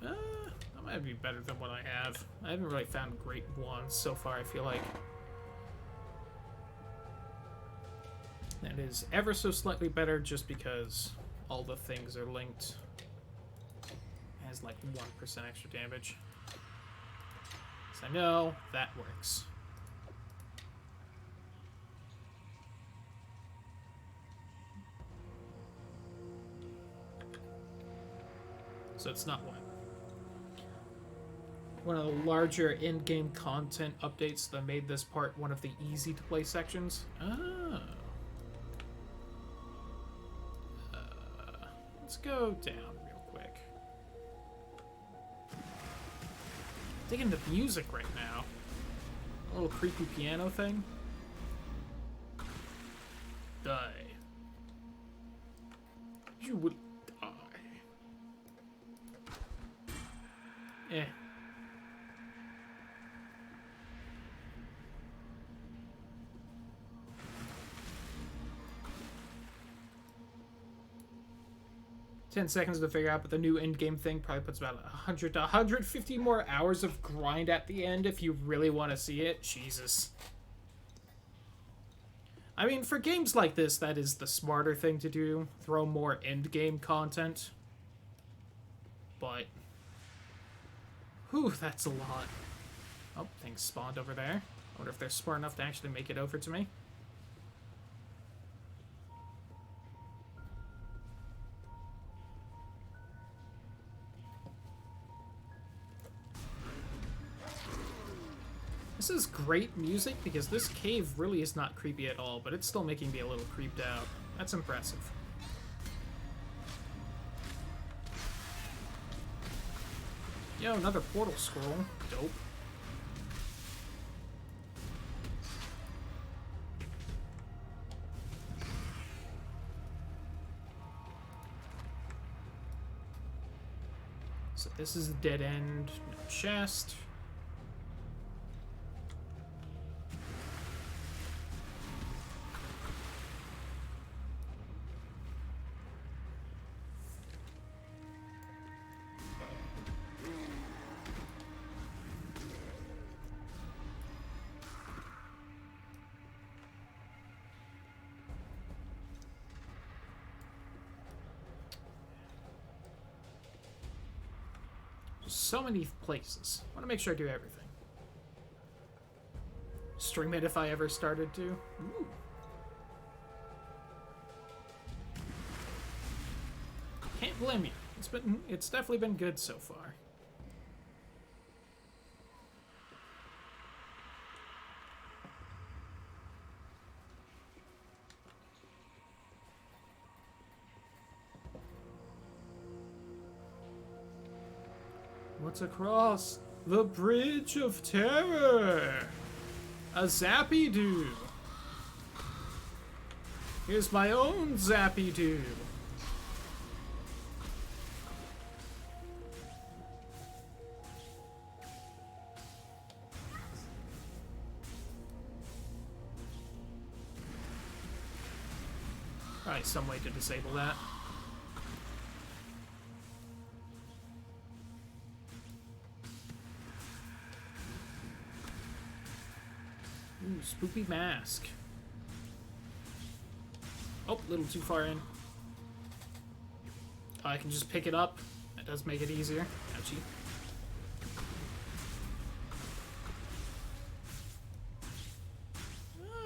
Speaker 2: That might be better than what I have. I haven't really found great ones so far, I feel like. That is ever so slightly better just because all the things are linked. It has like 1% extra damage. So I know that works. So it's not one of the larger in-game content updates that made this part one of the easy-to-play sections. Oh. Let's go down real quick. Digging the music right now. A little creepy piano thing. Die. You will die. Eh. 10 seconds to figure out, but the new in-game thing probably puts about 100 to 150 more hours of grind at the end if you really want to see it. Jesus. I mean, for games like this, that is the smarter thing to do. Throw more end-game content. But... whew, that's a lot. Oh, things spawned over there. I wonder if they're smart enough to actually make it over to me. This is great music because this cave really is not creepy at all, but it's still making me a little creeped out. That's impressive. Yo, another portal scroll. Dope. So this is a dead end. No chest. So many places. I want to make sure I do everything. Stream it if I ever started to. Ooh. Can't blame you. It's definitely been good so far. What's across the Bridge of Terror? A Zappy-Doo. Here's my own Zappy-Doo. Probably some way to disable that. Ooh, spoopy mask. Oh, a little too far in. Oh, I can just pick it up. That does make it easier. Ouchie.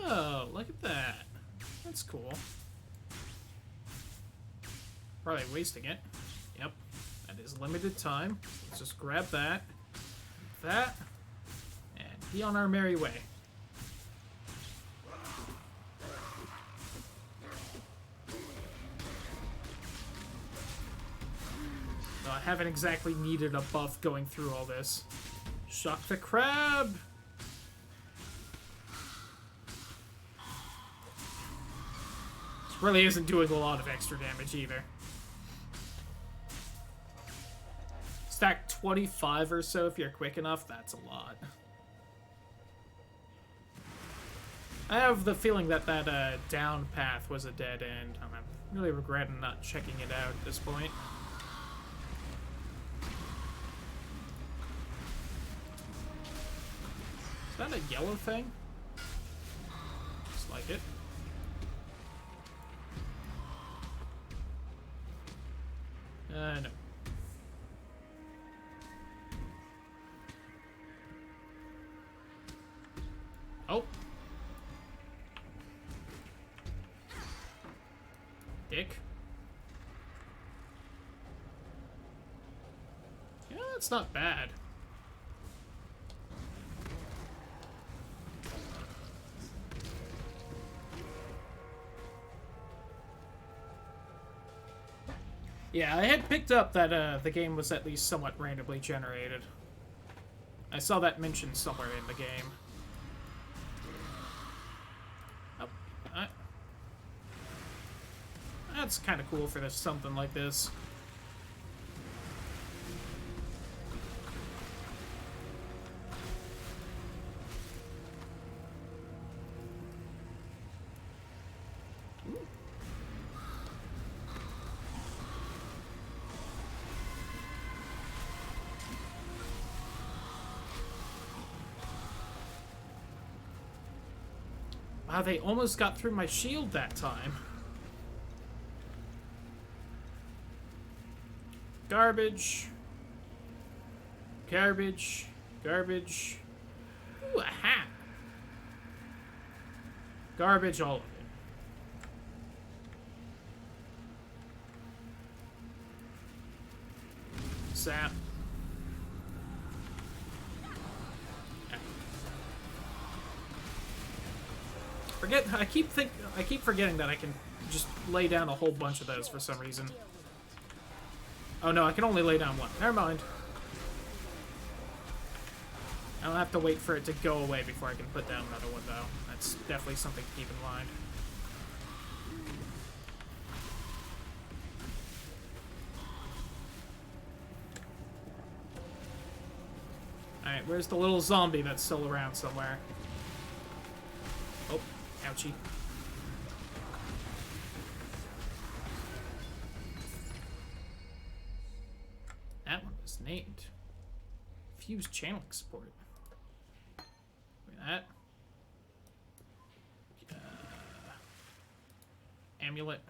Speaker 2: Oh, look at that. That's cool. Probably wasting it. Yep. That is limited time. Let's just grab that. That. And be on our merry way. I haven't exactly needed a buff going through all this. Shock the crab! This really isn't doing a lot of extra damage either. Stack 25 or so if you're quick enough, that's a lot. I have the feeling that that down path was a dead end. I'm really regretting not checking it out at this point. Is that a yellow thing? Just like it. No. Oh. Dick. Yeah, that's not bad. Yeah, I had picked up that the game was at least somewhat randomly generated. I saw that mentioned somewhere in the game. Oh, that's kind of cool for this something like this. Wow, they almost got through my shield that time. Garbage. Garbage. Garbage. Ooh, a hat. Garbage, all of it. Sap. I keep forgetting that I can just lay down a whole bunch of those for some reason. Oh no, I can only lay down one. Never mind. I don't have to wait for it to go away before I can put down another one, though. That's definitely something to keep in mind. Alright, where's the little zombie that's still around somewhere? Oh, ouchie. That one was named. Fuse channeling support. Look at that. Amulet.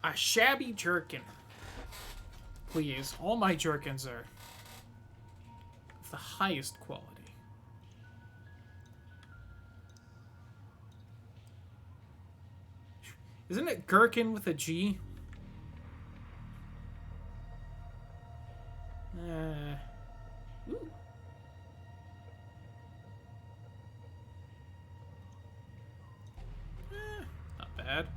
Speaker 2: A shabby jerkin. Please, all my jerkins are of the highest quality. Isn't it gherkin with a G? Ooh. Not bad.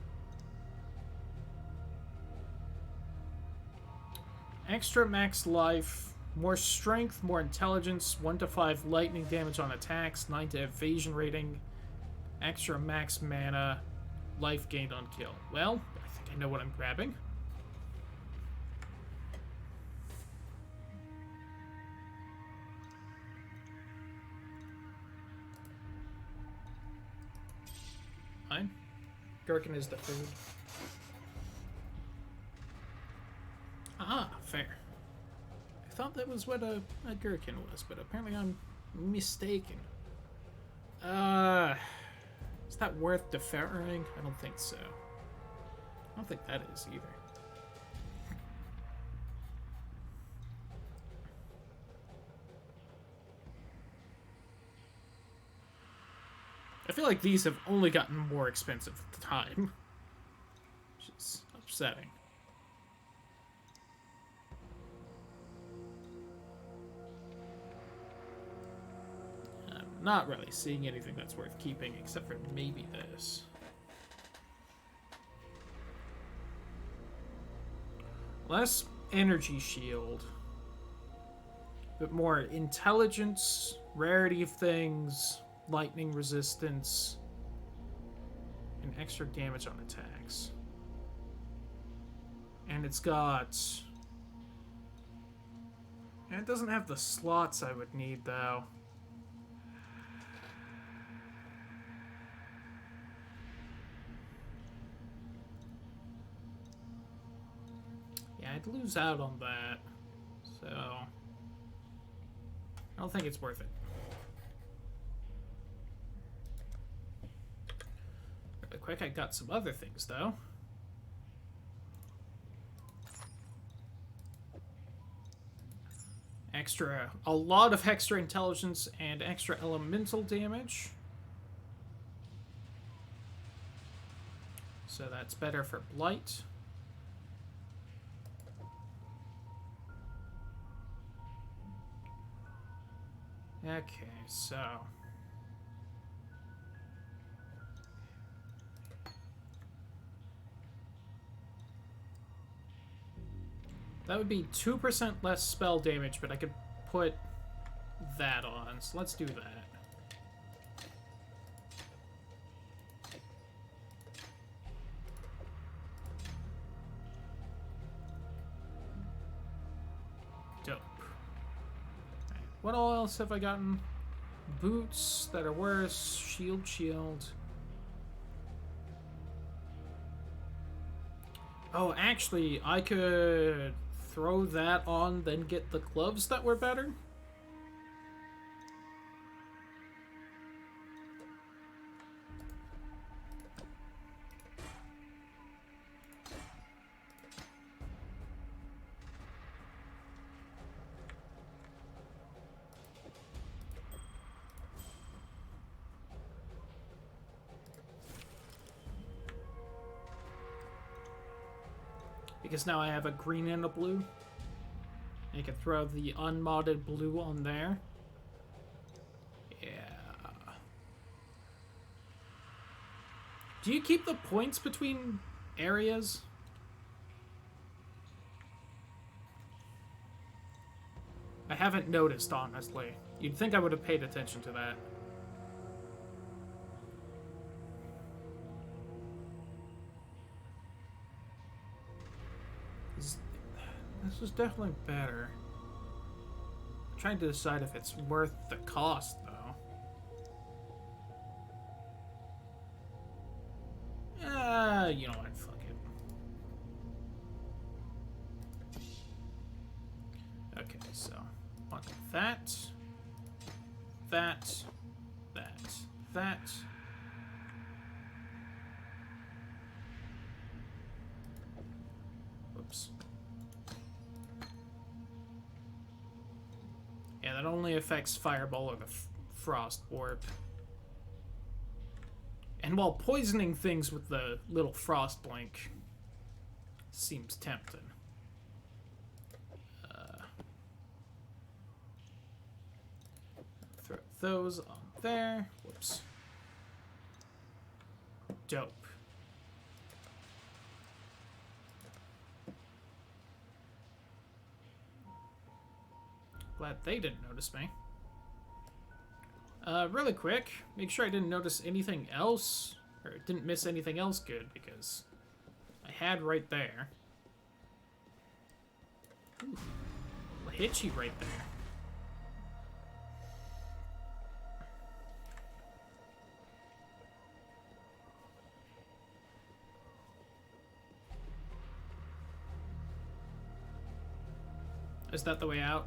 Speaker 2: Extra max life, more strength, more intelligence, 1 to 5 lightning damage on attacks, 9 to evasion rating, extra max mana, life gained on kill. Well, I think I know what I'm grabbing. Fine. Gherkin is the food. Ah, fair. I thought that was what a gherkin was, but apparently I'm mistaken. Is that worth deferring? I don't think so. I don't think that is either. I feel like these have only gotten more expensive with time, which is upsetting. I'm not really seeing anything that's worth keeping except for maybe this. Less energy shield, but more intelligence, rarity of things, lightning resistance, and extra damage on attacks. And it's got... And it doesn't have the slots I would need, though. Yeah, I'd lose out on that. So... I don't think it's worth it. Really quick, I got some other things, though. A lot of extra intelligence and extra elemental damage. So that's better for Blight. Okay, so... that would be 2% less spell damage, but I could put that on, so let's do that. Dope. Right. What else have I gotten? Boots that are worse. Shield. Oh, actually, I could throw that on, then get the gloves that were better. Because now I have a green and a blue. I can throw the unmodded blue on there. Yeah. Do you keep the points between areas? I haven't noticed, honestly. You'd think I would have paid attention to that. This is definitely better. I'm trying to decide if it's worth the cost, though. You know what? Fuck it. Okay, so want that. Whoops. Yeah, that only affects Fireball or the Frost Orb. And while poisoning things with the little Frost Blink seems tempting. Throw those on there. Whoops. Dope. Glad they didn't notice me. Really quick, make sure I didn't notice anything else, or didn't miss anything else good, because I had right there. Ooh, hitchy right there. Is that the way out?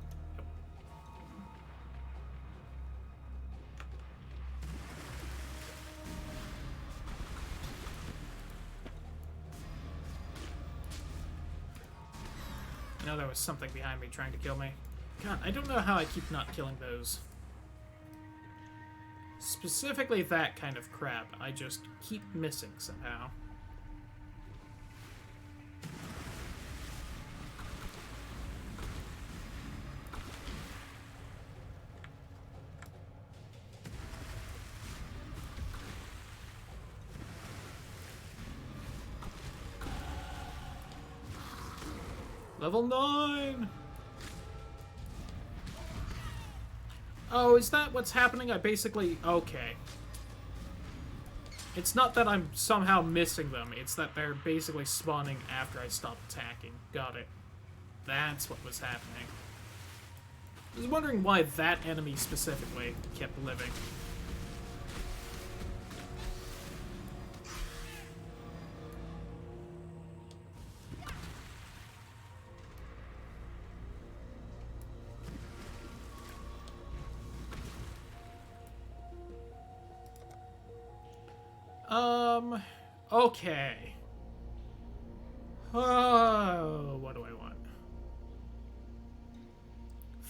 Speaker 2: I know there was something behind me trying to kill me. God, I don't know how I keep not killing those. Specifically that kind of crap, I just keep missing somehow. Level 9! Oh, is that what's happening? I basically... okay. It's not that I'm somehow missing them, it's that they're basically spawning after I stop attacking. Got it. That's what was happening. I was wondering why that enemy specifically kept living. Okay. Oh, what do I want?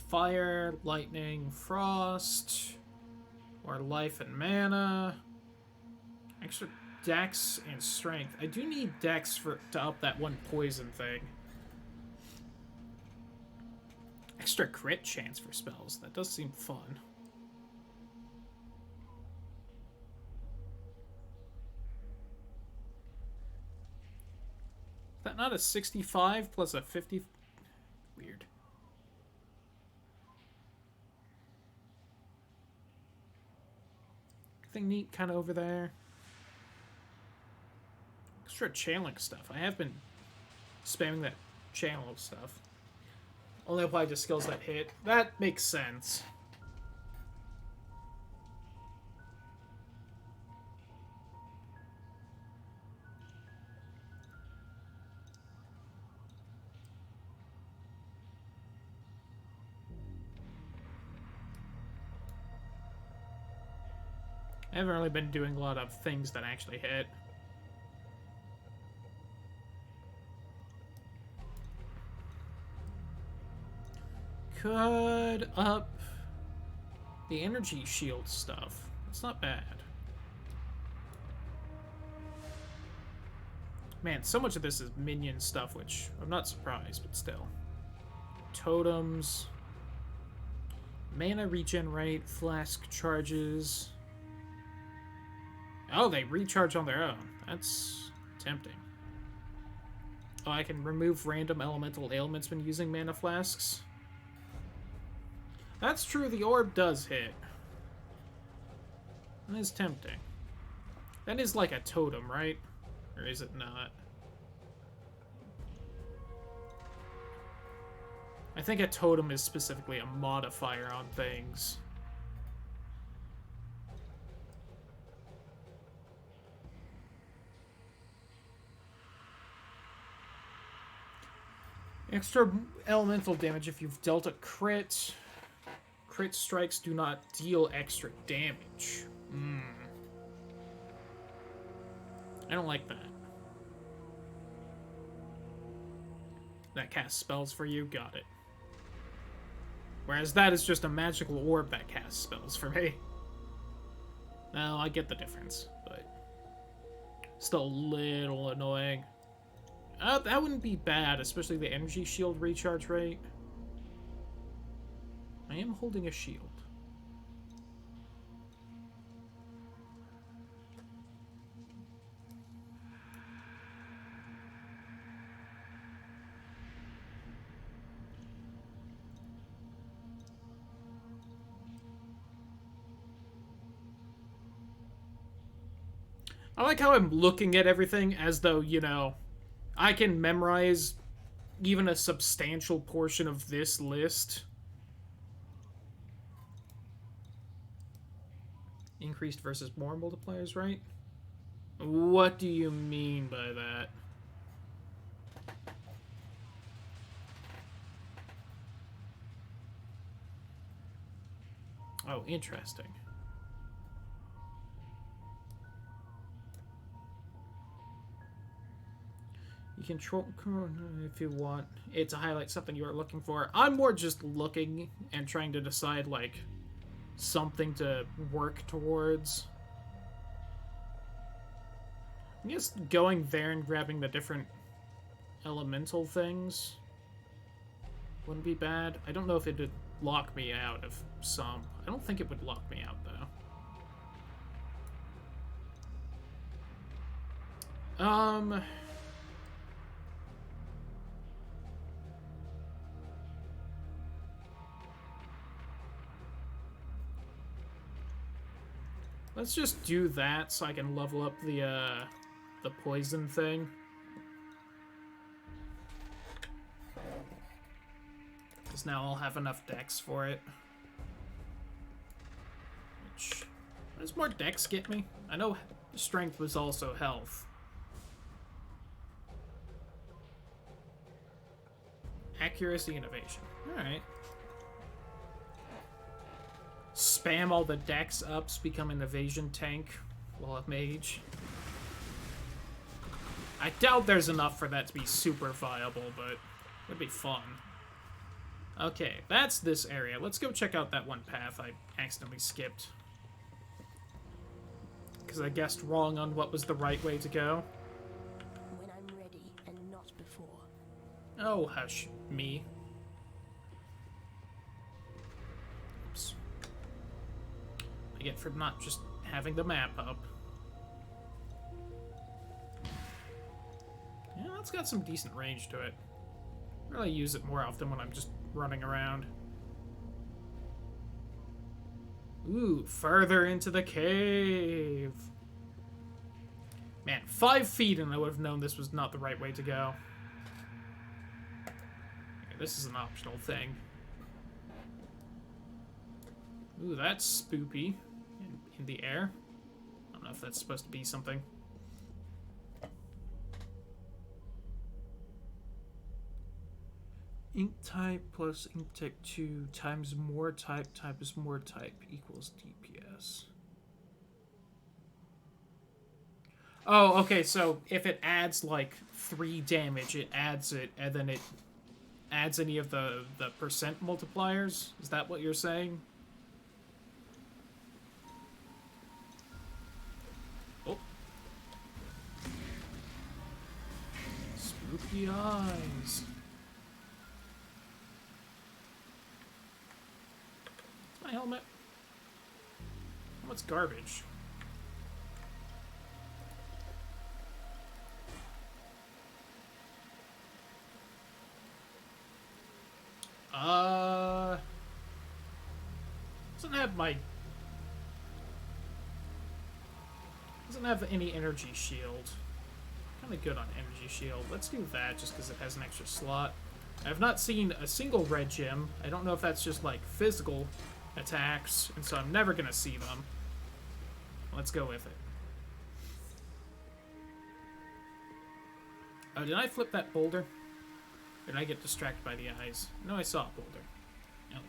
Speaker 2: Fire, lightning, frost, or life and mana. Extra dex and strength. I do need dex to up that one poison thing. Extra crit chance for spells. That does seem fun. Is that not a 65 plus a 50? Weird. Anything neat kind of over there? Extra channeling stuff. I have been spamming that channel stuff. Only apply to skills that hit. That makes sense. I haven't really been doing a lot of things that actually hit. Could up the energy shield stuff. It's not bad. Man, so much of this is minion stuff, which I'm not surprised, but still. Totems. Mana regenerate, flask charges. Oh, they recharge on their own. That's tempting. Oh, I can remove random elemental ailments when using mana flasks. That's true, the orb does hit. That is tempting. That is like a totem, right? Or is it not? I think a totem is specifically a modifier on things. Extra elemental damage if you've dealt a crit. Crit strikes do not deal extra damage. I don't like that. That casts spells for you? Got it. Whereas that is just a magical orb that casts spells for me. No, I get the difference, but still a little annoying. That wouldn't be bad, especially the energy shield recharge rate. I am holding a shield. I like how I'm looking at everything as though, you know, I can memorize even a substantial portion of this list. Increased versus more multipliers, right? What do you mean by that? Oh, interesting. You can control if you want it to highlight something you are looking for. I'm more just looking and trying to decide, like, something to work towards. I guess going there and grabbing the different elemental things wouldn't be bad. I don't know if it would lock me out of some. I don't think it would lock me out, though. Let's just do that so I can level up the poison thing. Because now I'll have enough dex for it. Which, what does more dex get me? I know strength was also health. Accuracy and evasion. Alright. Spam all the dex ups, become an evasion tank while a mage. I doubt there's enough for that to be super viable, but it'd be fun. Okay, that's this area. Let's go check out that one path I accidentally skipped. Because I guessed wrong on what was the right way to go.
Speaker 3: When I'm ready and not before.
Speaker 2: Oh, hush, me. Oops. I get for not just having the map up. Yeah, that's got some decent range to it. I really use it more often when I'm just running around. Ooh, further into the cave. Man, 5 feet and I would have known this was not the right way to go. Okay, this is an optional thing. Ooh, that's spoopy in the air. I don't know if that's supposed to be something. Ink type plus ink type 2 times more type is more type equals DPS. Oh, okay, so if it adds like 3 damage, it adds it, and then it adds any of the percent multipliers? Is that what you're saying? Oh. Spooky eyes. My helmet. What's garbage? Doesn't have any energy shield. Kind of good on energy shield. Let's do that just because it has an extra slot. I've not seen a single red gem. I don't know if that's just like physical attacks, and so I'm never gonna see them. Let's go with it. Oh, did I flip that boulder? Or did I get distracted by the eyes? No, I saw a boulder. Oh well.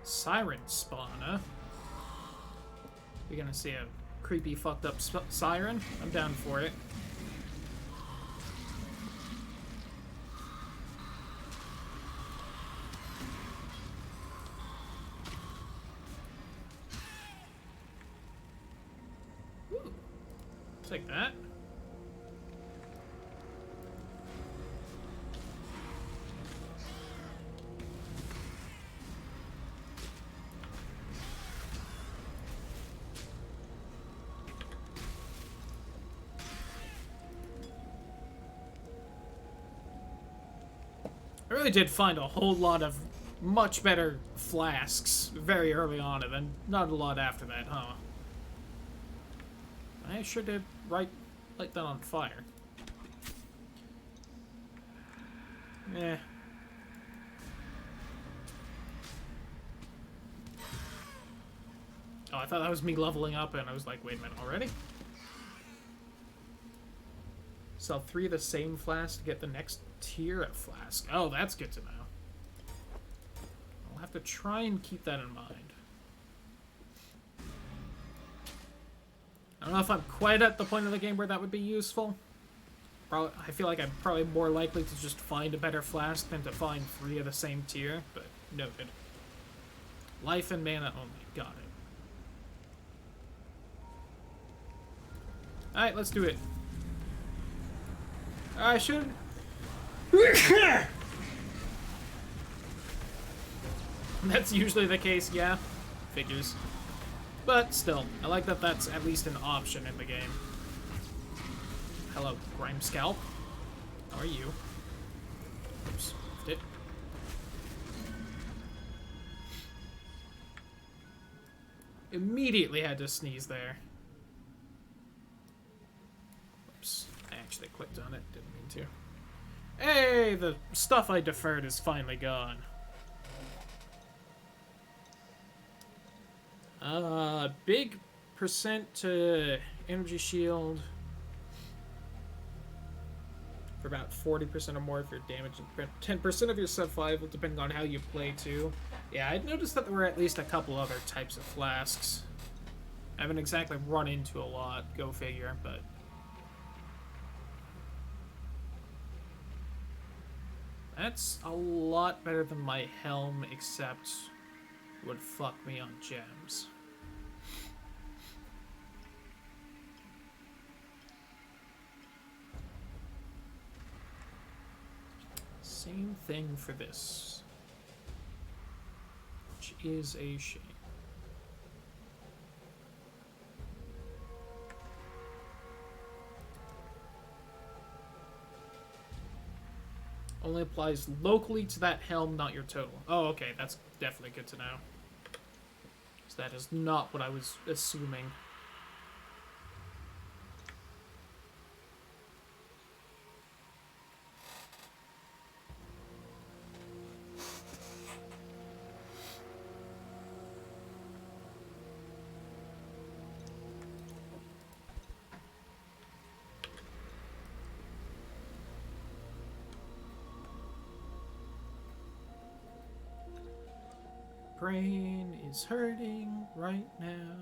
Speaker 2: Siren spawner. You're gonna see a creepy, fucked up siren? I'm down for it. Ooh. Take that. I really did find a whole lot of much better flasks very early on, and then not a lot after that, huh? I sure did light that on fire. Eh. Oh, I thought that was me leveling up, and I was like, wait a minute, already? Sell 3 of the same flask to get the next tier of flask. Oh, that's good to know. I'll have to try and keep that in mind. I don't know if I'm quite at the point of the game where that would be useful. Probably, I feel like I'm probably more likely to just find a better flask than to find 3 of the same tier, but noted. Life and mana only. Got it. Alright, let's do it. I should... That's usually the case, yeah. Figures. But still, I like that that's at least an option in the game. Hello, Grime Scalp. How are you? Oops, left it. Immediately had to sneeze there. Oops, I actually clicked on it, didn't mean to. Hey, the stuff I deferred is finally gone. Big percent to energy shield. for about 40% or more if you're damaged, and 10% of your survival, depending on how you play, too. Yeah, I'd noticed that there were at least a couple other types of flasks. I haven't exactly run into a lot, go figure, but... That's a lot better than my helm, except would fuck me on gems. Same thing for this, which is a shame. Only applies locally to that helm, not your total. Oh, okay, that's definitely good to know. So that is not what I was assuming. Brain is hurting right now.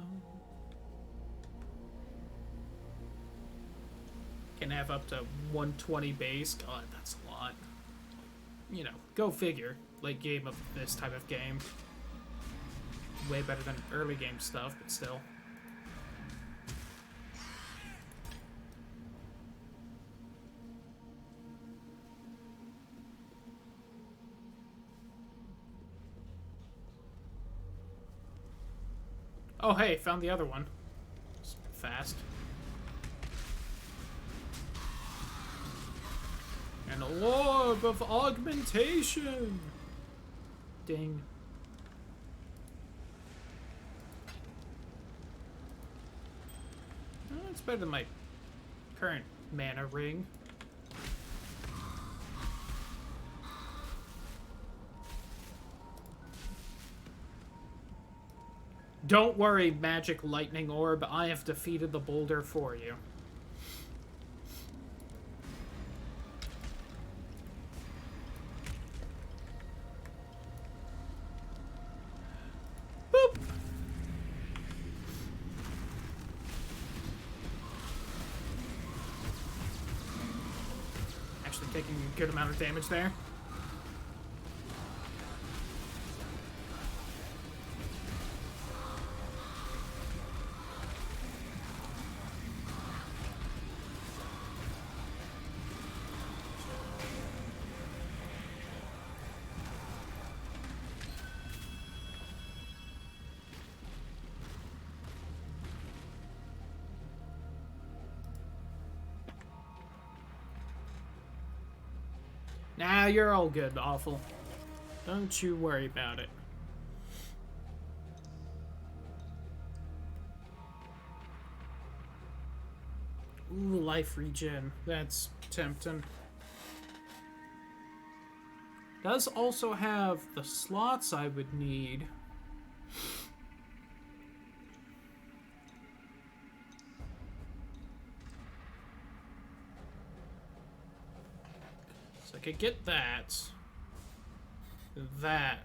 Speaker 2: Can have up to 120 base. God, that's a lot. You know, go figure. Late game of this type of game. Way better than early game stuff, but still. Oh, hey, found the other one. It's fast. An orb of augmentation! Ding. Oh, it's better than my current mana ring. Don't worry, magic lightning orb. I have defeated the boulder for you. Boop! Actually taking a good amount of damage there. Nah, you're all good, Awful. Don't you worry about it. Ooh, life regen. That's tempting. Does also have the slots I would need. So I could get that. That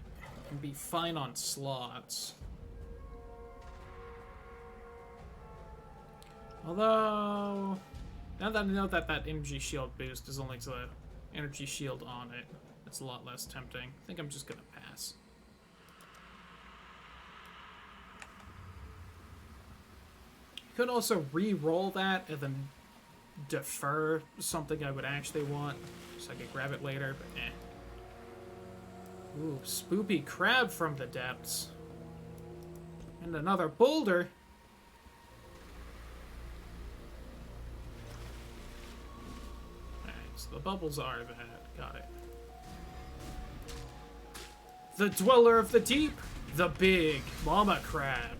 Speaker 2: can be fine on slots. Although, now that I know that that energy shield boost is only to the energy shield on it, it's a lot less tempting. I think I'm just gonna pass. Could also re-roll that and then defer something I would actually want, so I could grab it later, but eh. Ooh, spoopy crab from the depths. And another boulder. Alright, so the bubbles are that. Got it. The dweller of the deep, the big mama crab.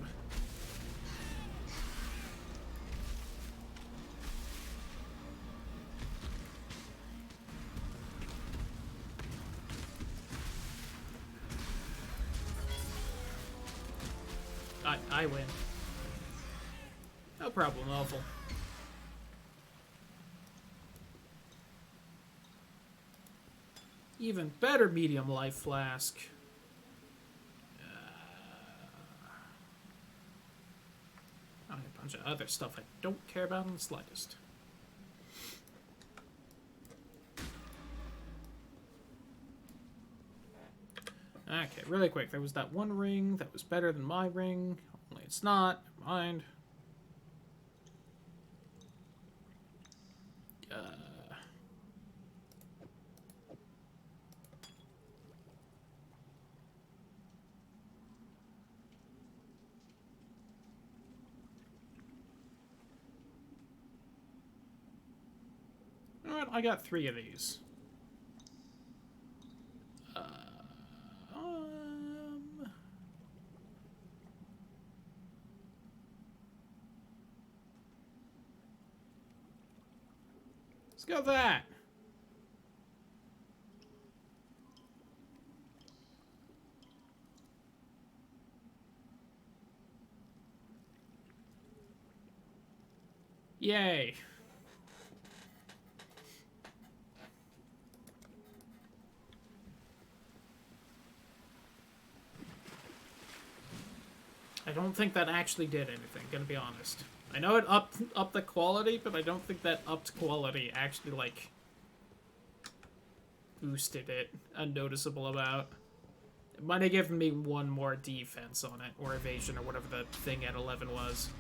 Speaker 2: I win. No problem, Awful. Even better medium life flask. A bunch of other stuff I don't care about in the slightest. Okay, really quick. There was that one ring that was better than my ring. Only it's not. Never mind. Alright, I got 3 of these. Let's go with that. Yay. I don't think that actually did anything, gonna be honest. I know it upped the quality, but I don't think that upped quality actually, like, boosted it a noticeable amount. It might have given me 1 more defense on it, or evasion, or whatever the thing at 11 was.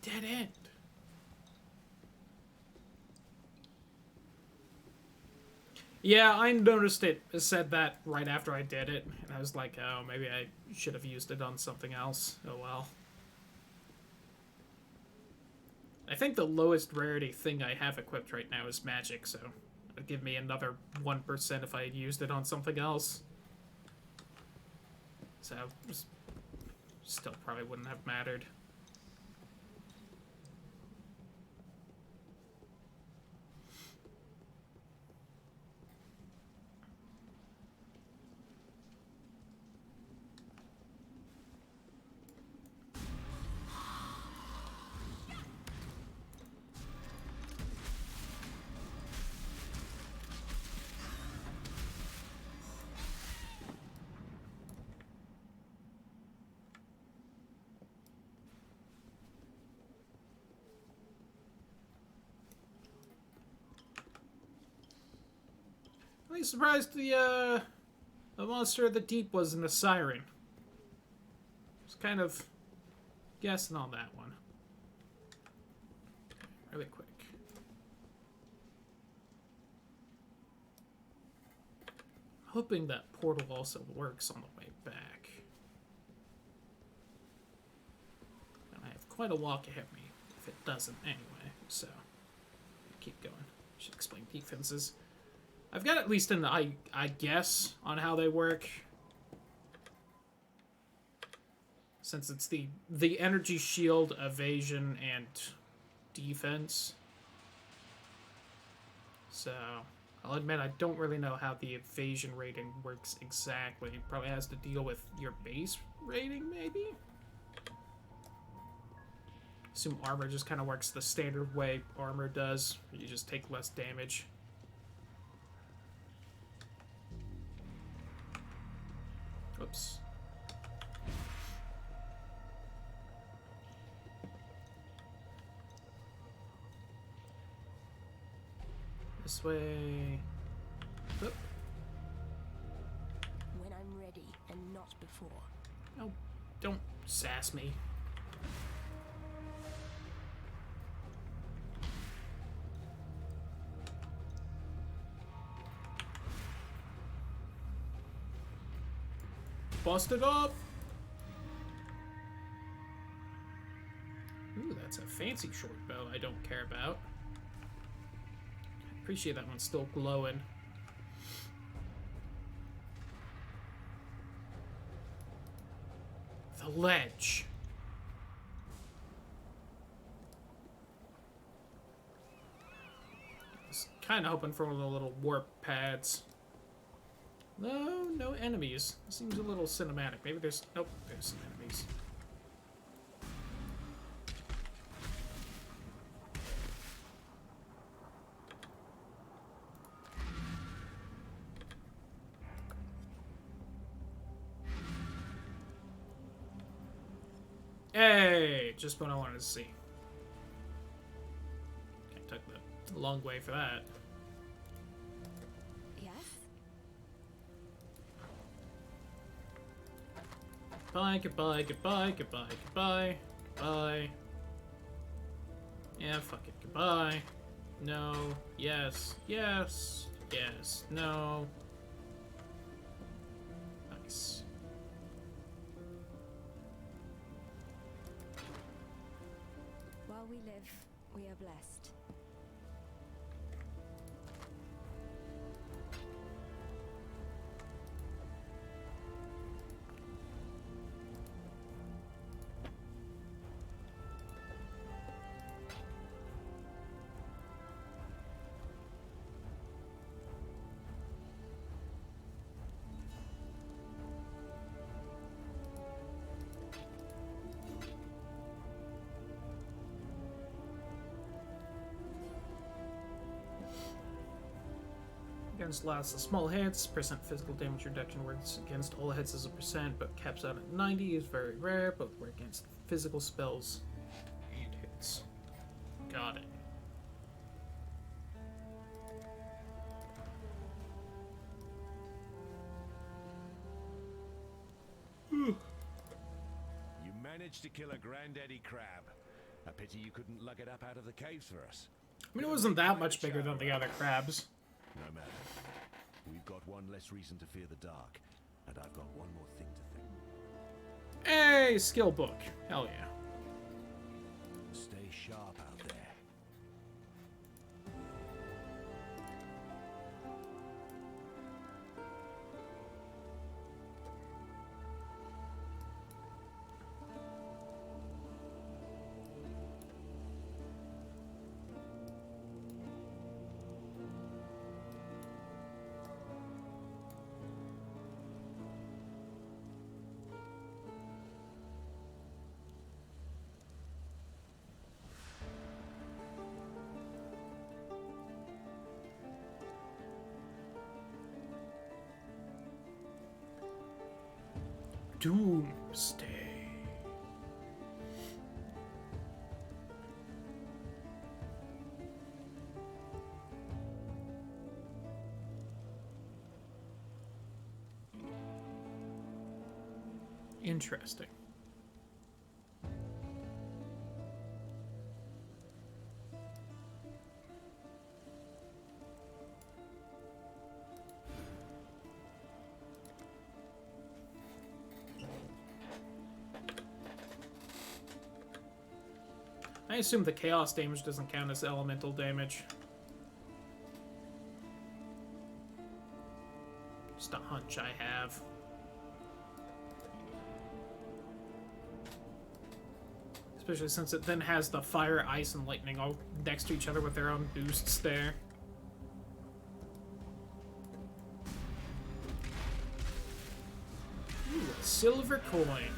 Speaker 2: Dead end. Yeah, I noticed it said that right after I did it, and I was like, oh, maybe I should have used it on something else. Oh well. I think the lowest rarity thing I have equipped right now is magic, so it'd give me another 1% if I had used it on something else. So, still probably wouldn't have mattered. I'm surprised the monster of the deep wasn't a siren. I was kind of guessing on that one. Really quick. Hoping that portal also works on the way back. And I have quite a walk ahead of me if it doesn't anyway, so keep going. Should explain defenses. I've got at least an I guess on how they work. Since it's the energy shield, evasion, and defense. So, I'll admit I don't really know how the evasion rating works exactly. It probably has to deal with your base rating, maybe? Assume armor just kind of works the standard way armor does. You just take less damage. Whoops. This way. Oop.
Speaker 3: When I'm ready and not before.
Speaker 2: No, don't sass me. Bust it up! Ooh, that's a fancy short bow I don't care about. Appreciate that one's still glowing. A ledge. I was kind of hoping for one of the little warp pads. No, no enemies. Seems a little cinematic. Maybe there's... Nope, there's some enemies. Hey! Just what I wanted to see. Okay, took the long way for that.
Speaker 5: Yes?
Speaker 2: Goodbye, goodbye, goodbye, goodbye, goodbye, goodbye. Yeah, fuck it. Goodbye. No. Yes. Yes. Yes. No. Nice.
Speaker 5: While we live, we are blessed.
Speaker 2: Against lots of small hits, percent physical damage reduction works against all hits as a percent, but caps out at 90 is very rare, both work against physical spells and hits. Got it.
Speaker 7: You managed to kill a granddaddy crab. A pity you couldn't lug it up out of the caves for us.
Speaker 2: I mean, it wasn't that much bigger than the other crabs.
Speaker 7: No matter. We've got one less reason to fear the dark, and I've got one more thing to think.
Speaker 2: Hey, skill book. Hell yeah.
Speaker 7: Stay sharp out there.
Speaker 2: Doomsday. Interesting. I assume the chaos damage doesn't count as elemental damage. Just a hunch I have. Especially since it then has the fire, ice, and lightning all next to each other with their own boosts there. Ooh, a silver coin.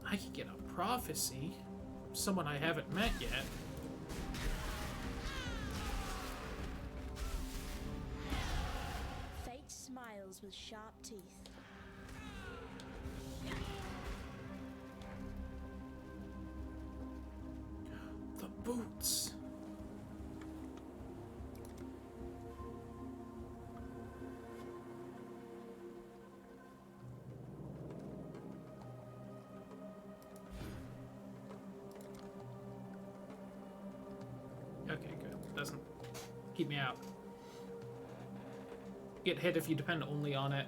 Speaker 2: I could get a prophecy from someone I haven't met yet.
Speaker 3: Fate smiles with sharp teeth.
Speaker 2: The boots. Okay, good. Doesn't keep me out. Get hit if you depend only on it.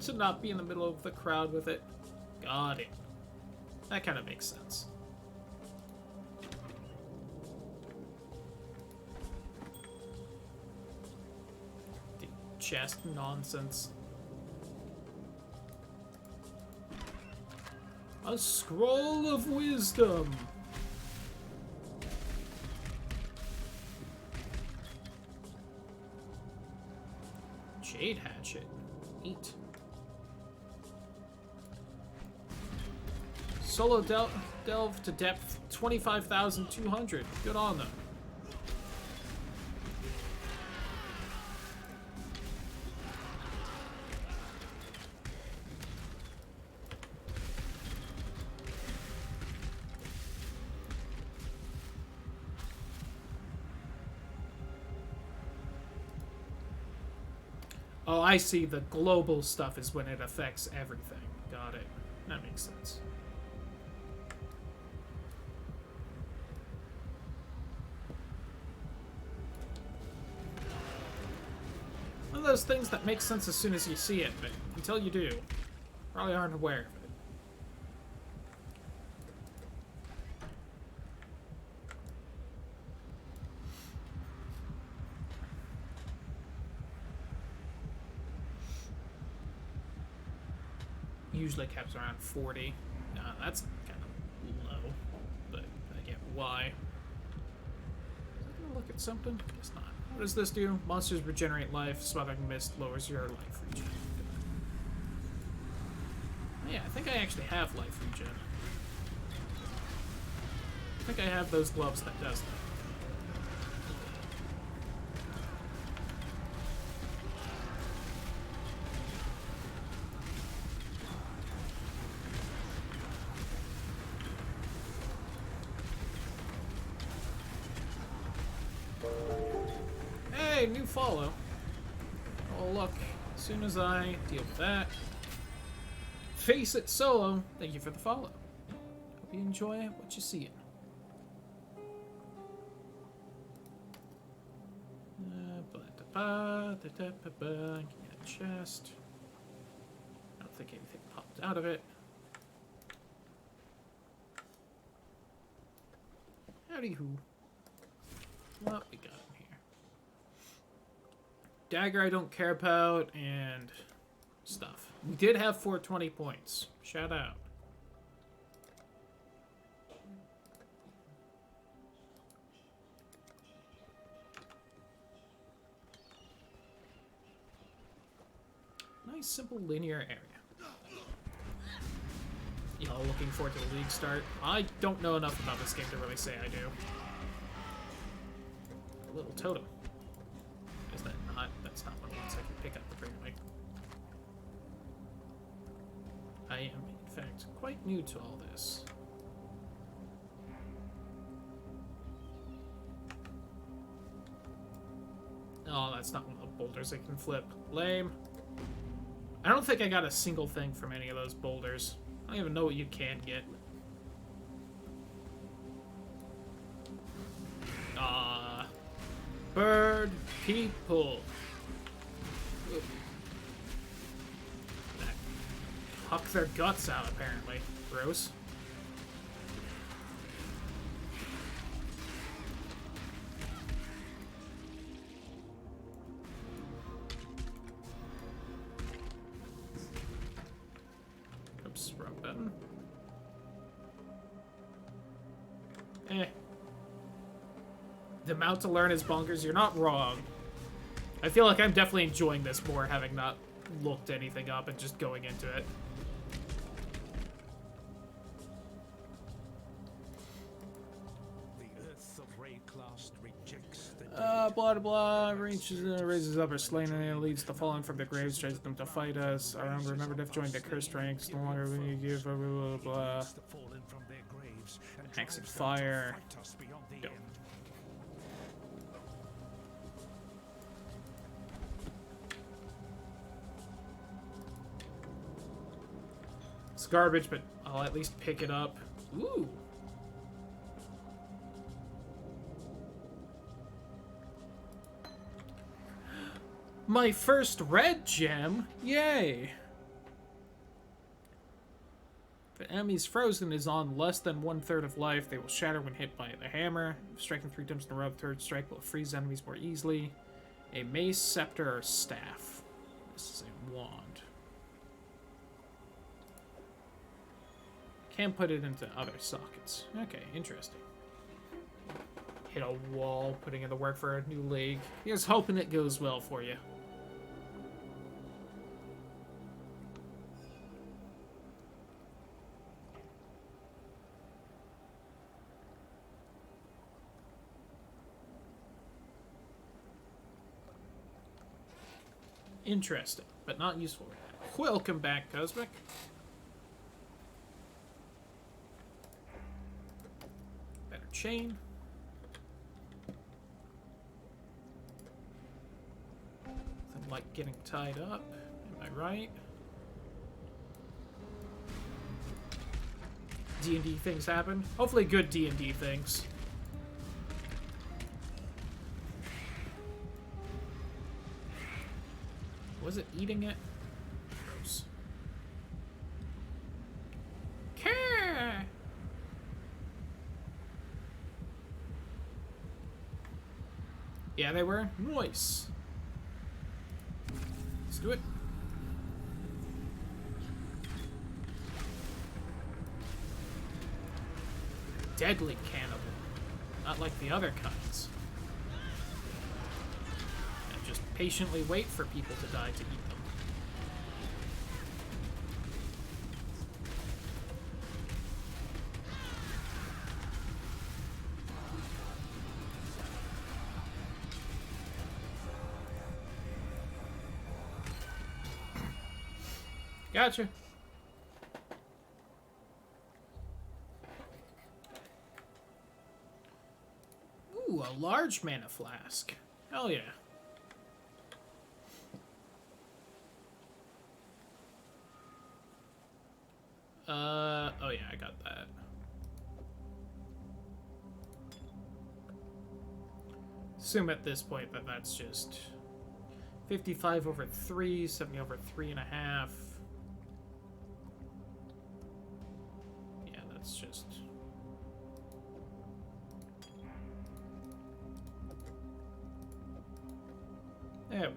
Speaker 2: To not be in the middle of the crowd with it. Got it. That kind of makes sense. chest nonsense. A scroll of wisdom. Jade hatchet. Neat. Solo delve to depth 25,200. Good on them. Oh, I see. The global stuff is when it affects everything. Got it. That makes sense. One of those things that makes sense as soon as you see it, but until you do, probably aren't aware of it. Usually caps around 40. That's kind of low, but I get why. Is that gonna look at something? Guess not. What does this do? Monsters regenerate life. Smothering Mist lowers your life regen. Oh, yeah, I think I actually have life regen. I think I have those gloves that does that. Hey, new follow. Oh, look. As soon as I deal with that. Face it solo. Thank you for the follow. Hope you enjoy what you see. Give me a chest. I don't think anything popped out of it. Howdy who. What we got in here? Dagger I don't care about, and stuff. We did have 420 points. Shout out. Nice, simple, linear area. Y'all looking forward to the league start? I don't know enough about this game to really say I do. A little totem. Is that not? That's not one of the ones I can pick up apparently. I am, in fact, quite new to all this. Oh, that's not one of the boulders I can flip. Lame. I don't think I got a single thing from any of those boulders. I don't even know what you can get. Bird people. Ooh. That huck their guts out, apparently. Gross. Oops, wrong button. The amount to learn is bonkers. You're not wrong. I feel like I'm definitely enjoying this more, having not looked anything up and just going into it.
Speaker 8: The earth of Rayclast rejects the
Speaker 2: Blah blah, raises up or slain and leads the fallen from the graves, tries them to fight us. I remember Death joined the cursed ranks, no longer when you give blah blah blah.
Speaker 8: the fallen from their graves and
Speaker 2: Axe and
Speaker 8: drive them to
Speaker 2: fire.
Speaker 8: fight us beyond the
Speaker 2: Dope.
Speaker 8: end.
Speaker 2: It's garbage, but I'll at least pick it up. Ooh. My first red gem! Yay! If an enemy's frozen is on less than 1/3 of life, they will shatter when hit by the hammer. If striking 3 times in a row, the third strike will freeze enemies more easily. A mace, scepter, or staff. This is a wand. Can't put it into other sockets. Okay, interesting. Hit a wall, putting in the work for a new leg. Here's hoping it goes well for you. Interesting, but not useful. Welcome back, Cosmic. Better chain. Nothing like getting tied up. Am I right? D&D things happen. Hopefully good D&D things. Was it eating it? Gross. Care. Yeah, they were. Nice. Let's do it. Deadly cannibal. Not like the other kinds. Just patiently wait for people to die to eat them. Gotcha. Ooh, a large mana flask. Hell yeah. Oh yeah, I got that. Assume at this point that that's just 55 over 3, 70 over 3.5. Yeah, that's just... There we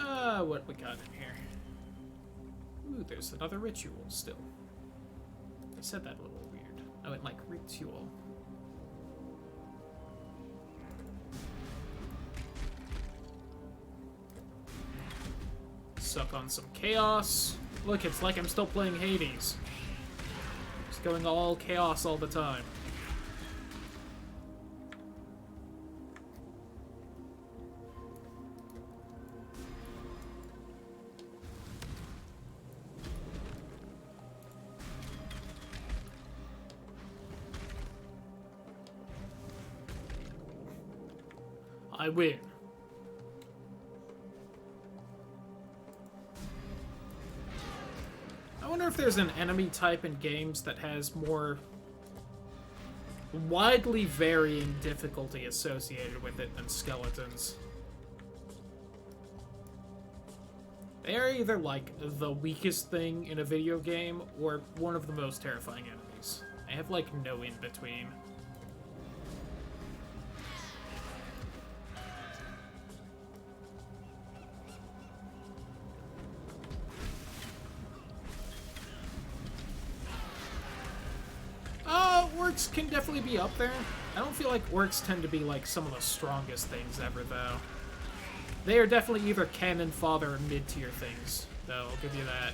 Speaker 2: go. What we got in here? Ooh, there's another ritual still. I said that a little weird. I went like ritual. Suck on some chaos. Look, it's like I'm still playing Hades. Just going all chaos all the time. I win. I wonder if there's an enemy type in games that has more widely varying difficulty associated with it than skeletons. They are either like the weakest thing in a video game or one of the most terrifying enemies. I have like no in between. Orcs can definitely be up there. I don't feel like orcs tend to be like some of the strongest things ever, though. They are definitely either cannon fodder or mid-tier things, though. I'll give you that.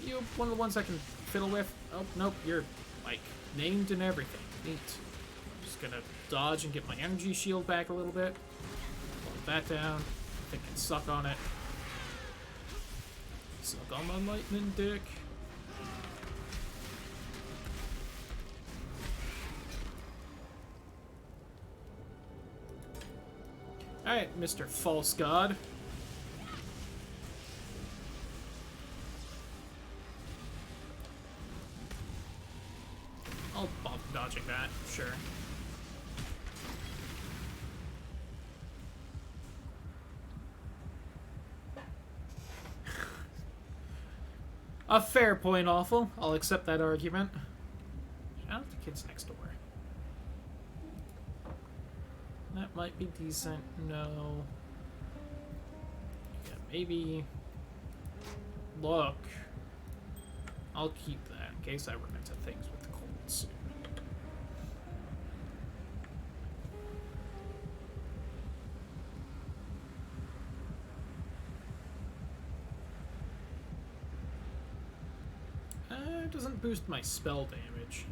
Speaker 2: You one of the ones I can fiddle with? Oh, nope, you're like named and everything. Neat. I'm just gonna dodge and get my energy shield back a little bit. Hold that down. I can suck on it. Suck on my lightning dick. Alright, Mr. False God. I'll bump dodging that, sure. A fair point, Awful. I'll accept that argument. Shout out to kids next door. That might be decent. No. Yeah, maybe. Look. I'll keep that in case I run into things with the cold soon. It doesn't boost my spell damage.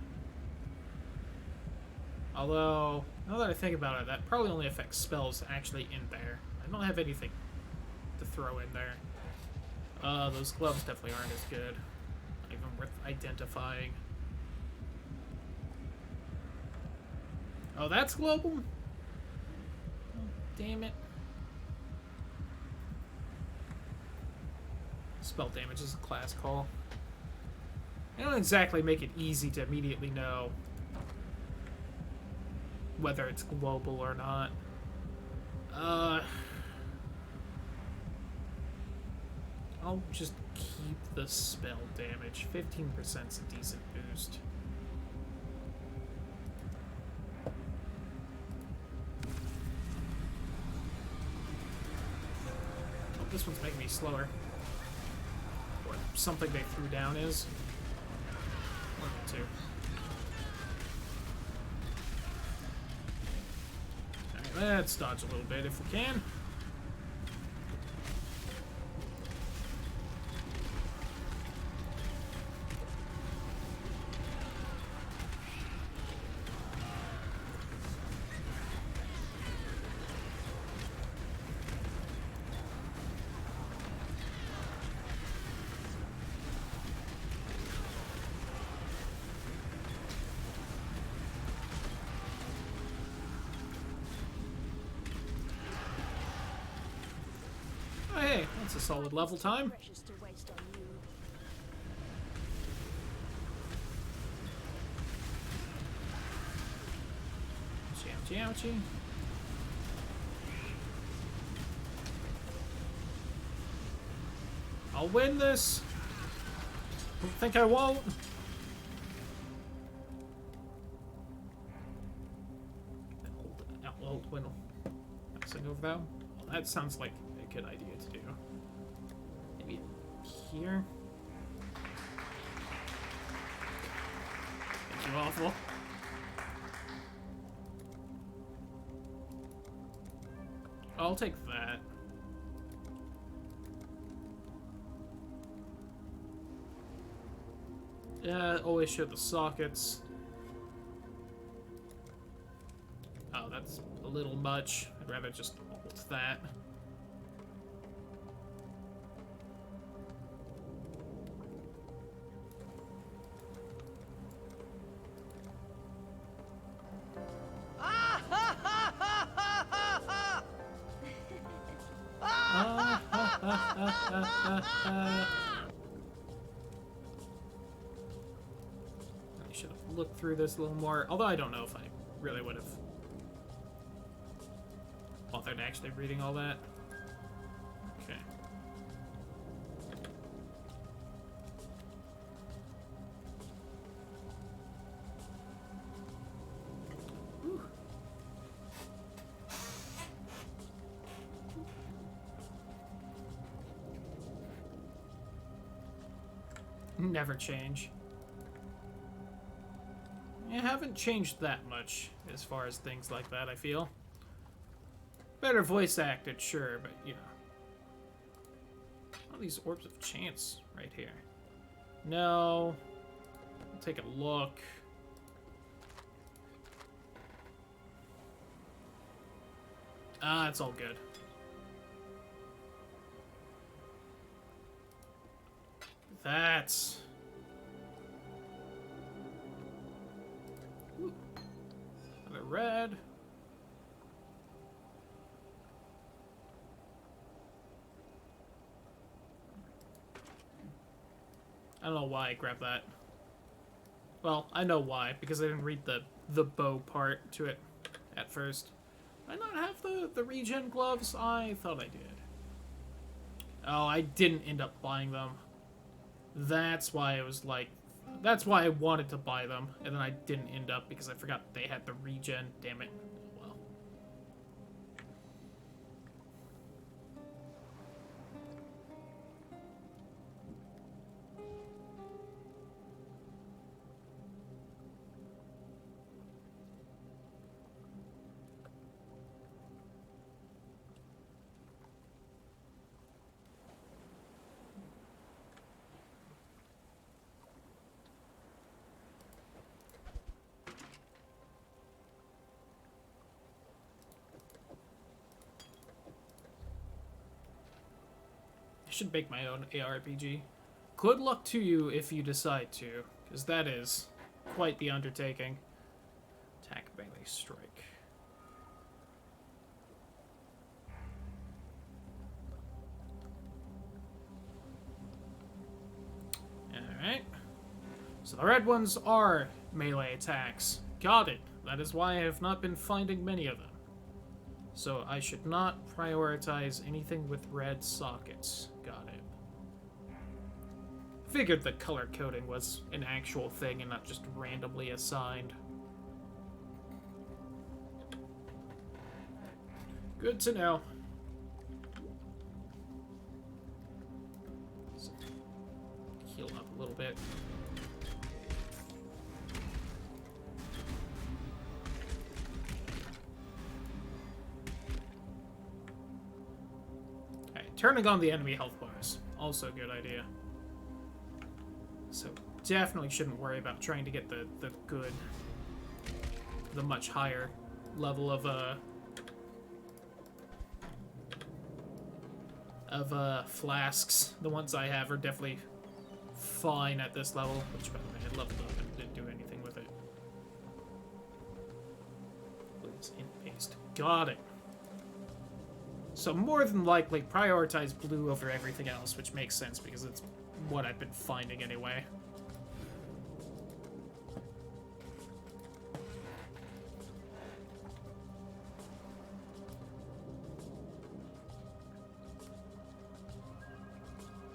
Speaker 2: Although, now that I think about it, that probably only affects spells actually in there. I don't have anything to throw in there. Those gloves definitely aren't as good. Not even worth identifying. Oh, that's global? Oh, damn it. Spell damage is a class call. I don't exactly make it easy to immediately know whether it's global or not. I'll just keep the spell damage. 15%'s a decent boost. Oh, this one's making me slower. Or something they threw down is. One of the two. Alright, let's dodge a little bit if we can. That's a solid level time.
Speaker 3: Precious to waste on you.
Speaker 2: Ouchie, ouchie, ouchie. I'll win this. Don't think I won't. Hold Windle. Passing over that. Well, that sounds like a good idea to do. Maybe here. Thank you, Awful. I'll take that. Yeah, always show the sockets. Oh, that's a little much. I'd rather just hold that. I should have looked through this a little more, although I don't know if I really would have bothered actually reading all that. Okay. Whew. Never change. I haven't changed that much as far as things like that, I feel. Better voice acted, sure, but, you know. All these orbs of chance right here. No. I'll take a look. Ah, it's all good. That's... Ooh. Another red. I don't know why I grabbed that. Well, I know why, because I didn't read the bow part to it at first. Did I not have the regen gloves? I thought I did. Oh, I didn't end up buying them. That's why it was like... That's why I wanted to buy them, and then I didn't end up because I forgot they had the regen. Damn it. Well. should make my own ARPG. Good luck to you if you decide to, because that is quite the undertaking. Attack, melee, strike. Alright. So the red ones are melee attacks. Got it. That is why I have not been finding many of them. So I should not prioritize anything with red sockets. Got it. Figured the color coding was an actual thing and not just randomly assigned. Good to know. So, heal up a little bit. Alright, turning on the enemy health bars. Also a good idea. So definitely shouldn't worry about trying to get the much higher level of flasks. The ones I have are definitely fine at this level, which by the way I leveled up and didn't do anything with it. Please, int paste. Got it. So more than likely prioritize blue over everything else, which makes sense because it's what I've been finding anyway.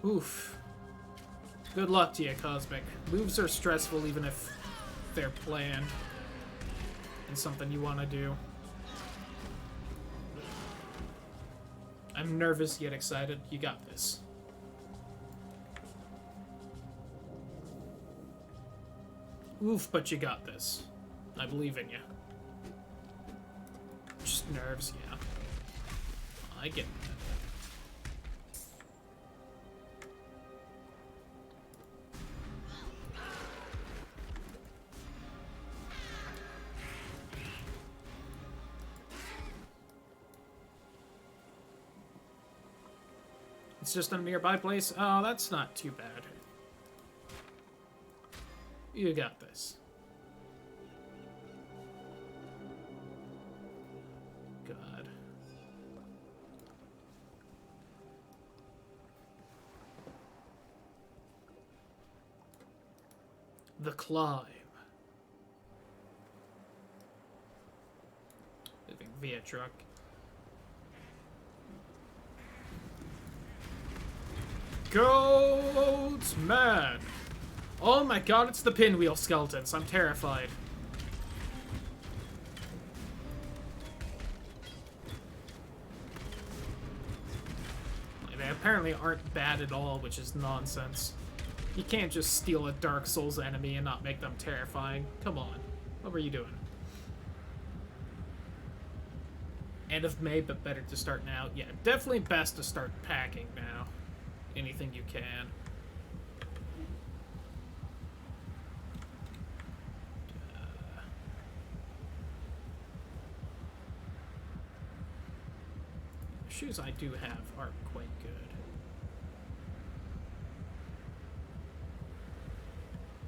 Speaker 2: Oof. Good luck to you, Cosmic. Moves are stressful even if they're planned and something you want to do. I'm nervous yet excited. You got this. Oof, but you got this. I believe in you. Just nerves, yeah. I get that. It's just a nearby place? Oh, that's not too bad. You got this. God. The climb. Moving via truck. Goats, man! Oh my god, it's the pinwheel skeletons. I'm terrified. They apparently aren't bad at all, which is nonsense. You can't just steal a Dark Souls enemy and not make them terrifying. Come on. What were you doing? End of May, but better to start now. Yeah, definitely best to start packing now. Anything you can. The shoes I do have are quite good.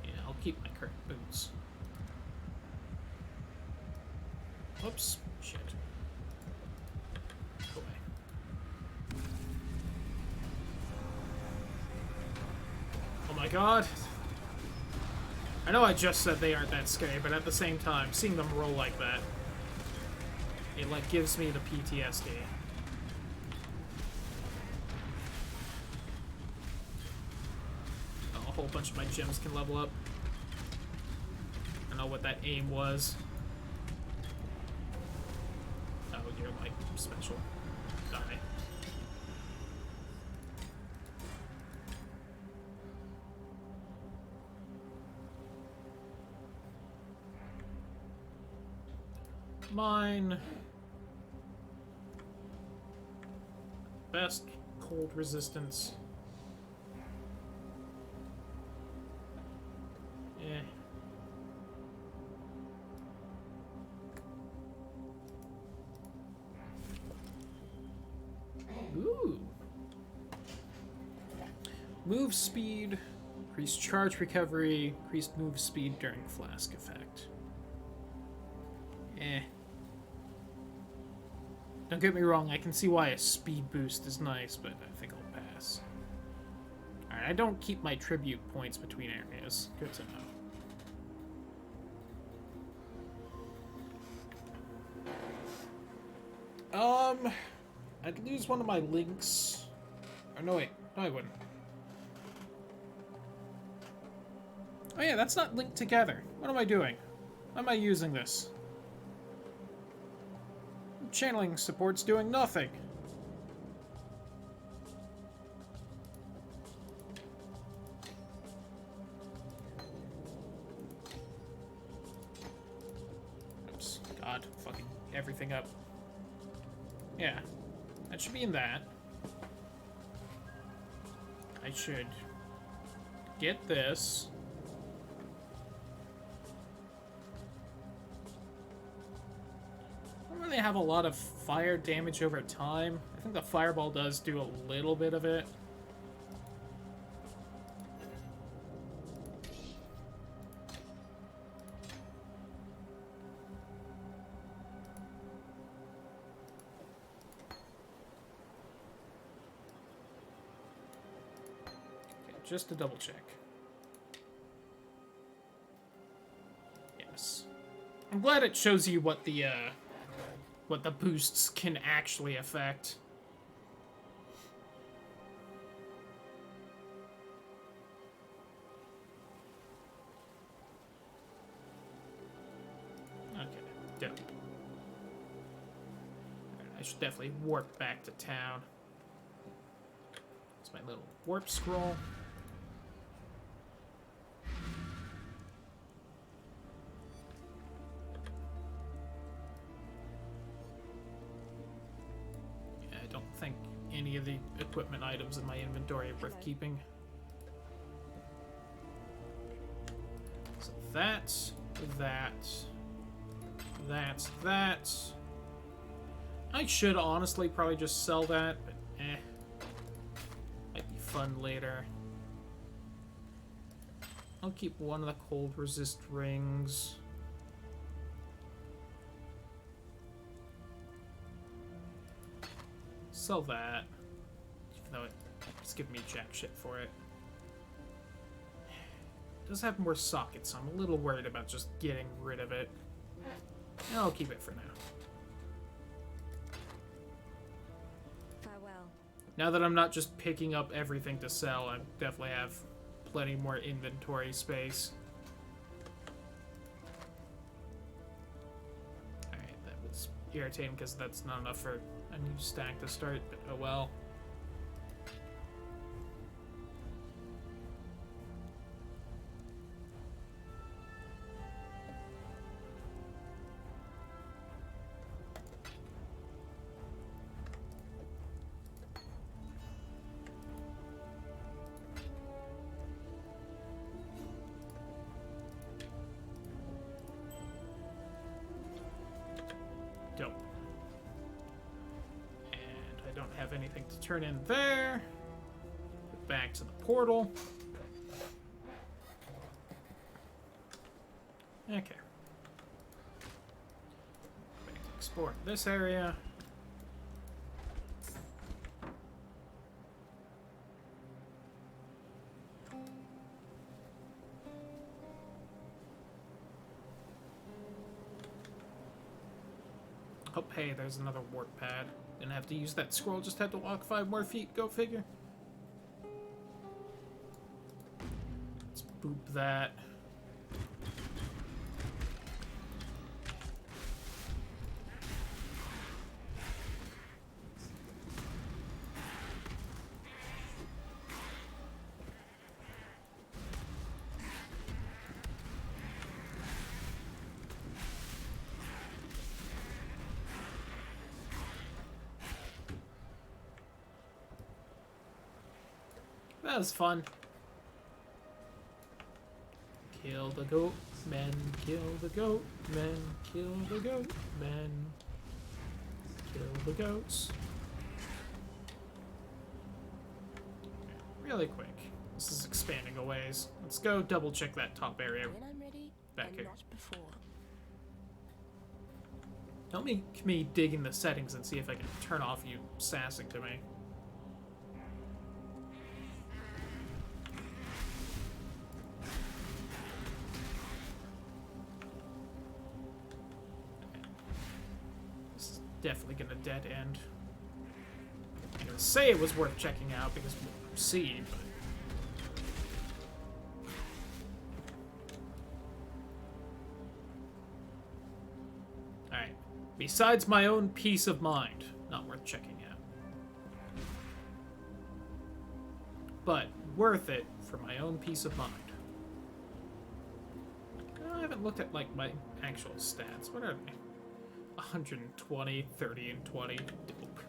Speaker 2: Yeah, I'll keep my current boots. Whoops. Shit. Go away. Oh my god. I know I just said they aren't that scary, but at the same time, seeing them roll like that, it like gives me the PTSD. Oh, a whole bunch of my gems can level up. I know what that aim was. Oh, you're like special. Die. Mine. Best cold resistance. Eh. Ooh. Move speed, increased charge recovery, increased move speed during flask effect. Eh. Don't get me wrong, I can see why a speed boost is nice, but I think I'll pass. Alright, I don't keep my tribute points between areas. Good to know. I'd lose one of my links. Or no, wait. No, I wouldn't. Oh yeah, that's not linked together. What am I doing? Why am I using this? Channeling support's doing nothing. Oops. God, fucking everything up. Yeah. That should be in that. I should get this. I don't really have a lot of fire damage over time. I think the fireball does do a little bit of it. Just to double check. Yes. I'm glad it shows you what the boosts can actually affect. Okay, dope. Alright, I should definitely warp back to town. It's my little warp scroll. Think any of the equipment items in my inventory are worth keeping. So that's that. I should honestly probably just sell that, but eh. Might be fun later. I'll keep one of the cold resist rings. Sell that, even though it's giving me jack shit for it. It does have more sockets, so I'm a little worried about just getting rid of it. And I'll keep it for now.
Speaker 5: Farewell.
Speaker 2: Now that I'm not just picking up everything to sell, I definitely have plenty more inventory space. Alright, that was irritating because that's not enough for a new stack to start, but oh well. Dope. Don't have anything to turn in there. Get back to the portal. Okay. Back to explore this area. Oh, hey, there's another warp pad. Didn't have to use that scroll, just had to walk 5 more feet. Go figure. Let's boop that. That was fun. Kill the goat, men. Kill the goat, men. Kill the goat, men. Kill the goats. Really quick. This is expanding a ways. Let's go double check that top area
Speaker 3: When I'm ready,
Speaker 2: back
Speaker 3: and
Speaker 2: here.
Speaker 3: not before.
Speaker 2: Don't make me dig in the settings and see if I can turn off you sassing to me. This is definitely gonna dead end. I'm gonna say it was worth checking out because we'll see, but... Alright. Besides my own peace of mind, not worth checking out. But worth it for my own peace of mind. I haven't looked at, like, my actual stats. What are they? 120, 30, and 20. Dope.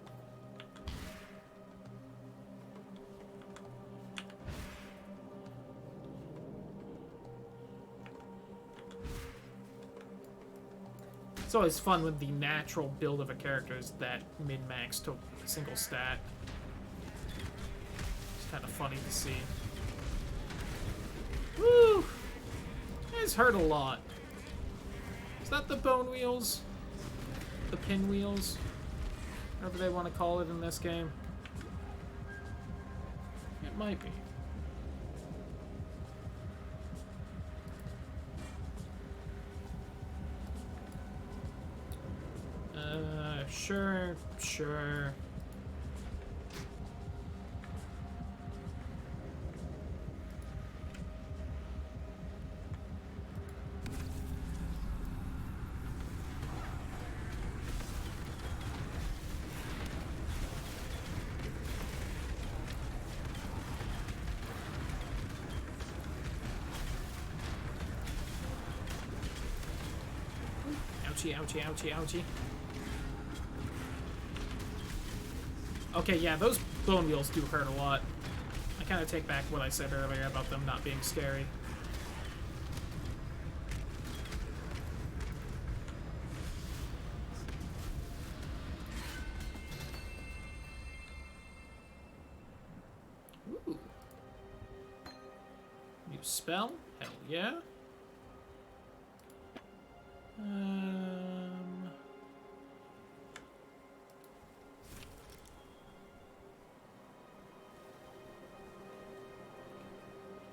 Speaker 2: It's always fun when the natural build of a character is that min-max to a single stat. It's kind of funny to see. Woo! It's hurt a lot. Is that the bone wheels? The pinwheels? Whatever they want to call it in this game. It might be. Sure. Ouchie. Okay, yeah, those bone wheels do hurt a lot. I kind of take back what I said earlier about them not being scary. Ooh. New spell? Hell yeah.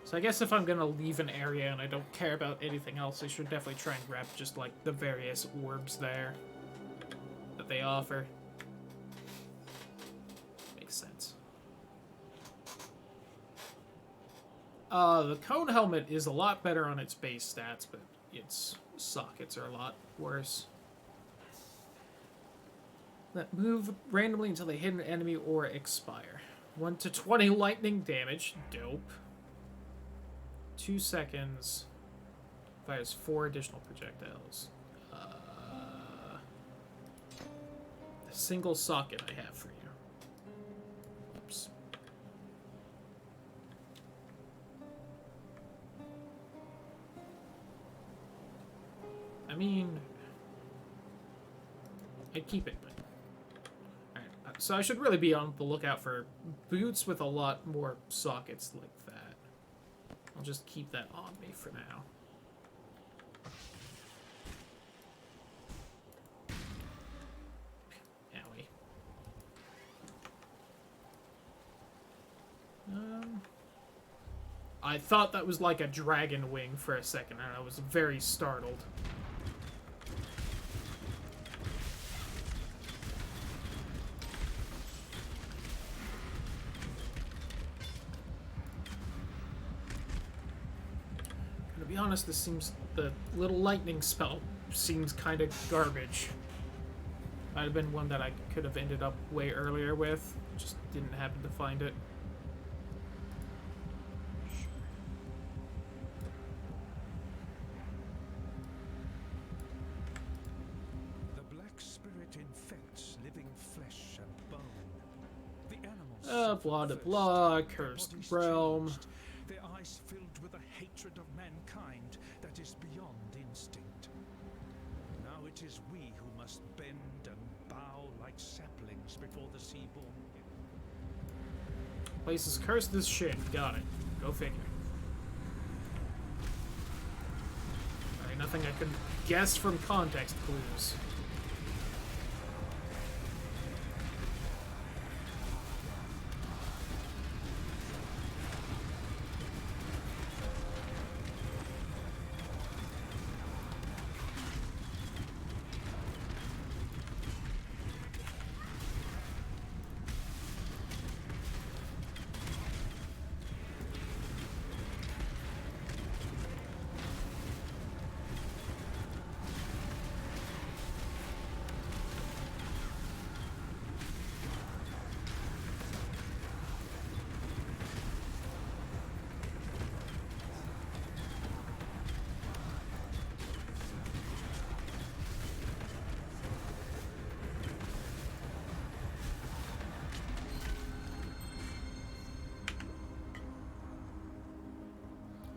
Speaker 2: So I guess if I'm gonna leave an area and I don't care about anything else, I should definitely try and grab just like the various orbs there that they offer. Makes sense. The cone helmet is a lot better on its base stats, but its sockets are a lot worse. That move randomly until they hit an enemy or expire. 1 to 20 lightning damage. Dope. 2 seconds. Fires 4 additional projectiles. A single socket I have for you. Oops. I mean, I'd keep it, but... Alright, so I should really be on the lookout for boots with a lot more sockets like that. I'll just keep that on me for now. Owie. I thought that was like a dragon wing for a second, and I was very startled. To be honest, the little lightning spell seems kind of garbage. Might have been one that I could have ended up way earlier with, just didn't happen to find it.
Speaker 8: The black spirit infects living flesh and bone. The animals
Speaker 2: Blah de blah, cursed realm.
Speaker 8: their eyes filled with a hatred of mankind that is beyond instinct. Now it is we who must bend and bow like saplings before the seaborn.
Speaker 2: Place is cursed as shit. Got it. Go figure. Alright, nothing I could guess from context clues.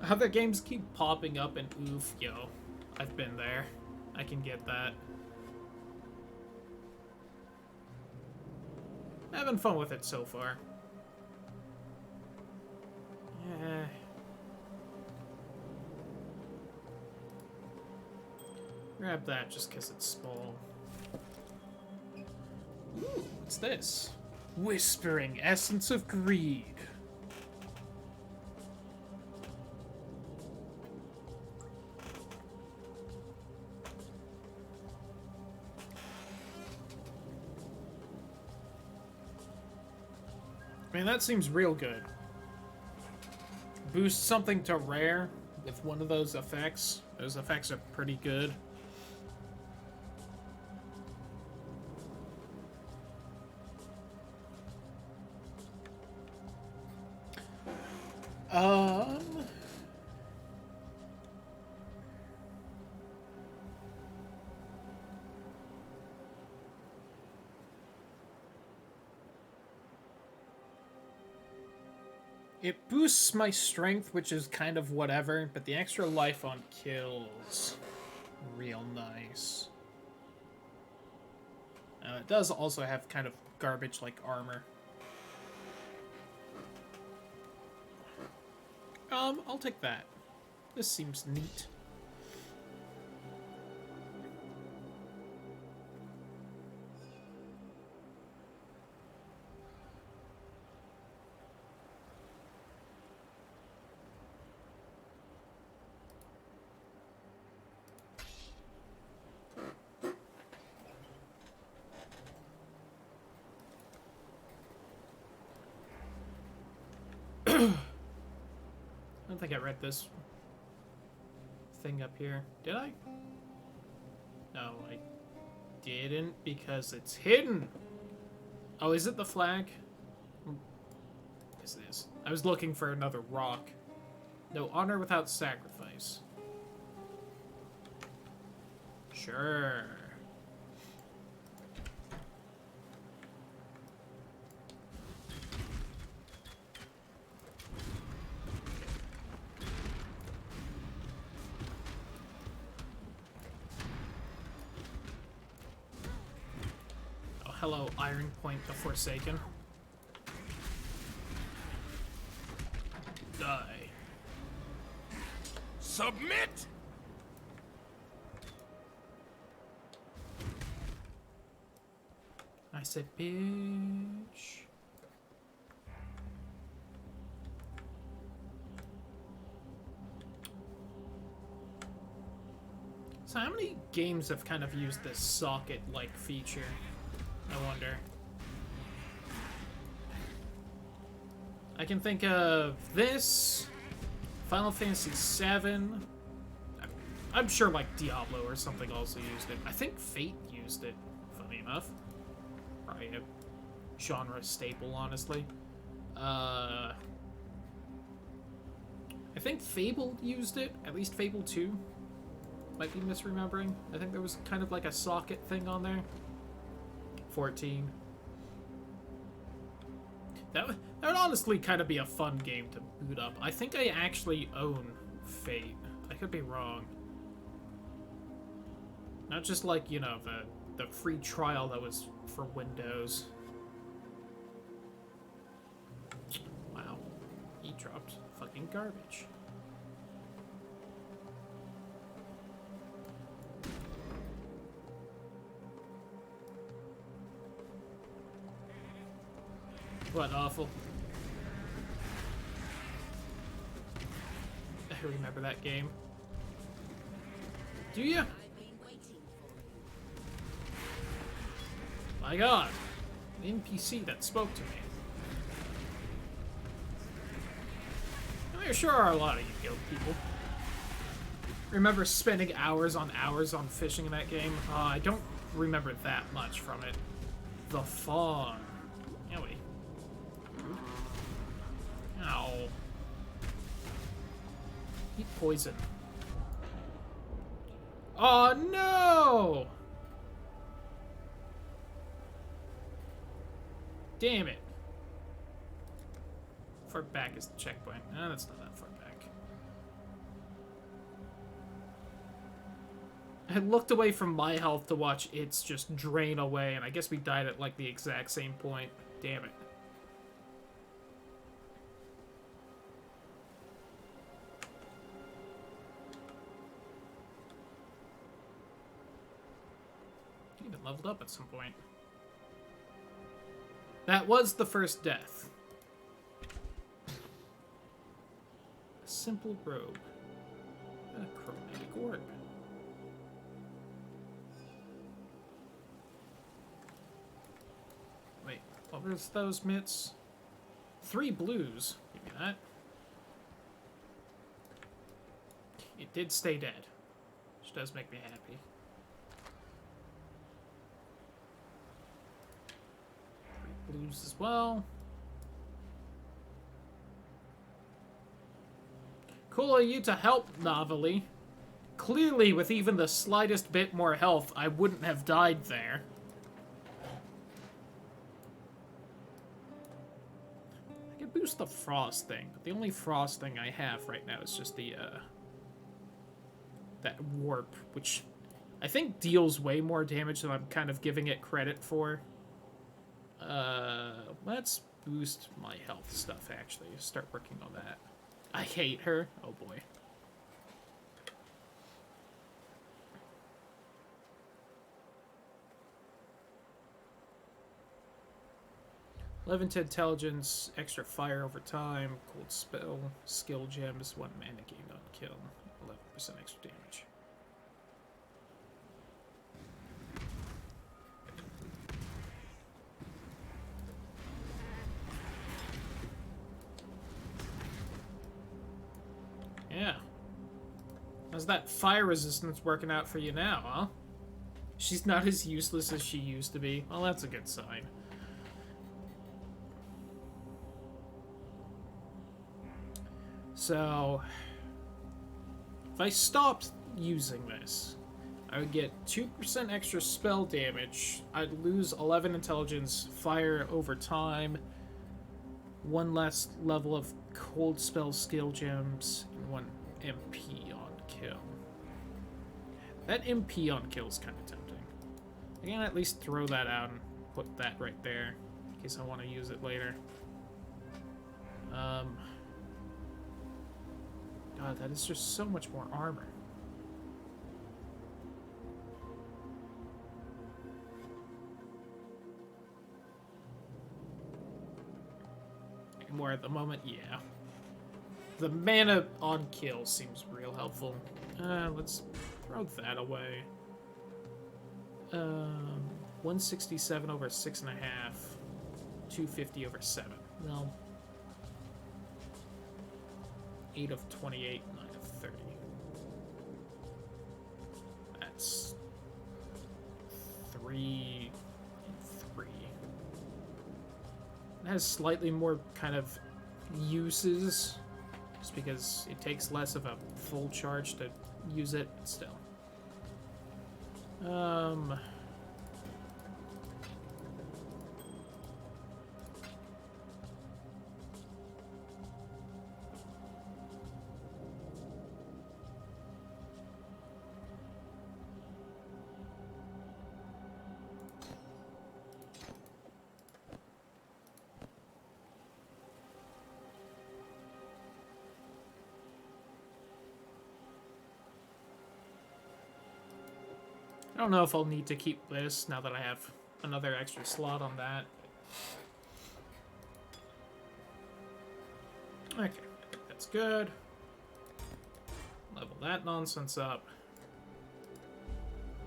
Speaker 2: Other games keep popping up and oof, yo. I've been there. I can get that. Having fun with it so far. Yeah. Grab that just because it's small. Ooh, what's this? Whispering Essence of Greed. I mean, that seems real good. Boost something to rare with one of those effects. Those effects are pretty good. It boosts my strength, which is kind of whatever, but the extra life on kills real nice. It does also have kind of garbage-like armor. I'll take that. This seems neat. I don't think I read this thing up here. Did I? No, I didn't because it's hidden. Oh, is it the flag? Yes, it is. I was looking for another rock. No honor without sacrifice. Sure. Hello, Iron Point the Forsaken. Die.
Speaker 6: Submit!
Speaker 2: I said, bitch. So how many games have kind of used this socket-like feature? I wonder. I can think of this, Final Fantasy VII. I'm sure like Diablo or something also used it. I think Fate used it, funny enough. Probably a genre staple, honestly. I think Fable used it, at least Fable 2. Might be misremembering. I think there was kind of like a socket thing on there. 14. That would honestly kind of be a fun game to boot up. I think I actually own Fate. I could be wrong. Not just like, you know, the free trial that was for Windows. He dropped fucking garbage. What, Awful? I remember that game. Do you? My god. An NPC that spoke to me. There sure are a lot of you guild people. Remember spending hours on fishing in that game? I don't remember that much from it. The fun. Yeah, wait. Ow. Eat poison. Oh no! Damn it. Far back is the checkpoint. No, that's not that far back. I looked away from my health to watch its just drain away, and I guess we died at like the exact same point. Damn it. Even leveled up at some point. That was the first death. A simple robe. A chromatic orb. Wait, what was those mitts? 3 blues. Give me that. It did stay dead, which does make me happy. Blues as well. Cool of you to help, Novelly. Clearly, with even the slightest bit more health, I wouldn't have died there. I can boost the frost thing, but the only frost thing I have right now is just the, that warp, which I think deals way more damage than I'm kind of giving it credit for. Let's boost my health stuff, actually. Start working on that. I hate her. Oh, boy. $11 to intelligence, extra fire over time, cold spell, skill gems, 1 mana gained on kill, 11% extra damage. Yeah. How's that fire resistance working out for you now, huh? She's not as useless as she used to be. Well, that's a good sign. So, if I stopped using this, I would get 2% extra spell damage. I'd lose 11 intelligence, fire over time, 1 less level of cold spell skill gems, and 1 MP on kill. That MP on kill is kind of tempting. I can at least throw that out and put that right there in case I want to use it later. God, that is just so much more armor. More at the moment, yeah. The mana on kill seems real helpful. Let's throw that away. 167 over 6.5. 250 over 7. No. 8 of 28, 9 of 30. That's 3 and 3. It has slightly more kind of uses, just because it takes less of a full charge to use it, but still. I don't know if I'll need to keep this now that I have another extra slot on that. Okay, I think that's good. Level that nonsense up.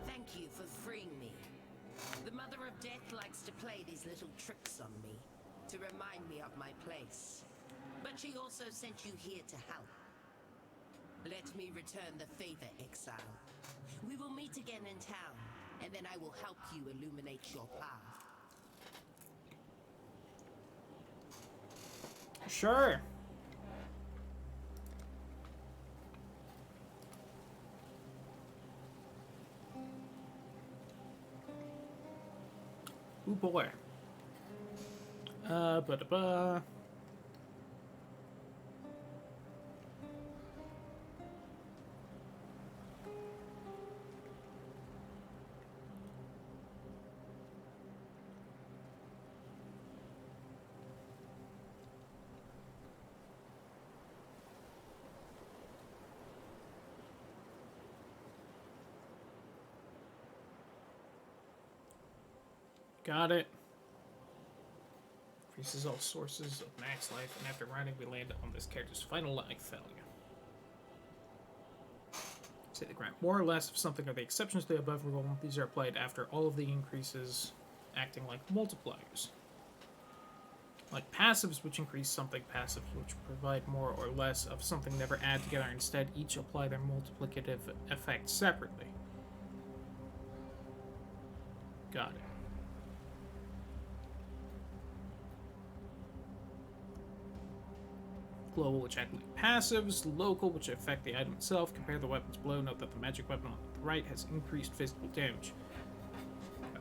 Speaker 9: Thank you for freeing me. The Mother of Death likes to play these little tricks on me to remind me of my place. But she also sent you here to help. Let me return the favor, Exile. We will meet again in town, and then I will help you illuminate your path.
Speaker 2: Sure. Ooh boy. Ba-da-ba. Got it. Increases all sources of max life, and after riding, we land on this character's final life failure. Say they grant more or less of something are the exceptions to the above rule. These are applied after all of the increases, acting like multipliers. Like passives, which increase something, passives which provide more or less of something never add together. Instead, each apply their multiplicative effect separately. Got it. Global, which act like passives. Local, which affect the item itself. Compare the weapons below. Note that the magic weapon on the right has increased physical damage.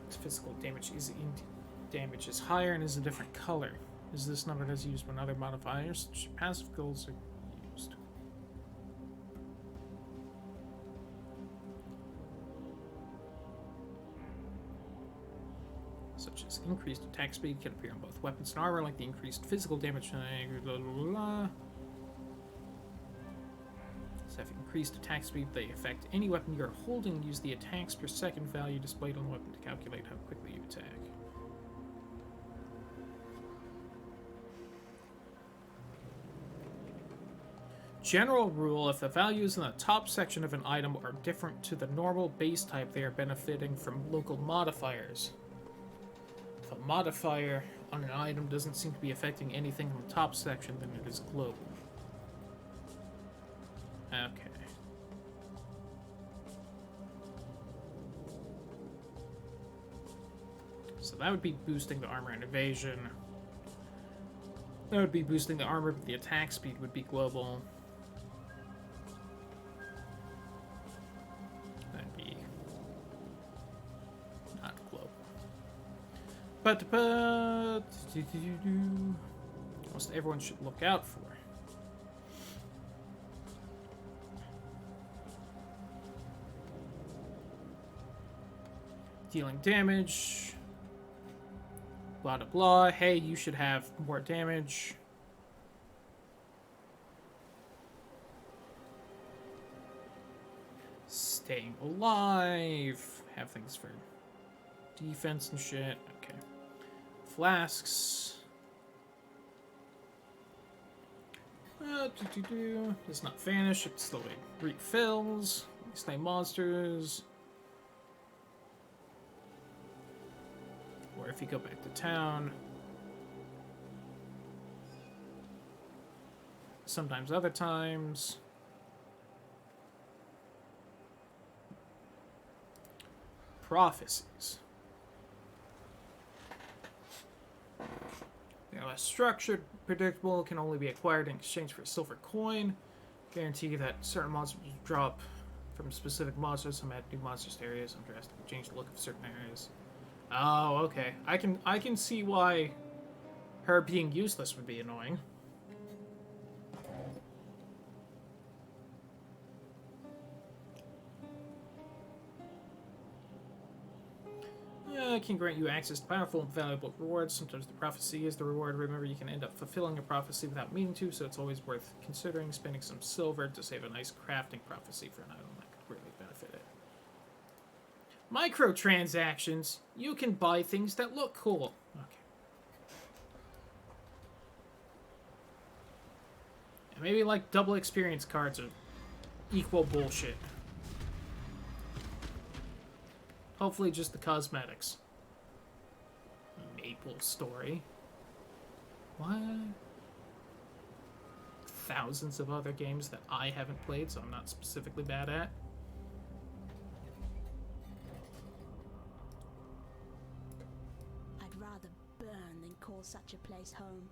Speaker 2: Its physical damage is higher and is a different color. Is this number that's used when other modifiers, such as passive skills, are used? Such as increased attack speed can appear on both weapons and armor, like the increased physical damage. Blah, blah, blah. So if increased attack speed, they affect any weapon you're holding. Use the attacks per second value displayed on the weapon to calculate how quickly you attack. General rule, if the values in the top section of an item are different to the normal base type, they are benefiting from local modifiers. If a modifier on an item doesn't seem to be affecting anything in the top section, then it is global. Okay. So that would be boosting the armor and evasion. That would be boosting the armor, but the attack speed would be global. That'd be not global. But most everyone should look out for. Dealing damage. Blah blah blah. Hey, you should have more damage. Staying alive. Have things for defense and shit. Okay. Flasks. Does not vanish. It slowly refills. Slay monsters. Or if you go back to town. Sometimes other times. Prophecies. They are less structured, predictable, can only be acquired in exchange for a silver coin. Guarantee that certain monsters drop from specific monsters. Some add new monsters to areas. Some drastically change the look of certain areas. Oh, okay. I can see why her being useless would be annoying. Can grant you access to powerful and valuable rewards. Sometimes the prophecy is the reward. Remember, you can end up fulfilling a prophecy without meaning to, so it's always worth considering spending some silver to save a nice crafting prophecy for an item that could really benefit it. Microtransactions. You can buy things that look cool. Okay. And maybe like double experience cards are equal bullshit. Hopefully just the cosmetics. Maple Story. What? Thousands of other games that I haven't played, so I'm not specifically bad at.
Speaker 3: I'd rather burn than call such a place home.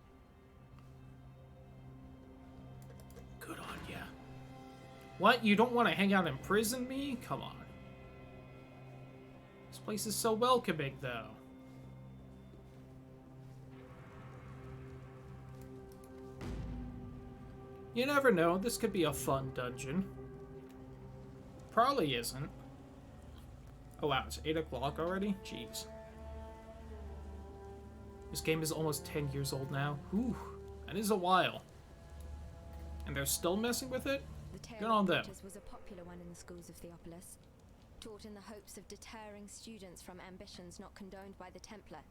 Speaker 2: Good on ya. What? You don't want to hang out in prison, me? Come on. This place is so welcoming, though. You never know, this could be a fun dungeon. Probably isn't. Oh wow, it's 8 o'clock already? Jeez. This game is almost 10 years old now. Whew, that is a while. And they're still messing with it? Good on them.
Speaker 5: Was a popular one in the schools of Theopolis, taught in the hopes of deterring students from ambitions not condoned by the Templar.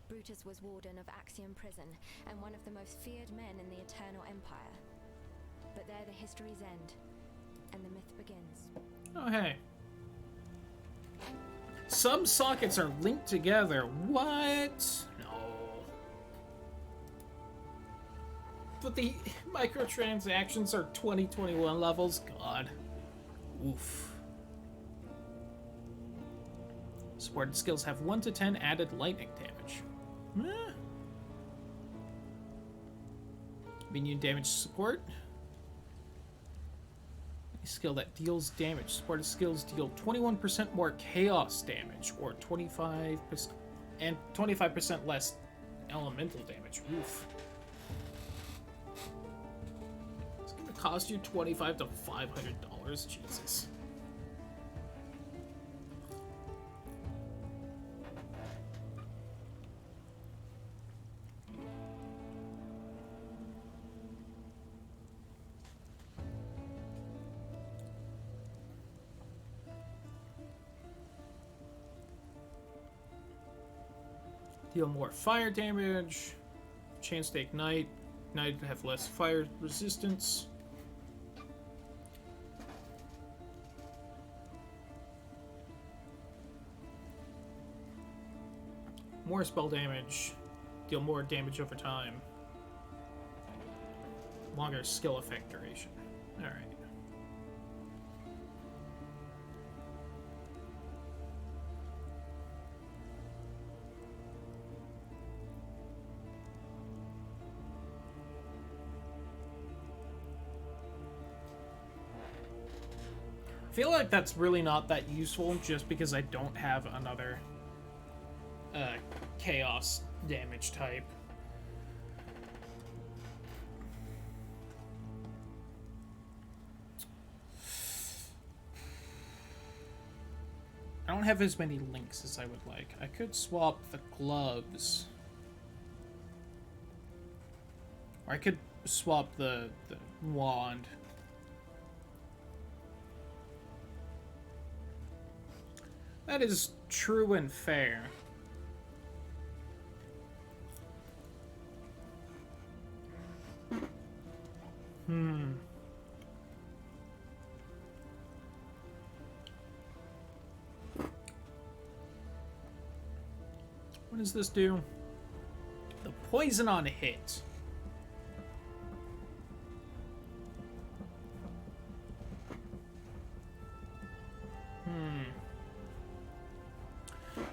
Speaker 5: Brutus was warden of Axiom Prison, and one of the most feared men in the Eternal Empire. But there the histories end, and the myth begins.
Speaker 2: Oh, hey. Some sockets are linked together. What? No. But the microtransactions are 2021 levels? God. Oof. Supported skills have 1 to 10 added lightning damage. Minion damage support. A skill that deals damage. Supported skills deal 21% more chaos damage, or 25% and 25% less elemental damage. Oof. It's gonna cost you $25 to $500. Jesus. Deal more fire damage. Chance to ignite. Ignite have less fire resistance. More spell damage. Deal more damage over time. Longer skill effect duration. Alright. I feel like that's really not that useful just because I don't have another chaos damage type. I don't have as many links as I would like. I could swap the gloves. Or I could swap the wand. That is true and fair. What does this do? The poison on hit.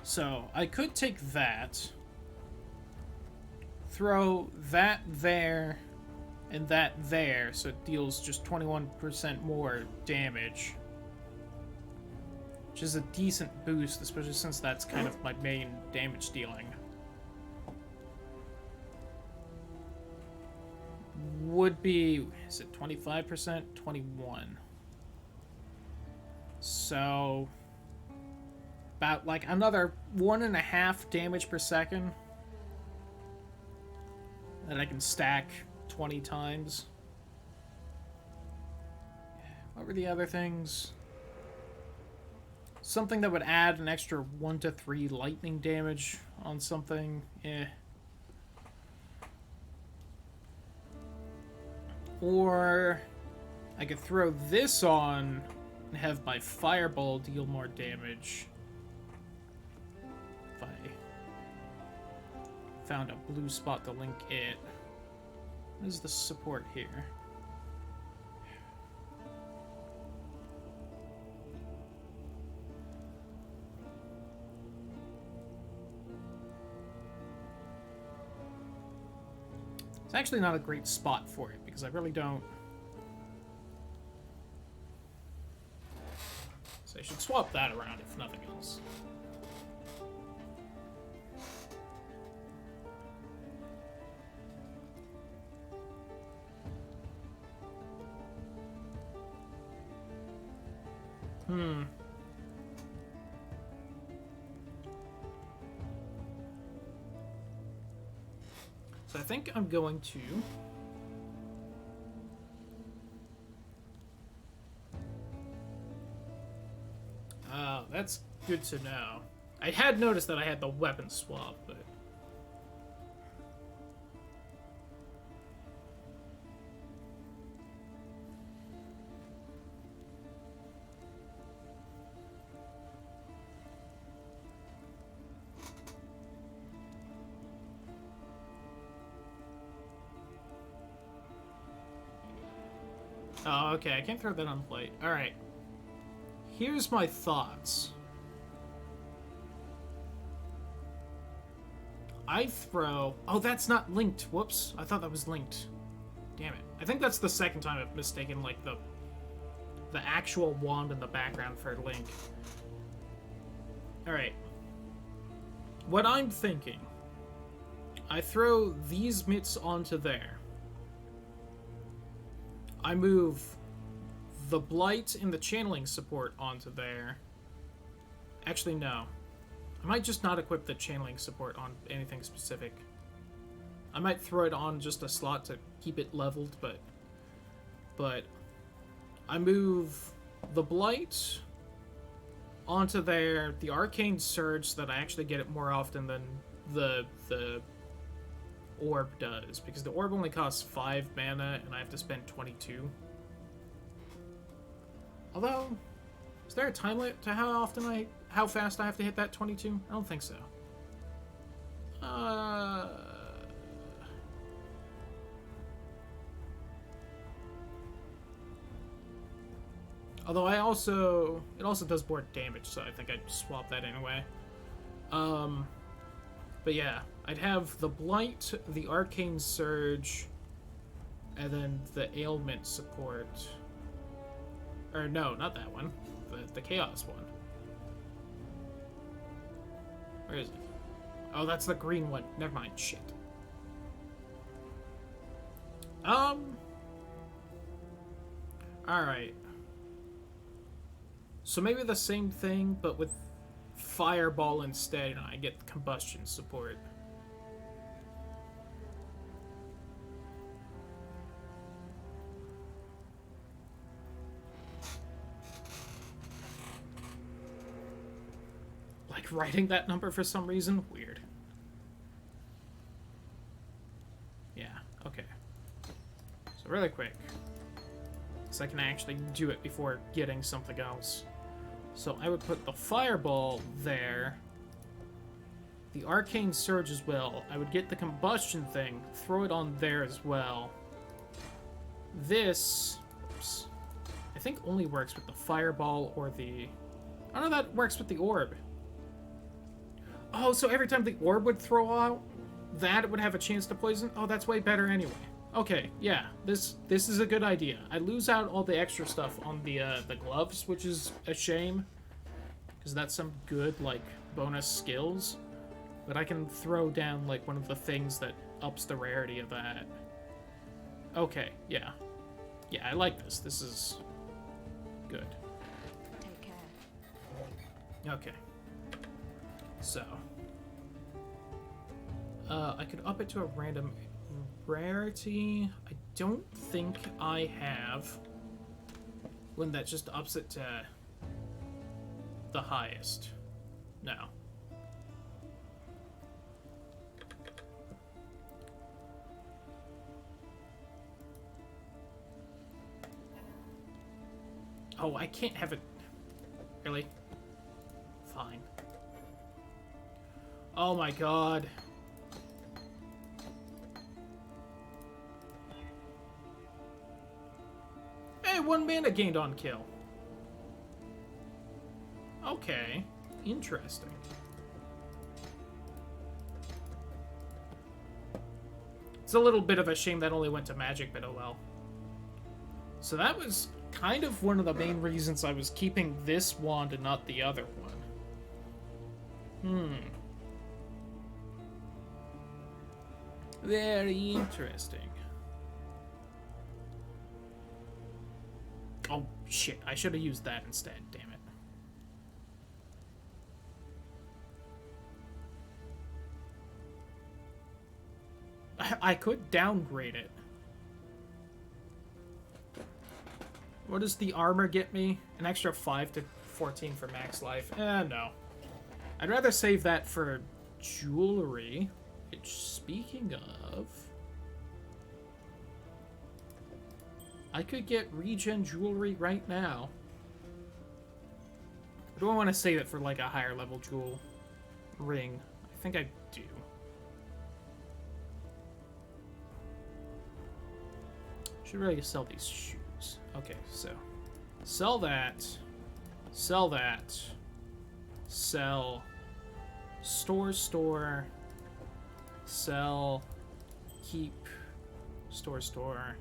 Speaker 2: So, I could take that, throw that there, and that there, so it deals just 21% more damage. Which is a decent boost, especially since that's kind of my main damage dealing. Would be, is it 25%? 21. So... about like another 1.5 damage per second that I can stack 20 times. What were the other things? Something that would add an extra 1 to 3 lightning damage on something, eh. Or I could throw this on and have my fireball deal more damage. If I found a blue spot to link it. What is the support here? It's actually not a great spot for it, because I really don't... So I should swap that around, if nothing else. So I think I'm going to... Oh, that's good to know. I had noticed that I had the weapon swap, but... Oh, okay, I can't throw that on plate. Alright. Here's my thoughts. I throw... Oh, that's not linked. Whoops. I thought that was linked. Damn it. I think that's the second time I've mistaken, like, the actual wand in the background for Link. Alright. What I'm thinking... I throw these mitts onto there. I move the Blight and the Channeling support onto there. Actually, no. I might just not equip the Channeling support on anything specific. I might throw it on just a slot to keep it leveled, but I move the Blight onto there, the Arcane Surge, so that I actually get it more often than the Orb does, because the Orb only costs 5 mana, and I have to spend 22. Although, is there a time limit to how fast I have to hit that 22? I don't think so. Although it also does more damage, so I think I'd swap that anyway. But yeah, I'd have the Blight, the Arcane Surge, and then the Ailment support. Or no, not that one. The Chaos one. Where is it? Oh, that's the green one. Never mind. Shit. Alright. So maybe the same thing, but with Fireball instead, and I get combustion support. Like writing that number for some reason? Weird. Yeah, okay. So really quick. So I can actually do it before getting something else. So I would put the Fireball there, the Arcane Surge as well. I would get the Combustion thing, throw it on there as well. This, oops, I think only works with the Fireball or the... I don't know, that works with the Orb. Oh, so every time the Orb would throw out, that would have a chance to poison? Oh, that's way better anyway. Okay, yeah, this is a good idea. I lose out all the extra stuff on the gloves, which is a shame, because that's some good, like, bonus skills. But I can throw down, like, one of the things that ups the rarity of that. Okay, yeah. Yeah, I like this. This is good.
Speaker 5: Take care.
Speaker 2: Okay. So. I could up it to a random... rarity. I don't think I have one that just ups it to the highest. No. Oh, I can't have it. Really? Fine. Oh my god. Hey, 1 mana gained on kill. Okay. Interesting. It's a little bit of a shame that only went to magic, but oh well. So that was kind of one of the main reasons I was keeping this wand and not the other one. Very interesting. Oh, shit. I should have used that instead. Damn it. I could downgrade it. What does the armor get me? An extra 5 to 14 for max life? No. I'd rather save that for jewelry. Which, speaking of... I could get regen jewelry right now. Or do I want to save it for, like, a higher level jewel ring? I think I do. Should really sell these shoes. Okay, so sell that, sell that, sell, store, sell, keep, store.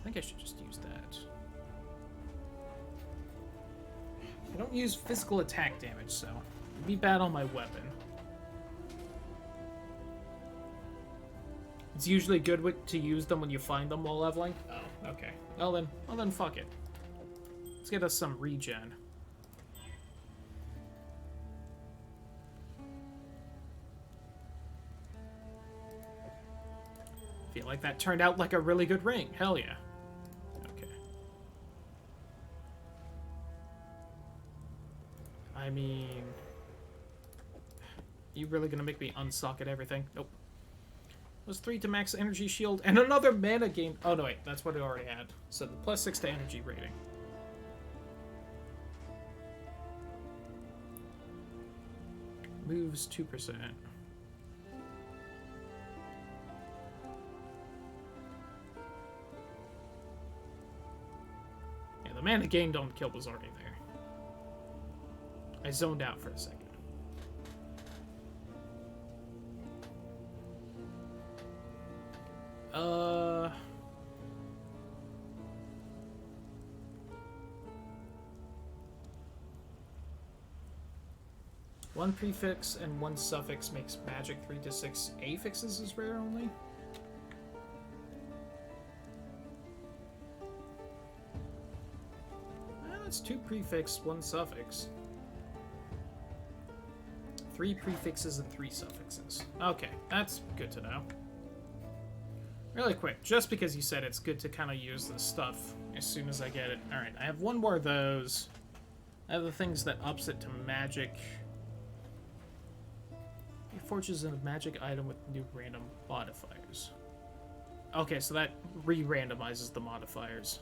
Speaker 2: I think I should just use that. I don't use physical attack damage, so it'd be bad on my weapon. It's usually good to use them when you find them while leveling. Oh, okay. Well then, fuck it. Let's get us some regen. Feel like that turned out like a really good ring. Hell yeah. Okay. I mean... You really gonna make me unsocket everything? Nope. Was 3 to max energy shield and another mana gain. Oh no, wait, that's what it already had. So the +6 to energy rating. Moves 2%. Yeah, the mana gained on kill was already there. I zoned out for a second. One prefix and one suffix makes magic 3 to 6 affixes is rare only. That's 2 prefix, 1 suffix. 3 prefixes and 3 suffixes. Okay, that's good to know. Really quick, just because you said it's good to kind of use this stuff as soon as I get it. Alright, I have one more of those. I have the things that ups it to magic. It forges a magic item with new random modifiers. Okay, so that re-randomizes the modifiers.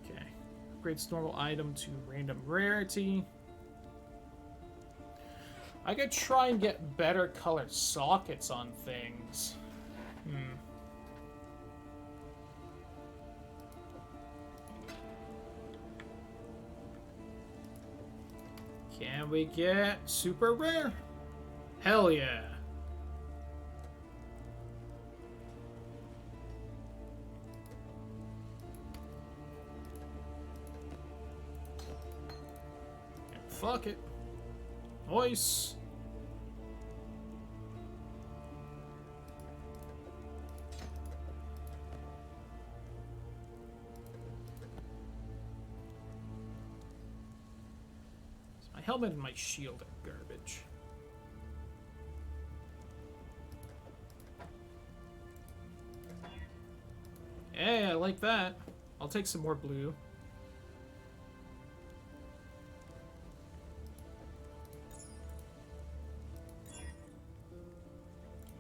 Speaker 2: Okay. Upgrades normal item to random rarity. I could try and get better colored sockets on things. Can we get super rare? Hell yeah. Fuck it. Nice. My helmet and my shield are garbage. Hey, I like that. I'll take some more blue.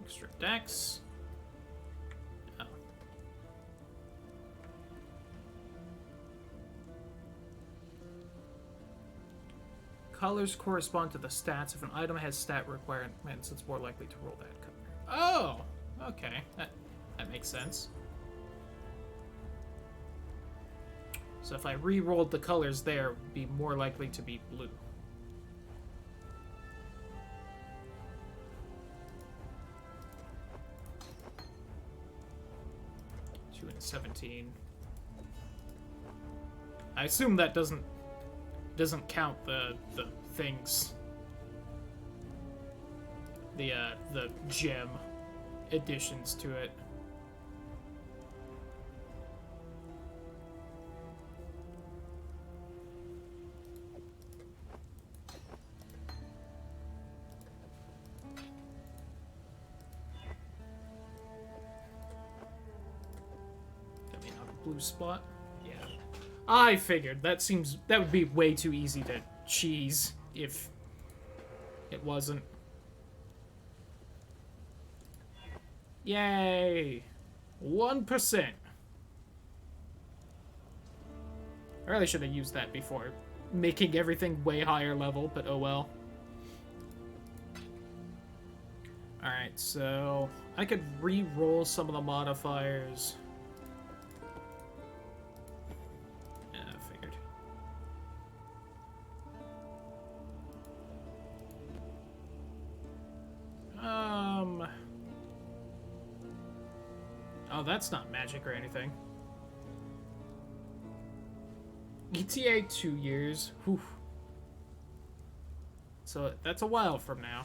Speaker 2: Extra dex. Oh. Colors correspond to the stats. If an item has stat requirements, it's more likely to roll that color. Oh! Okay. That makes sense. So if I re-rolled the colors there, it would be more likely to be blue. 2 and 17. I assume that doesn't count the things. The gem additions to it. Blue spot? Yeah. I figured. That would be way too easy to cheese if it wasn't. Yay! 1%. I really should have used that before making everything way higher level, but oh well. Alright, so I could re-roll some of the modifiers. Oh, that's not magic or anything. ETA 2 years. Whew. So that's a while from now.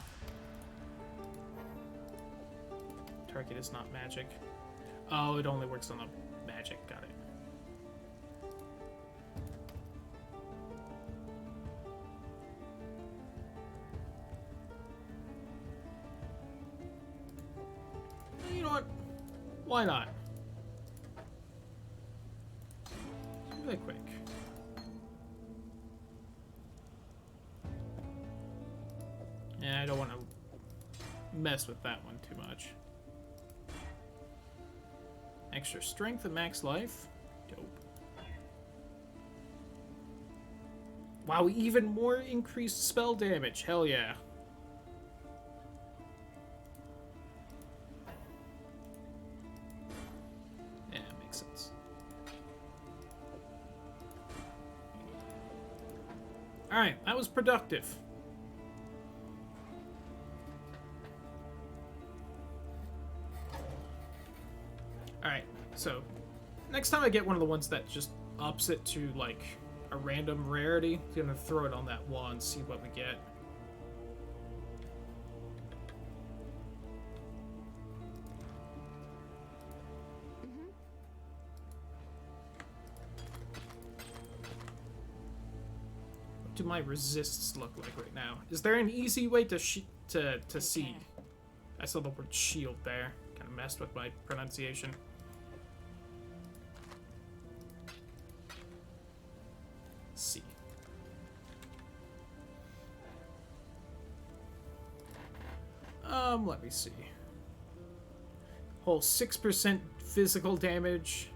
Speaker 2: Target is not magic. Oh, it only works on the magic. Got it. You know what? Why not? Really quick. Yeah, I don't want to mess with that one too much. Extra strength and max life. Dope. Wow, even more increased spell damage. Hell yeah. Alright, that was productive. Alright, so next time I get one of the ones that just ups it to like a random rarity, I'm gonna throw it on that wall and see what we get. Do my resists look like right now? Is there an easy way to see? I saw the word shield there. Kind of messed with my pronunciation. See. Let me see. Whole 6% physical damage.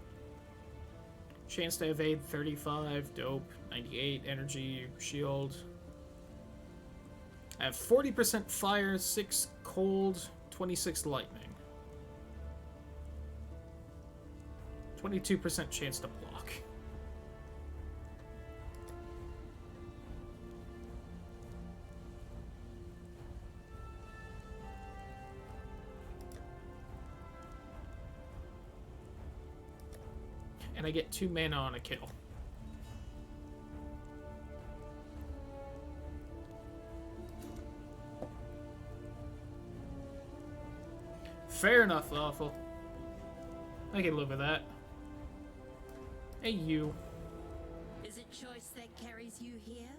Speaker 2: Chance to evade 35, dope. 98 energy, shield. I have 40% fire, 6 cold, 26 lightning. 22% chance to block. And I get 2 mana on a kill. Fair enough, Aful. I can live with that. Hey, you.
Speaker 9: Is it choice that carries you here?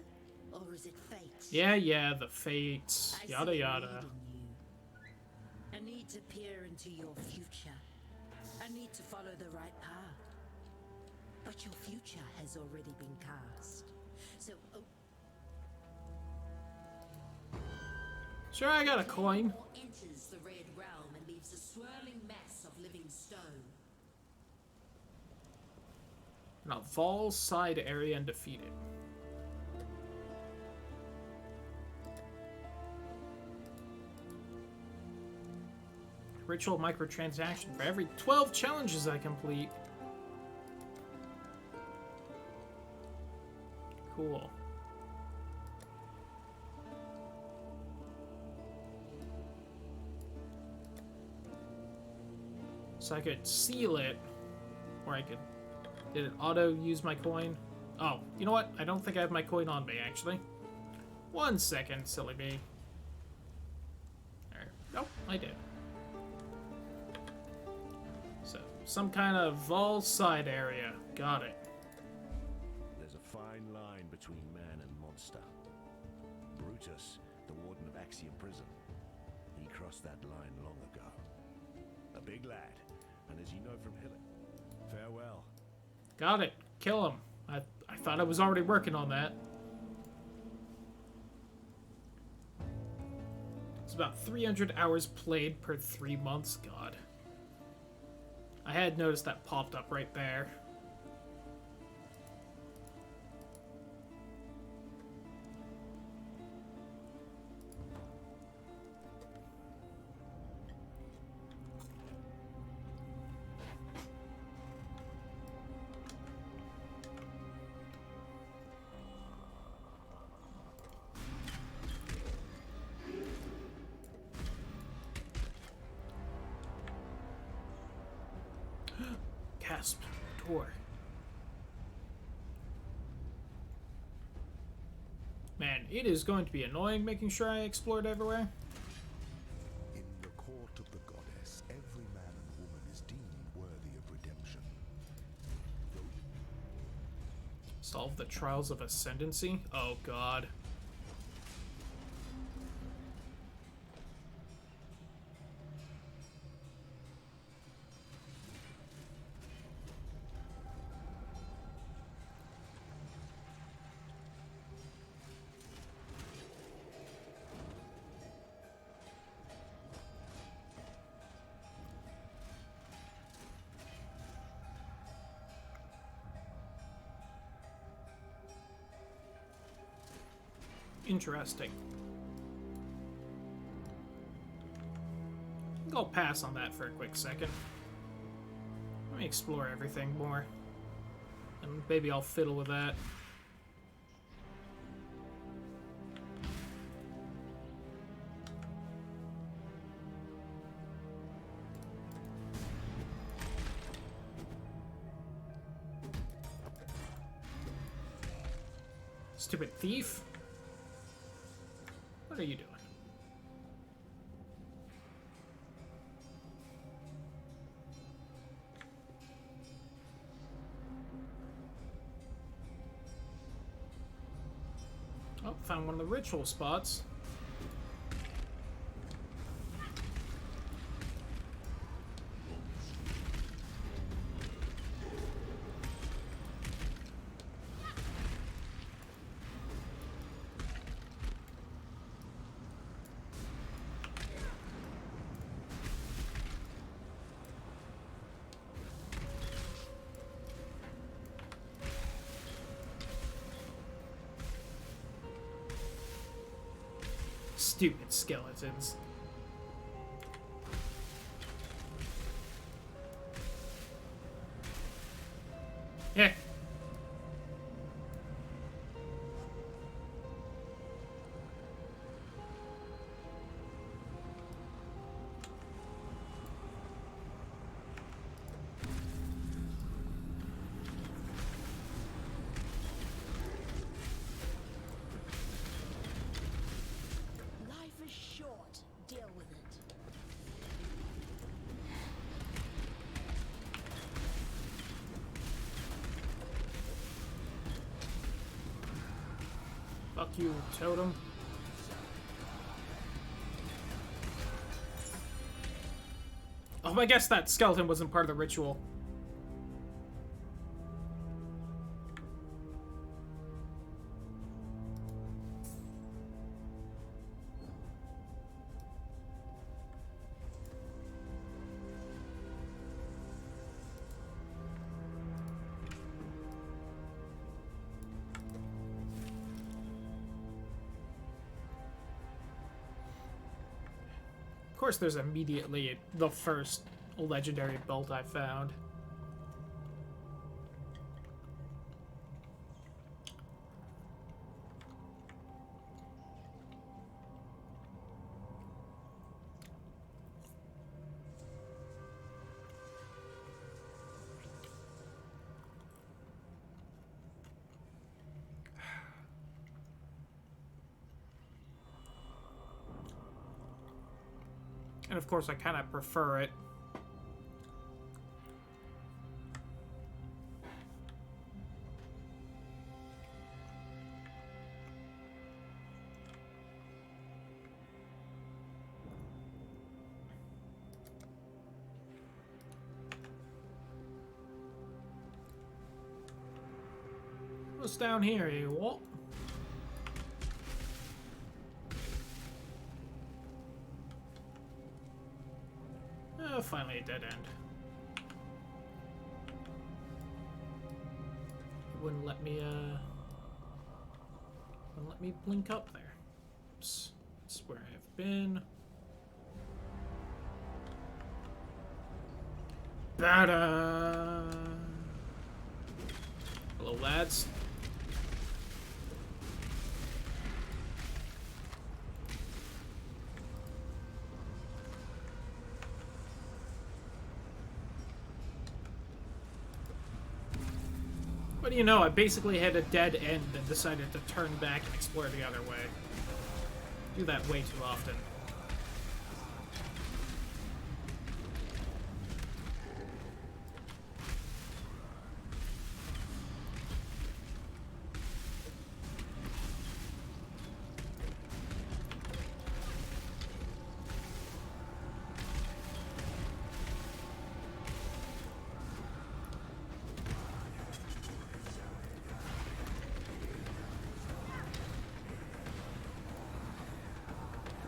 Speaker 9: Or is it fate?
Speaker 2: Yeah, the fates. Yada yada.
Speaker 9: A need to peer into your future. A need to follow the right path. But your future has already been cast. So,
Speaker 2: Sure, I got a coin.
Speaker 9: enters the red realm and swirling mess of living stone.
Speaker 2: Now, Vol's side area and defeat it. Ritual microtransaction for every 12 challenges I complete. Cool. So I could seal it, or I could... Did it auto-use my coin? Oh, you know what? I don't think I have my coin on me, actually. 1 second, silly me. There. Nope, I did. So, some kind of Vol side area. Got it.
Speaker 7: There's a fine line between man and monster. Brutus, the warden of Axiom Prison, he crossed that line long ago. A big lad, and as you know from Hillock, farewell.
Speaker 2: Got it. Kill him. I thought I was already working on that. It's about 300 hours played per 3 months. God. I had noticed that popped up right there. Gasp. Door. Man, it is going to be annoying making sure I explored everywhere.
Speaker 4: In the court of the goddess, every man and woman is deemed worthy of redemption.
Speaker 2: Solve the trials of ascendancy? Oh, God. Interesting. I think I'll pass on that for a quick second. Let me explore everything more. And maybe I'll fiddle with that. Stupid thief. What are you doing? Oh, found one of the ritual spots. Stupid skeletons. Yeah.
Speaker 3: Life is short. Deal with it.
Speaker 2: Fuck you, totem. Oh, I guess that skeleton wasn't part of the ritual. course, there's immediately the first legendary bolt I found. And of course, I kind of prefer it. What's down here, you what? Oh, finally a dead end. It wouldn't let me blink up there. Oops. That's where I've been. Bada! Hello, lads. What do you know? I basically had a dead end and decided to turn back and explore the other way. Do that way too often.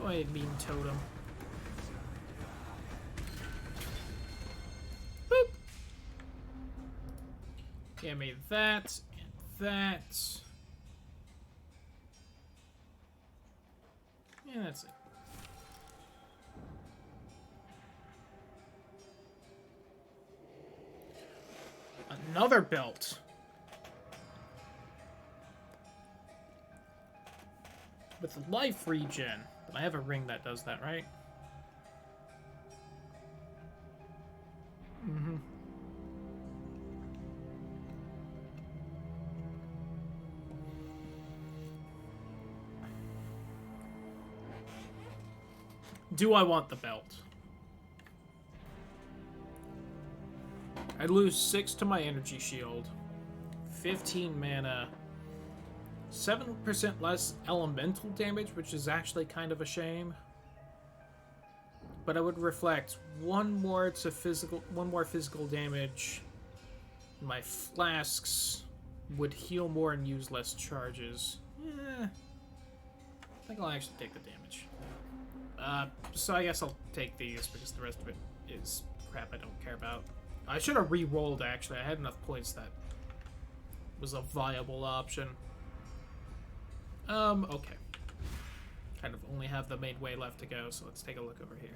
Speaker 2: Go ahead, mean totem. Boop! Give me that, and that. Yeah, that's it. Another belt. With life regen. But I have a ring that does that, right? Mm-hmm. Do I want the belt? I lose 6 to my energy shield. 15 mana. 7% less elemental damage, which is actually kind of a shame. But I would reflect one more physical damage. My flasks would heal more and use less charges. I think I'll actually take the damage. So I guess I'll take these because the rest of it is crap I don't care about. I should have re-rolled, actually. I had enough points that was a viable option. Okay. Kind of only have the main way left to go, so let's take a look over here.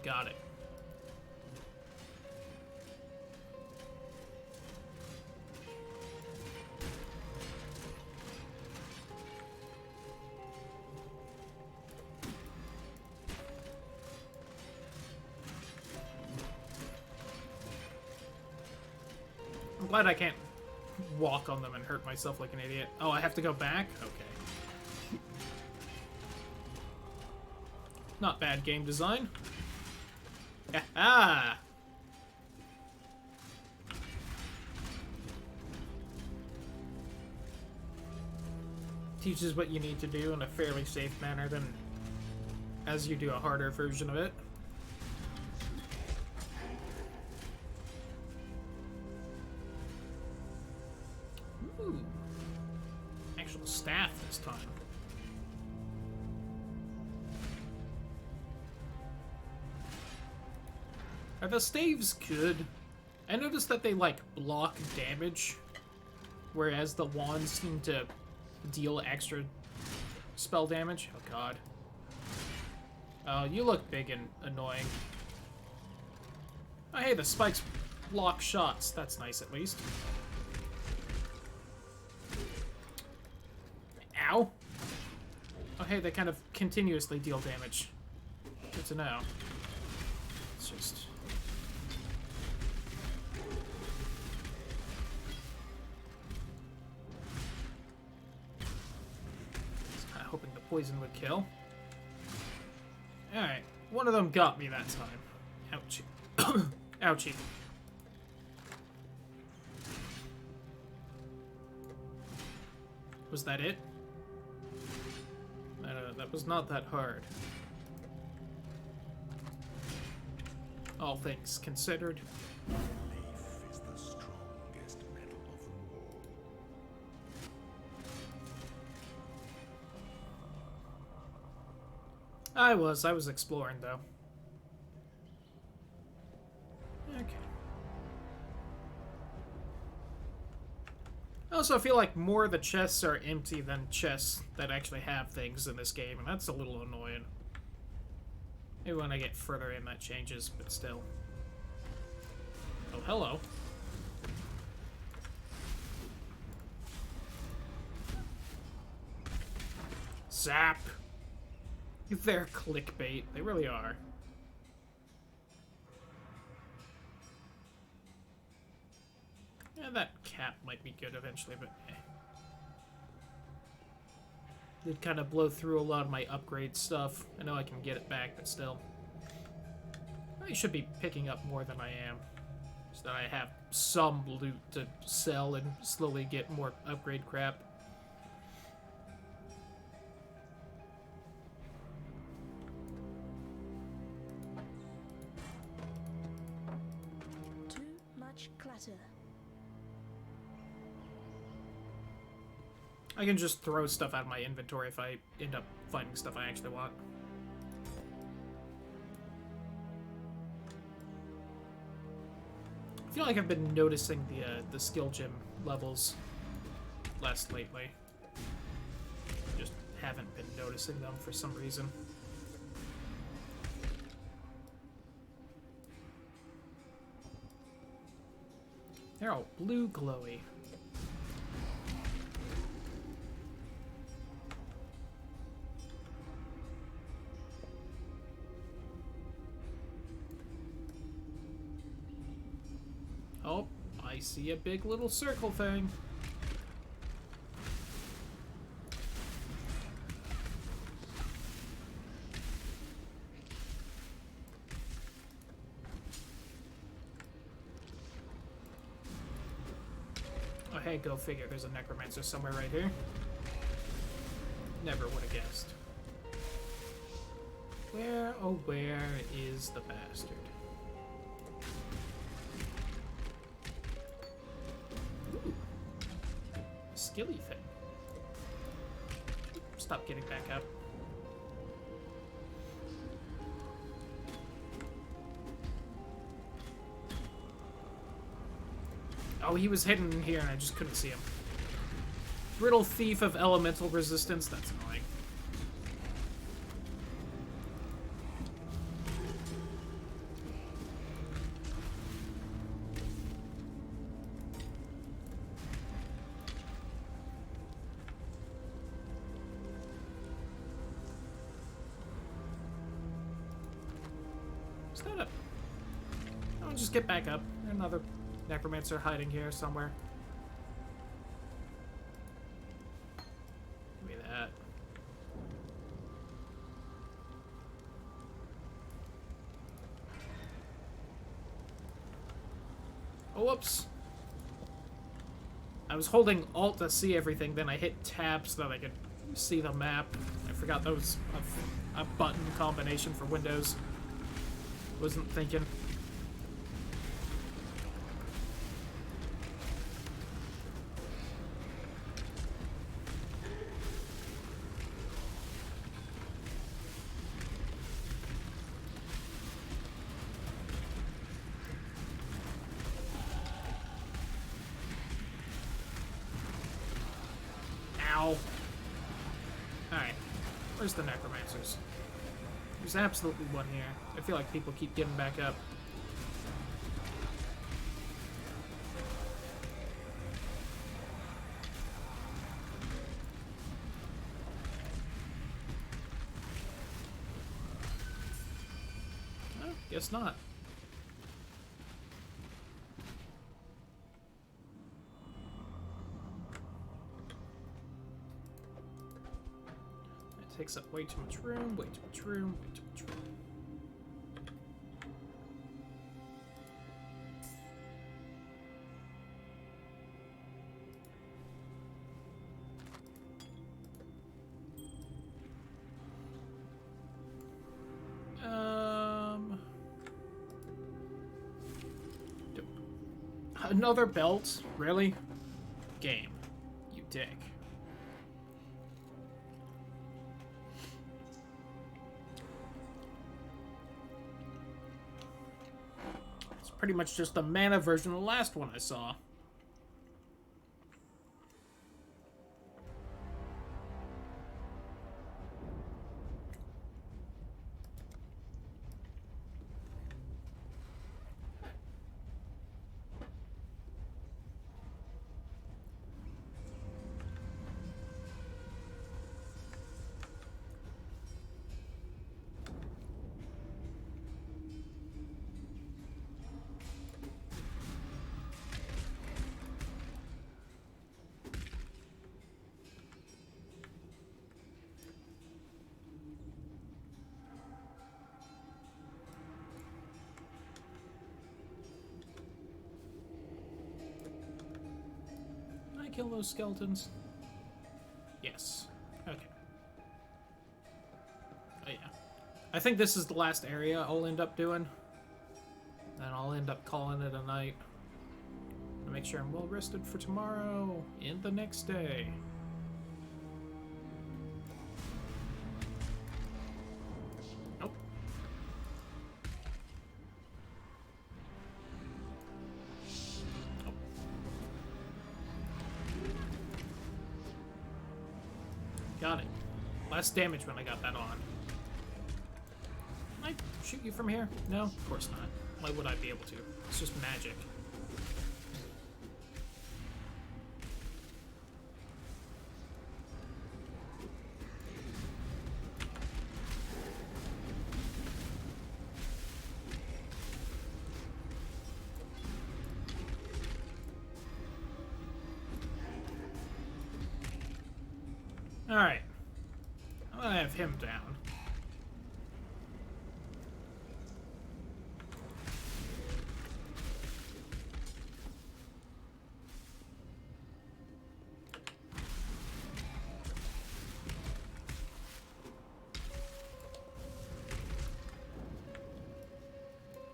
Speaker 2: Got it. I'm glad I can't walk on them and hurt myself like an idiot. Oh, I have to go back? Okay. Not bad game design. Ah! Teaches what you need to do in a fairly safe manner than as you do a harder version of it. Ooh. Actual staff this time. Are the staves good? I noticed that they, like, block damage, whereas the wands seem to deal extra spell damage. Oh, God. Oh, you look big and annoying. Oh, hey, the spikes block shots. That's nice, at least. Ow! Oh, hey, they kind of continuously deal damage. Good to know. It's just... hoping the poison would kill. Alright, one of them got me that time. Ouchie. Ouchie. Was that it? That was not that hard. All things considered.
Speaker 7: Belief is the strongest metal of them all.
Speaker 2: I was exploring, though. Okay. I also feel like more of the chests are empty than chests that actually have things in this game, and that's a little annoying. Maybe when I get further in that changes, but still. Oh, hello. Zap! They're clickbait. They really are. Yeah, that cap might be good eventually, but eh. Did kind of blow through a lot of my upgrade stuff. I know I can get it back, but still. I should be picking up more than I am. So that I have some loot to sell and slowly get more upgrade crap.
Speaker 3: Too much clutter.
Speaker 2: I can just throw stuff out of my inventory if I end up finding stuff I actually want. I feel like I've been noticing the skill gem levels less lately. Just haven't been noticing them for some reason. They're all blue glowy. Oh, I see a big little circle thing. Oh, hey, go figure. There's a necromancer somewhere right here. Never would have guessed. Where, oh, where is the bastard? Skilly thing. Stop getting back up. Oh, he was hidden in here and I just couldn't see him. Brittle thief of elemental resistance. That's annoying. Is that a... I'll just get back up. Another necromancer hiding here somewhere. Give me that. Oh, whoops. I was holding Alt to see everything, then I hit Tab so that I could see the map. I forgot that was a button combination for Windows. Wasn't thinking. Ow. Alright. Where's the necromancers? There's absolutely one here. I feel like people keep getting back up. Well, guess not. That takes up way too much room, way too much room, way too much room. Another belt? Really? Game. You dick. It's pretty much just the mana version of the last one I saw. Kill those skeletons? Yes. Okay. Oh yeah. I think this is the last area I'll end up doing. Then I'll end up calling it a night. To make sure I'm well rested for tomorrow and the next day. Nope. Got it. Less damage when I got that on. Can I shoot you from here? No? Of course not. Why would I be able to? It's just magic. Alright. I'm gonna have him down.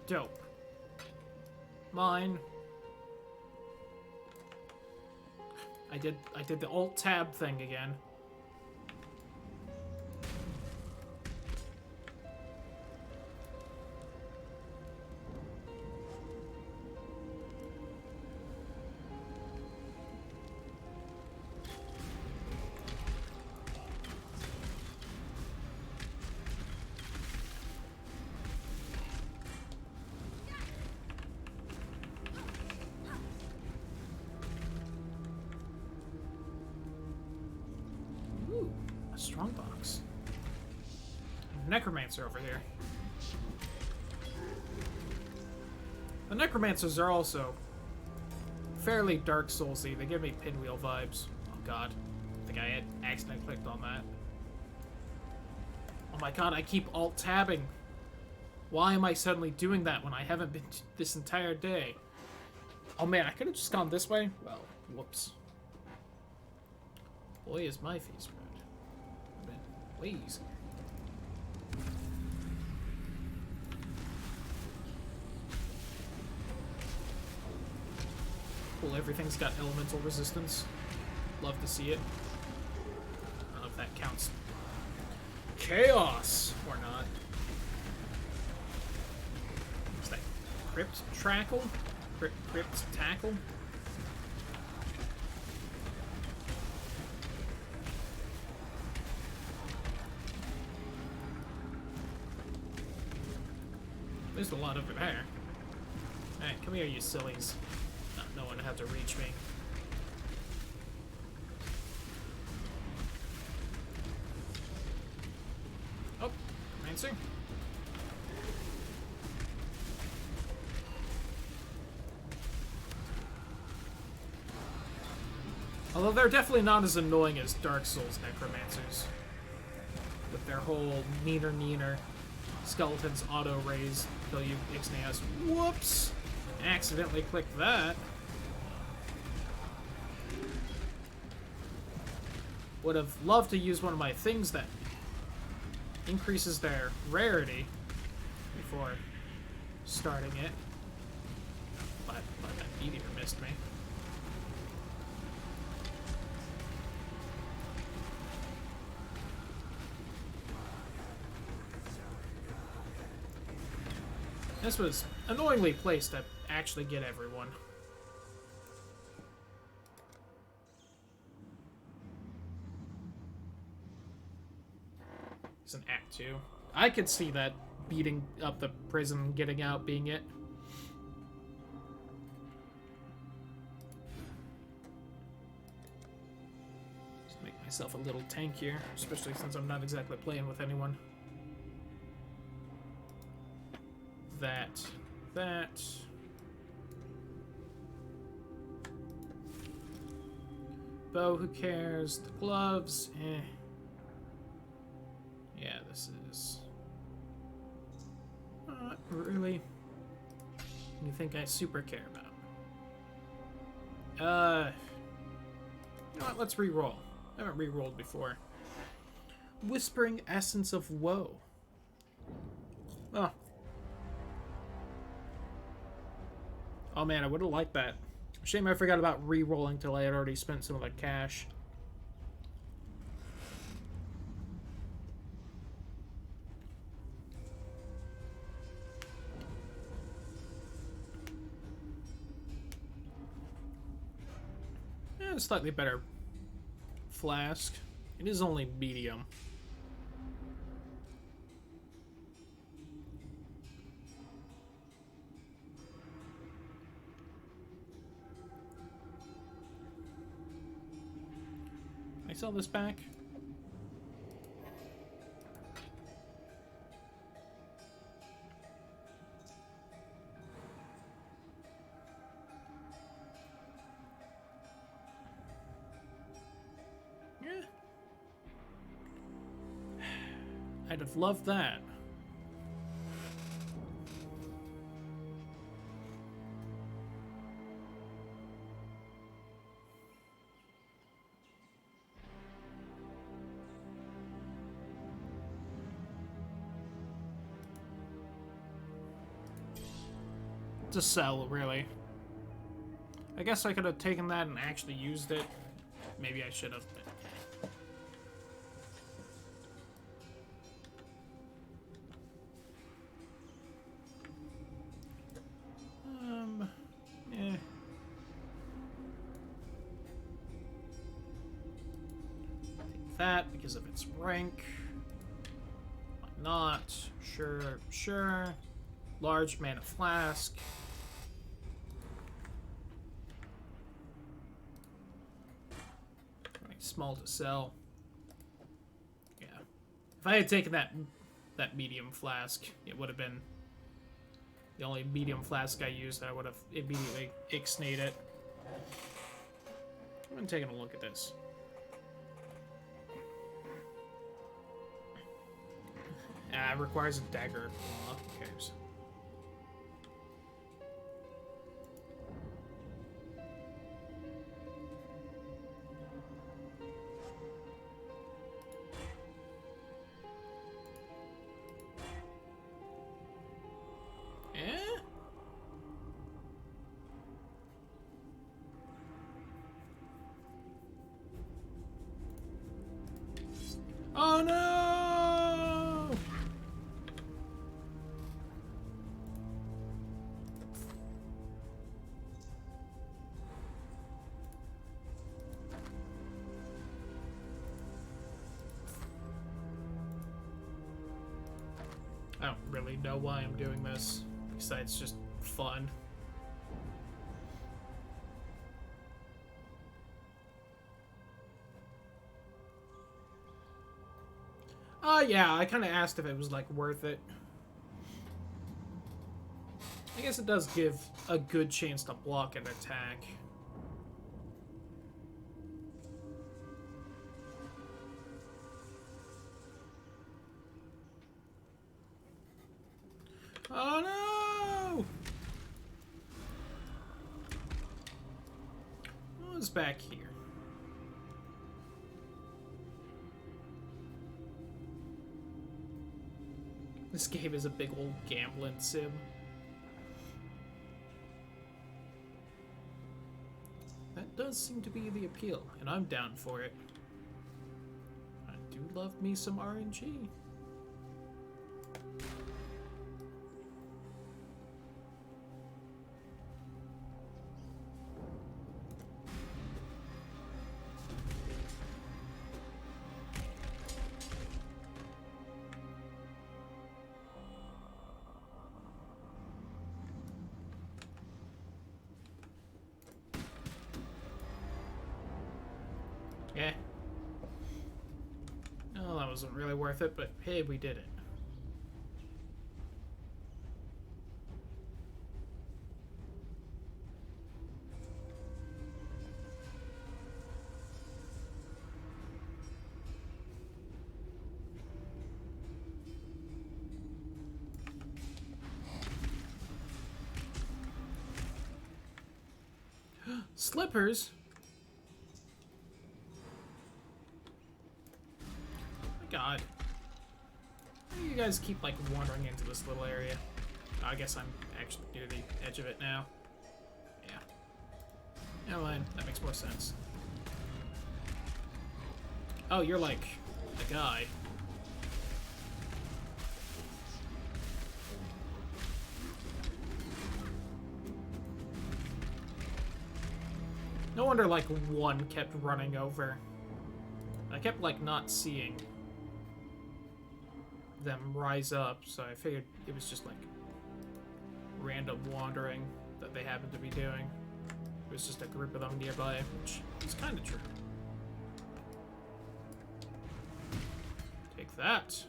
Speaker 2: Dope. Mine. I did the alt tab thing again. Strongbox. Necromancer over here. The Necromancers are also fairly Dark Soulsy. They give me Pinwheel vibes. Oh god. I think I had accidentally clicked on that. Oh my god, I keep alt-tabbing. Why am I suddenly doing that when I haven't been this entire day? Oh man, I could have just gone this way? Well, whoops. Boy, is my feet spread. Way easier. Cool, everything's got elemental resistance. Love to see it. I don't know if that counts. Chaos! Or not. Is that Crypt Trackle? Crypt Tackle? There's a lot over there. Alright, come here, you sillies. No one had to reach me. Oh, Mancer. Although they're definitely not as annoying as Dark Souls necromancers. With their whole neener. Skeletons auto-raise till you ixnay. Whoops! Accidentally clicked that. Would have loved to use one of my things that increases their rarity before starting it. But that meteor missed me. This was annoyingly placed to actually get everyone. It's an Act 2. I could see that beating up the prison, getting out being it. Just make myself a little tankier, especially since I'm not exactly playing with anyone. That. Bow, who cares? The gloves, eh. Yeah, this is not really anything I super care about. You know what? Let's re-roll. I haven't re-rolled before. Whispering Essence of Woe. Oh. Oh man, I would have liked that. Shame I forgot about re-rolling till I had already spent some of the cash. Yeah, slightly better flask. It is only medium. Can I sell this back? Yeah. I'd have loved that. To sell, really. I guess I could have taken that and actually used it. Maybe I should have. Yeah. Take that because of its rank. Why not? Sure. Large mana flask. Small to sell. Yeah. If I had taken that medium flask, it would have been the only medium flask I used. I would have immediately ixnayed it. I'm taking a look at this. It requires a dagger. Well, who cares? Oh no! I don't really know why I'm doing this. besides just fun. Yeah, I kind of asked if it was, like, worth it. I guess it does give a good chance to block an attack. Oh no! What's back here? This game is a big old gambling sim. That does seem to be the appeal, and I'm down for it. I do love me some RNG. Yeah. Oh, that wasn't really worth it, but hey, we did it. Slippers? God. Why do you guys keep, like, wandering into this little area? Oh, I guess I'm actually near the edge of it now. Yeah. Never mind. That makes more sense. Oh, you're, like, the guy. No wonder, like, one kept running over. I kept, like, not seeing them rise up, so I figured it was just like random wandering that they happened to be doing. It was just a group of them nearby, which is kind of true. Take that.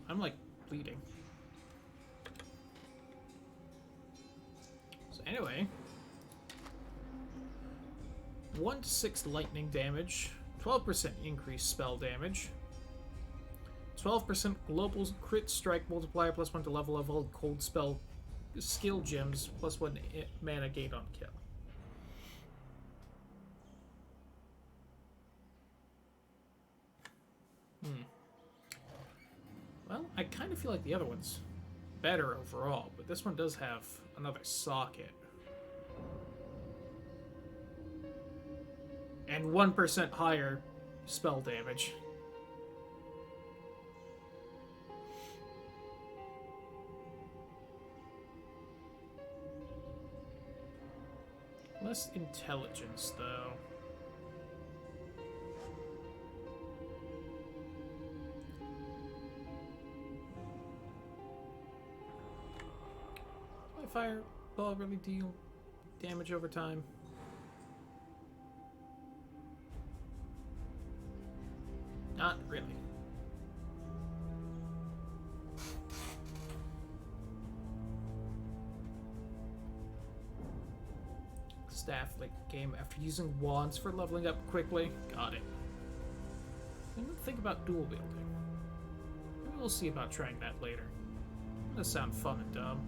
Speaker 2: I'm like bleeding. So anyway, 1 to 6 lightning damage, 12% increased spell damage, 12% global crit strike multiplier plus 1 to level of all cold spell skill gems plus 1 mana gain on kill. Well, I kind of feel like the other one's better overall, but this one does have another socket. And 1% higher spell damage. Less intelligence, though. My fireball really deal damage over time? Not really. Staff like game after using wands for leveling up quickly. Got it. I didn't think about dual wielding. Maybe we'll see about trying that later. That sound fun and dumb.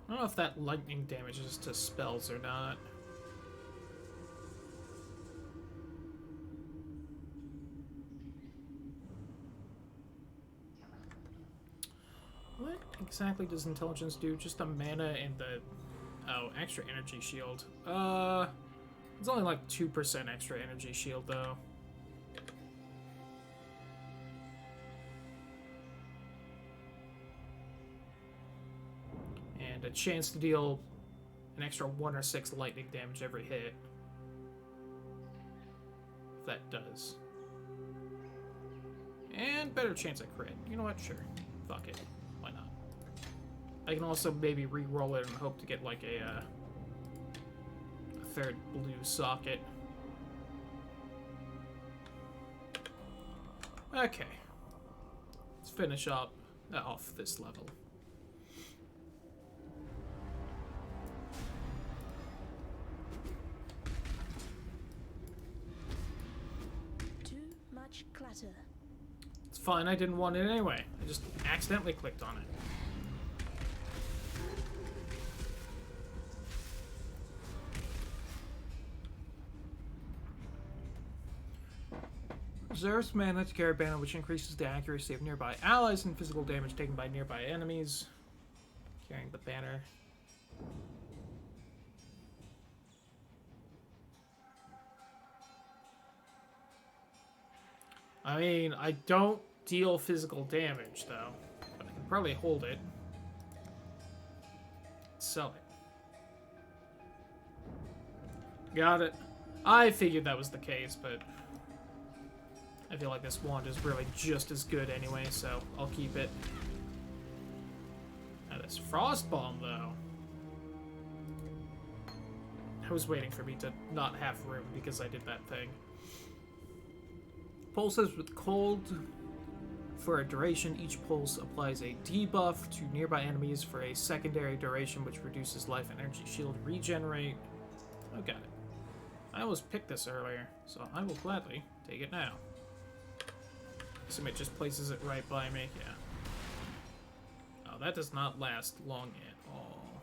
Speaker 2: I don't know if that lightning damages to spells or not. What exactly does intelligence do? Just a mana and the... Oh, extra energy shield. It's only like 2% extra energy shield, though. And a chance to deal an extra 1 or 6 lightning damage every hit. If that does. And better chance at crit. You know what? Sure. Fuck it. Why not? I can also maybe re-roll it and hope to get like a third blue socket. Okay. Let's finish up off this level.
Speaker 3: Too much clutter.
Speaker 2: It's fine, I didn't want it anyway. I just accidentally clicked on it. Reserves mana to carry a banner, which increases the accuracy of nearby allies and physical damage taken by nearby enemies. Carrying the banner. I mean, I don't deal physical damage, though. But I can probably hold it. Sell it. Got it. I figured that was the case, but I feel like this wand is really just as good anyway, so I'll keep it. Now this frost bomb, though. I was waiting for me to not have room because I did that thing. Pulses with cold for a duration. Each pulse applies a debuff to nearby enemies for a secondary duration, which reduces life and energy shield regenerate. Oh, got it. I almost picked this earlier, so I will gladly take it now. Assume it just places it right by me. Yeah. Oh, that does not last long at all.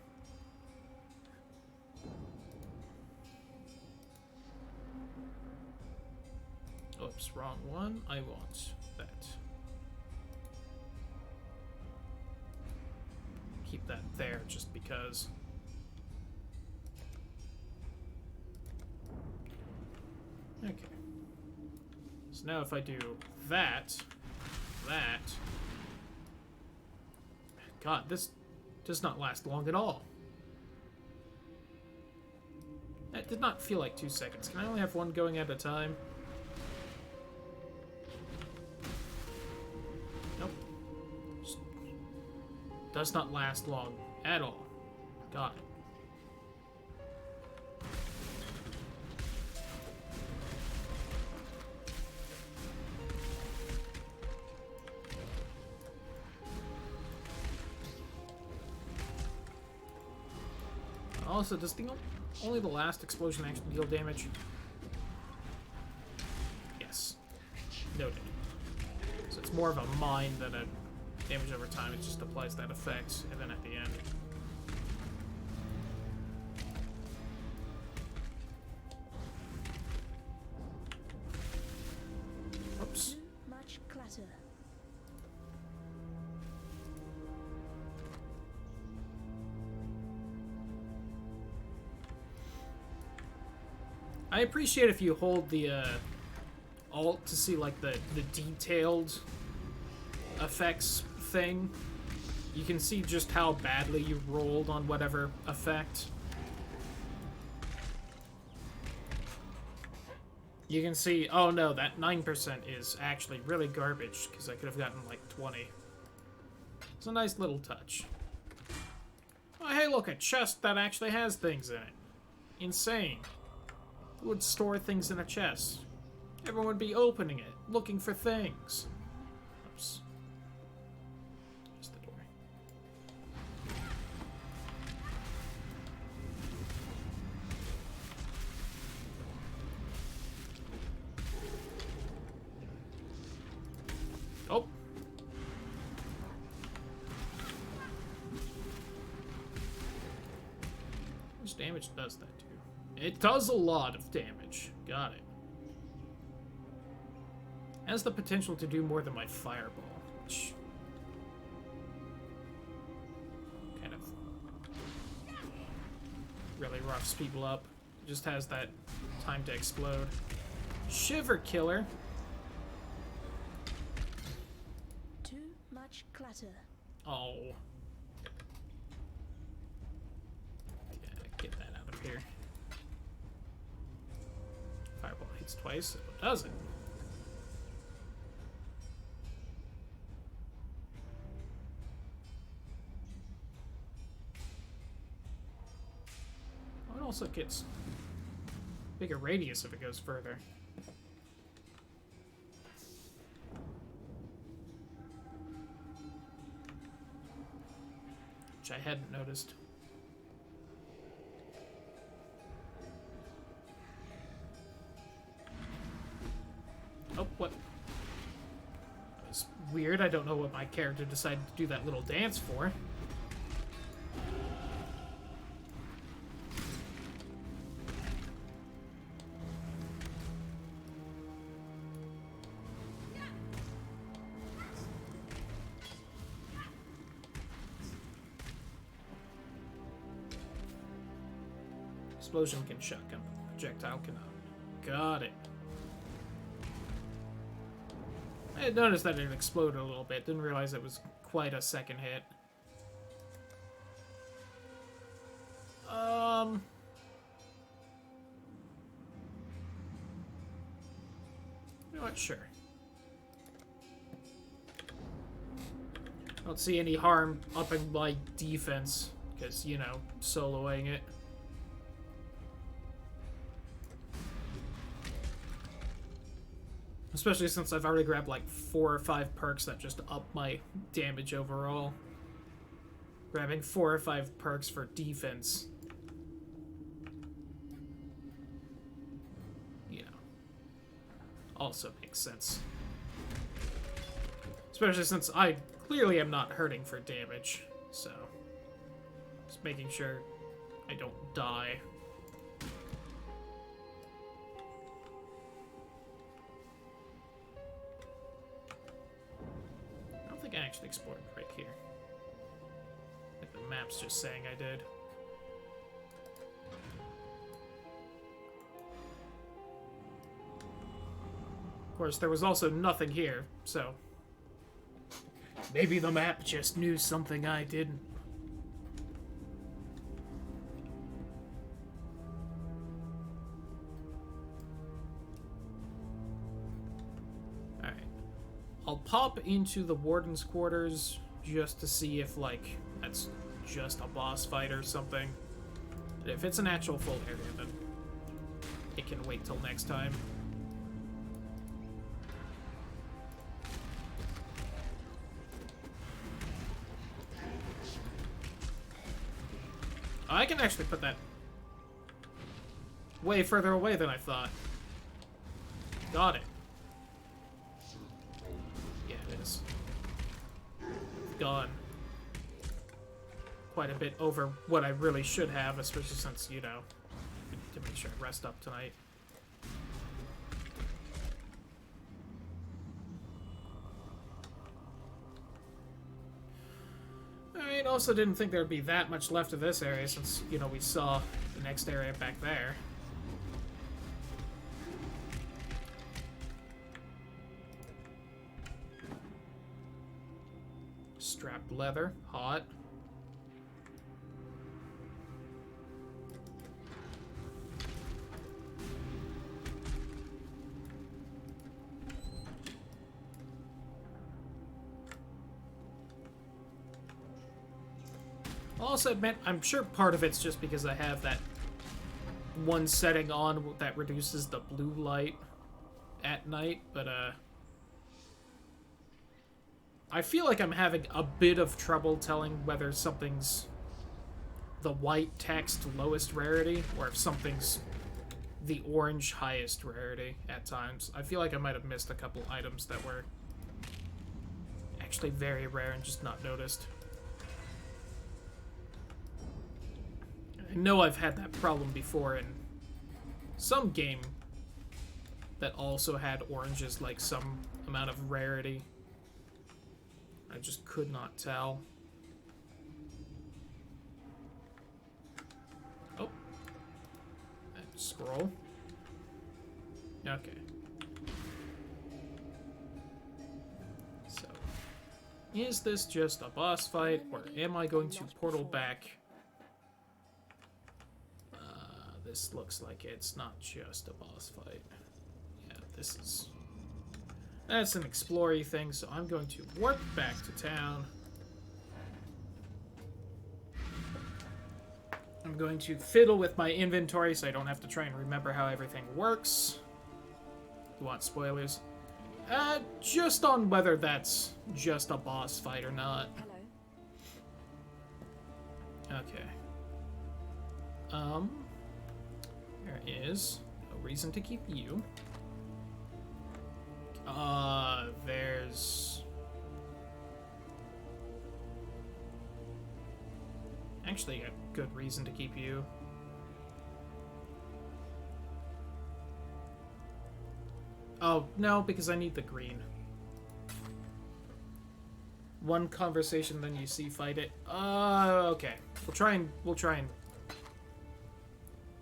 Speaker 2: Oops, wrong one. I want that. Keep that there just because. Okay. So now if I do that. God, this does not last long at all. That did not feel like 2 seconds. Can I only have one going at a time? Nope. Just does not last long at all. God. Also, does only the last explosion actually deal damage? Yes. Noted. So it's more of a mine than a damage over time. It just applies that effect, and then at the end. Oops.
Speaker 3: Too much clutter.
Speaker 2: I appreciate if you hold the alt to see like the detailed effects thing. You can see just how badly you rolled on whatever effect. You can see, oh no, that 9% is actually really garbage because I could have gotten like 20. It's a nice little touch. Oh hey look, a chest that actually has things in it. Insane. Who would store things in a chest? Everyone would be opening it, looking for things. Oops. There's the door. Oh. How much damage does that do? It does a lot of damage. Got it. Has the potential to do more than my fireball, which kind of really roughs people up. It just has that time to explode. Shiver Killer.
Speaker 3: Too much clutter.
Speaker 2: Oh. Yeah, get that out of here. Fireball hits twice, so it doesn't. Oh, it also gets bigger radius if it goes further. Which I hadn't noticed. Oh, what? That was weird. I don't know what my character decided to do that little dance for. Explosion can shotgun. Projectile cannot. Got it. I had noticed that it exploded a little bit. Didn't realize it was quite a second hit. You know what? Sure. I don't see any harm upping my defense, because, you know, soloing it. Especially since I've already grabbed like 4 or 5 perks that just up my damage overall. Grabbing 4 or 5 perks for defense. You know. Also makes sense. Especially since I clearly am not hurting for damage. So. Just making sure I don't die. I actually explored right here. Like the map's just saying I did. Of course, there was also nothing here, so maybe the map just knew something I didn't. I'll pop into the warden's quarters just to see if, like, that's just a boss fight or something. But if it's an actual full area, then it can wait till next time. I can actually put that way further away than I thought. Got it. Gone quite a bit over what I really should have, especially since, you know, to make sure I rest up tonight. Alright, also didn't think there'd be that much left of this area since, you know, we saw the next area back there. Strapped leather, hot. I'll also admit, I'm sure part of it's just because I have that one setting on that reduces the blue light at night, but I feel like I'm having a bit of trouble telling whether something's the white text lowest rarity or if something's the orange highest rarity at times. I feel like I might have missed a couple items that were actually very rare and just not noticed. I know I've had that problem before in some game that also had oranges like some amount of rarity. I just could not tell. Oh. That scroll. Okay. So, is this just a boss fight, or am I going to portal back? This looks like it's not just a boss fight. Yeah, this is... That's an explory thing, so I'm going to warp back to town. I'm going to fiddle with my inventory so I don't have to try and remember how everything works. You want spoilers? Just on whether that's just a boss fight or not.
Speaker 5: Hello.
Speaker 2: Okay. There is no reason to keep you. There's... Actually, a good reason to keep you. Oh, no, because I need the green. One conversation, then you see fight it. Okay. We'll try and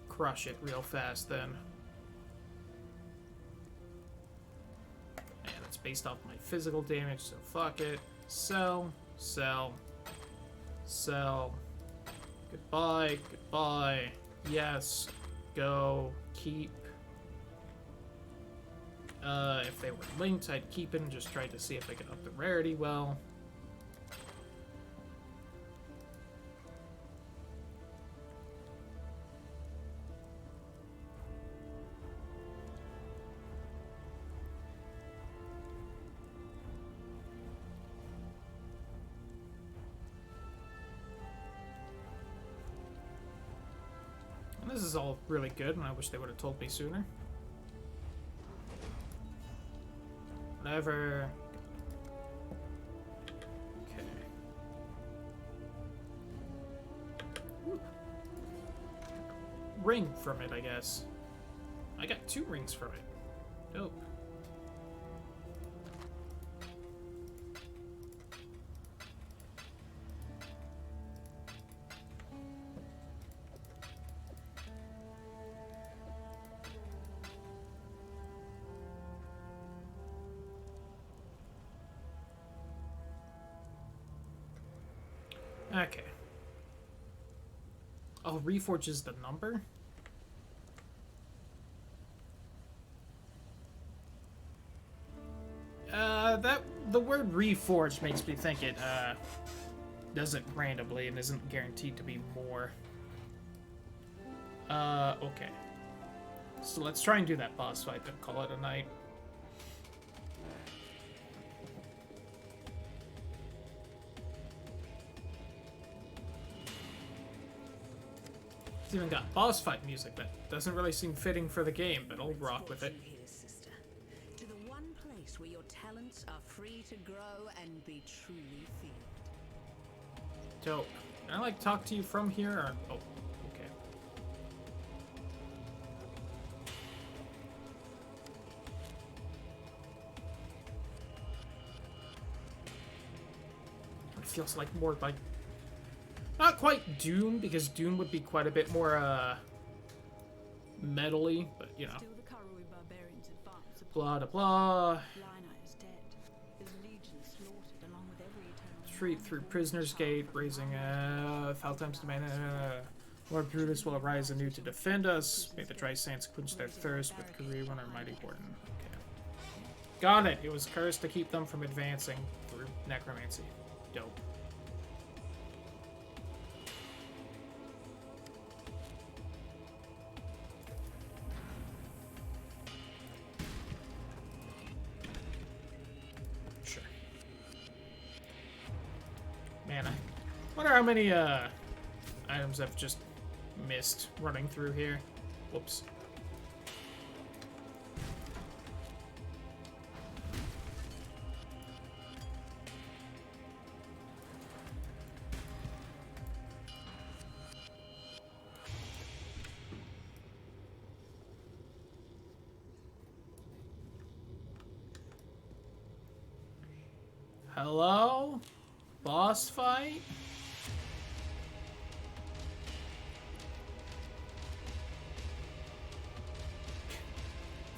Speaker 2: crush it real fast then. And it's based off my physical damage, so fuck it. Sell, sell, sell. Goodbye, goodbye. Yes, go, keep. If they were linked, I'd keep it and just try to see if I could up the rarity well. And this is all really good, and I wish they would have told me sooner. Whatever. Okay. Ooh. Ring from it, I guess. I got 2 rings from it. Dope. Okay. Oh, Reforge is the number? The word Reforge makes me think it, does it randomly and isn't guaranteed to be more. Okay. So let's try and do that boss fight, then call it a night. It's even got boss fight music that doesn't really seem fitting for the game, but I'll rock with it.
Speaker 9: Here, sister, to the one place where your talents are free to grow and be truly feared.
Speaker 2: Dope. Can I, like, talk to you from here, or... Oh, okay. It feels like more like... Not quite Dune, because Dune would be quite a bit more, metal-y, but, you know.
Speaker 3: Still the Karui barbarians advance upon
Speaker 2: Blah, blah, blah.
Speaker 3: Lionel is dead. His legion slaughtered along with every eternal.
Speaker 2: Retreat through Prisoner's Gate, raising, foul times demand, Lord Brutus will arise anew to defend us. May the dry sands quench their thirst with Karui on our mighty warden. Okay. Got it! It was cursed to keep them from advancing through necromancy. Dope. Sure. Man, I wonder how many, items I've just missed running through here. Whoops. Hello? Boss fight?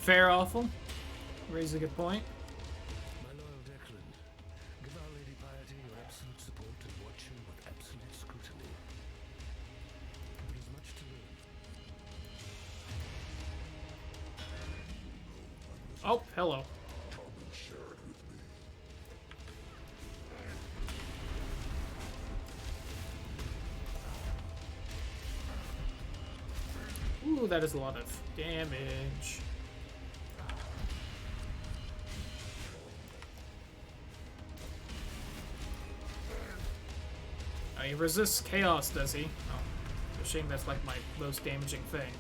Speaker 2: Fair, Awful. Raise a good point.
Speaker 1: My loyal Declan, give Our Lady Piety your absolute support and watch him with absolute scrutiny. There is much to learn.
Speaker 2: Oh, hello. Ooh, that is a lot of damage. Oh, he resists chaos, does he? Oh, it's a shame that's like my most damaging thing.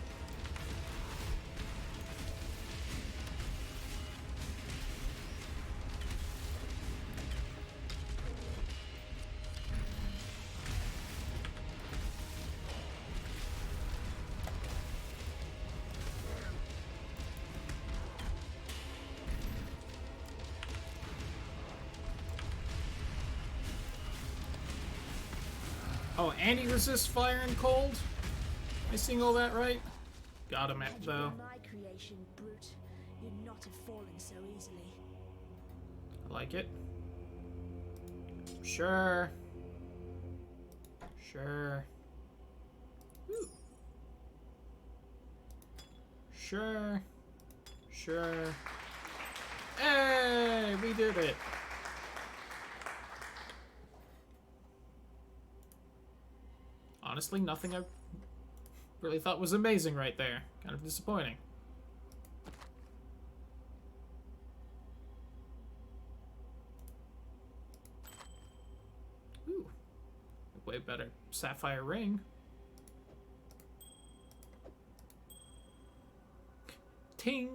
Speaker 2: Oh, and he resists fire and cold? Am I seeing all that right? Got him, though.
Speaker 3: My creation, brute. You'd not have fallen so easily.
Speaker 2: I like it. Sure. Sure. Woo. Sure. Sure. Hey, we did it. Honestly, nothing I really thought was amazing right there. Kind of disappointing. Ooh. Way better sapphire ring. Ting!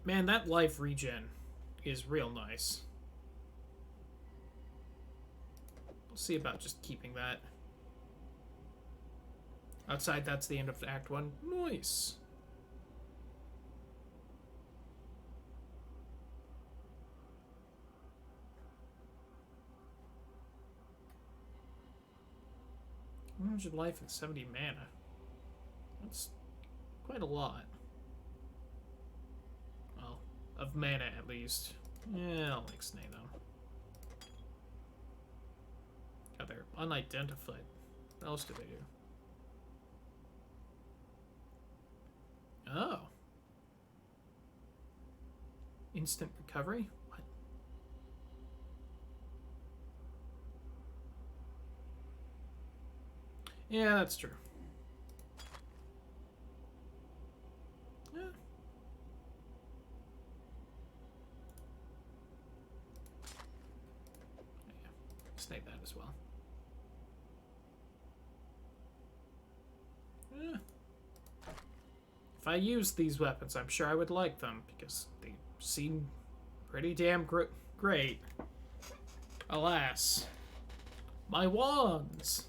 Speaker 2: Man, that life regen is real nice. We'll see about just keeping that. Outside, that's the end of Act 1. Nice! $100 life and 70 mana. That's quite a lot. Well, of mana at least. Yeah, I'll ixnay them. God, they're unidentified. What else do they do? Oh. Instant recovery? What? Yeah, that's true. Yeah. Snake that as well. Yeah. If I used these weapons, I'm sure I would like them, because they seem pretty damn great. Alas. My wands!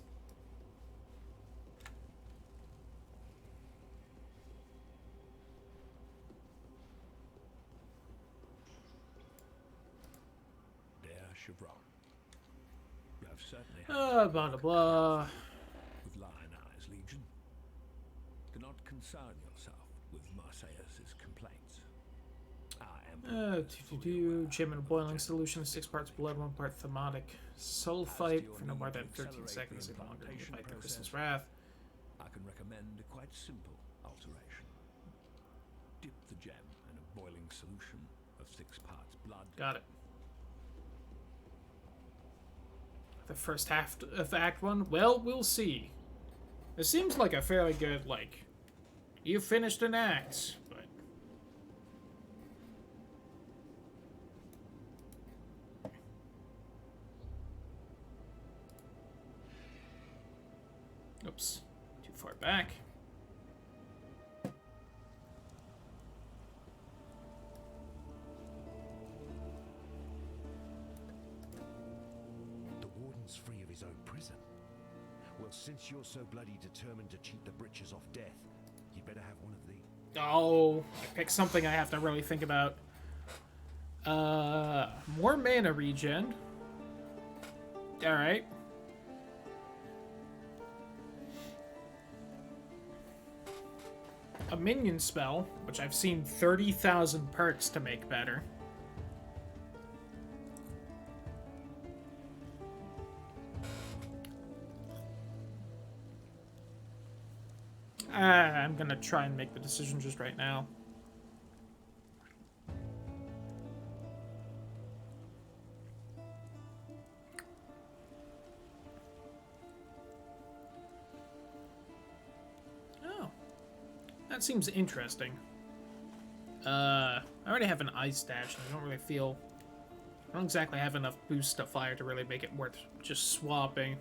Speaker 7: Chevron. You have certainly
Speaker 2: Blah blah blah.
Speaker 7: with Lion Eyes Legion. Do not concern yourself with Marseilles' complaints.
Speaker 2: Gem in a boiling solution, 6 parts blood, 1 part thermotic. Sulfite for no more than 13 seconds if longer than you fight the Crystal's Wrath.
Speaker 7: I can recommend a quite simple alteration. Dip the gem in a boiling solution of 6 parts blood.
Speaker 2: Got it. The first half of Act 1? Well, we'll see. It seems like a fairly good, like, you finished an act, but... Oops. Too far back.
Speaker 7: Free of his own prison. Well, since you're so bloody determined to cheat the britches off death, you better have one of these.
Speaker 2: Oh, I picked something I have to really think about. More mana regen. Alright. a minion spell, which I've seen 30,000 perks to make better. I'm gonna try and make the decision just right now. Oh, that seems interesting. I already have an ice dash, and I don't really feel... I don't exactly have enough boost to fire to really make it worth just swapping.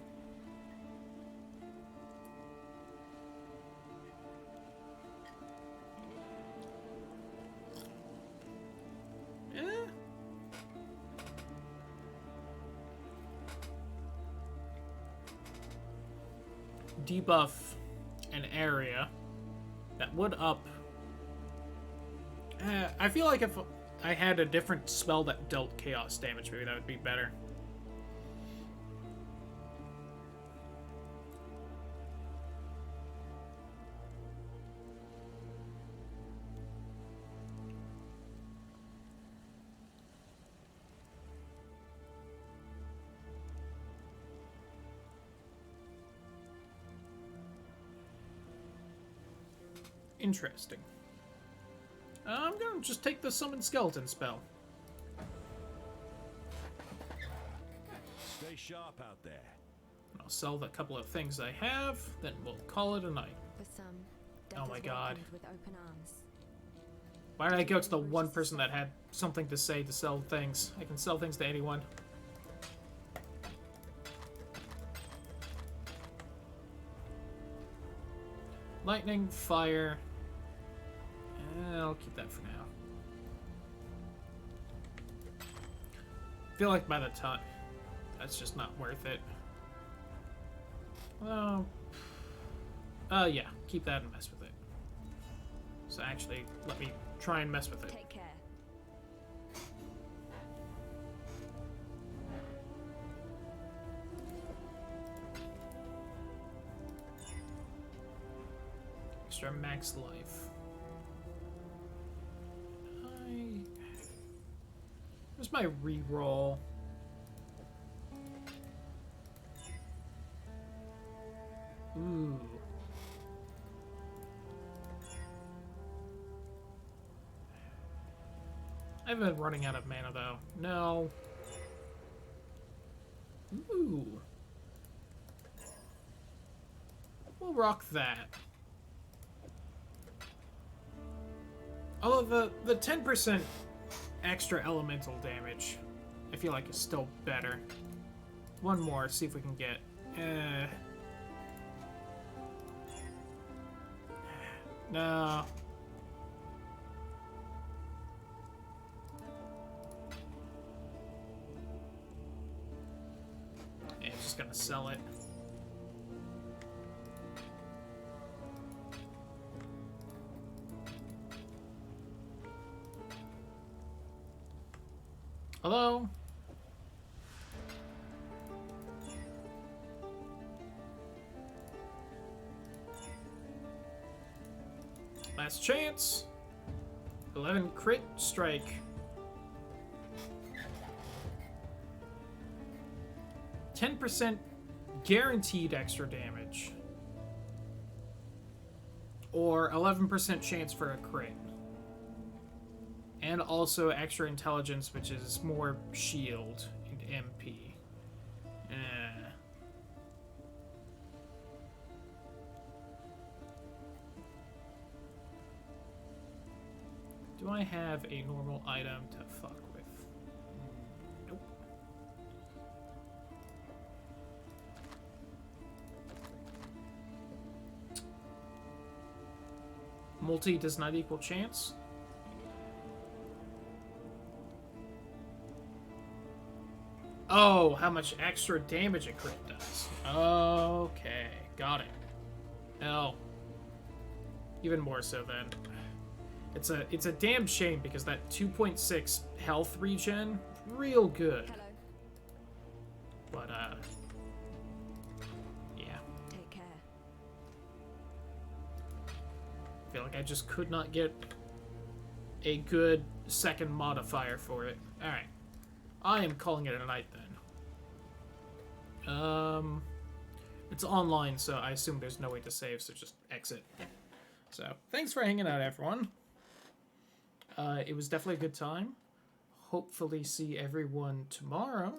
Speaker 2: Debuff an area that would up. I feel like if I had a different spell that dealt chaos damage, maybe that would be better. Interesting. I'm gonna just take the Summon Skeleton spell.
Speaker 7: Stay sharp out there.
Speaker 2: I'll sell the couple of things I have, then we'll call it a night.
Speaker 5: For some,
Speaker 2: Oh my
Speaker 5: death is
Speaker 2: God.
Speaker 5: welcomed with open arms.
Speaker 2: Why did I go to the one person that had something to say to sell things? I can sell things to anyone. Lightning, fire. I'll keep that for now. Feel like by the time... That's just not worth it. Well... yeah, keep that and mess with it. So actually, let me try and mess with it.
Speaker 5: Take care.
Speaker 2: Extra max life. Where's my reroll? Ooh. I've been running out of mana though. No. Ooh. We'll rock that. Although the 10% extra elemental damage, I feel like is still better. One more, see if we can get... No. Yeah, I'm just gonna sell it. Hello? Last chance. 11 crit strike. 10% guaranteed extra damage. Or 11% chance for a crit. And also extra intelligence, which is more shield and MP. Do I have a normal item to fuck with? Nope. Multi does not equal chance. Oh, how much extra damage a crit does. Okay, got it. Oh. Even more so then. It's a damn shame because that 2.6 health regen, real good.
Speaker 5: Hello.
Speaker 2: But yeah.
Speaker 5: Take care.
Speaker 2: I feel like I just could not get a good second modifier for it. Alright. I am calling it a night then. It's online, so I assume there's no way to save, so just exit. So, thanks for hanging out, everyone. It was definitely a good time. Hopefully see everyone tomorrow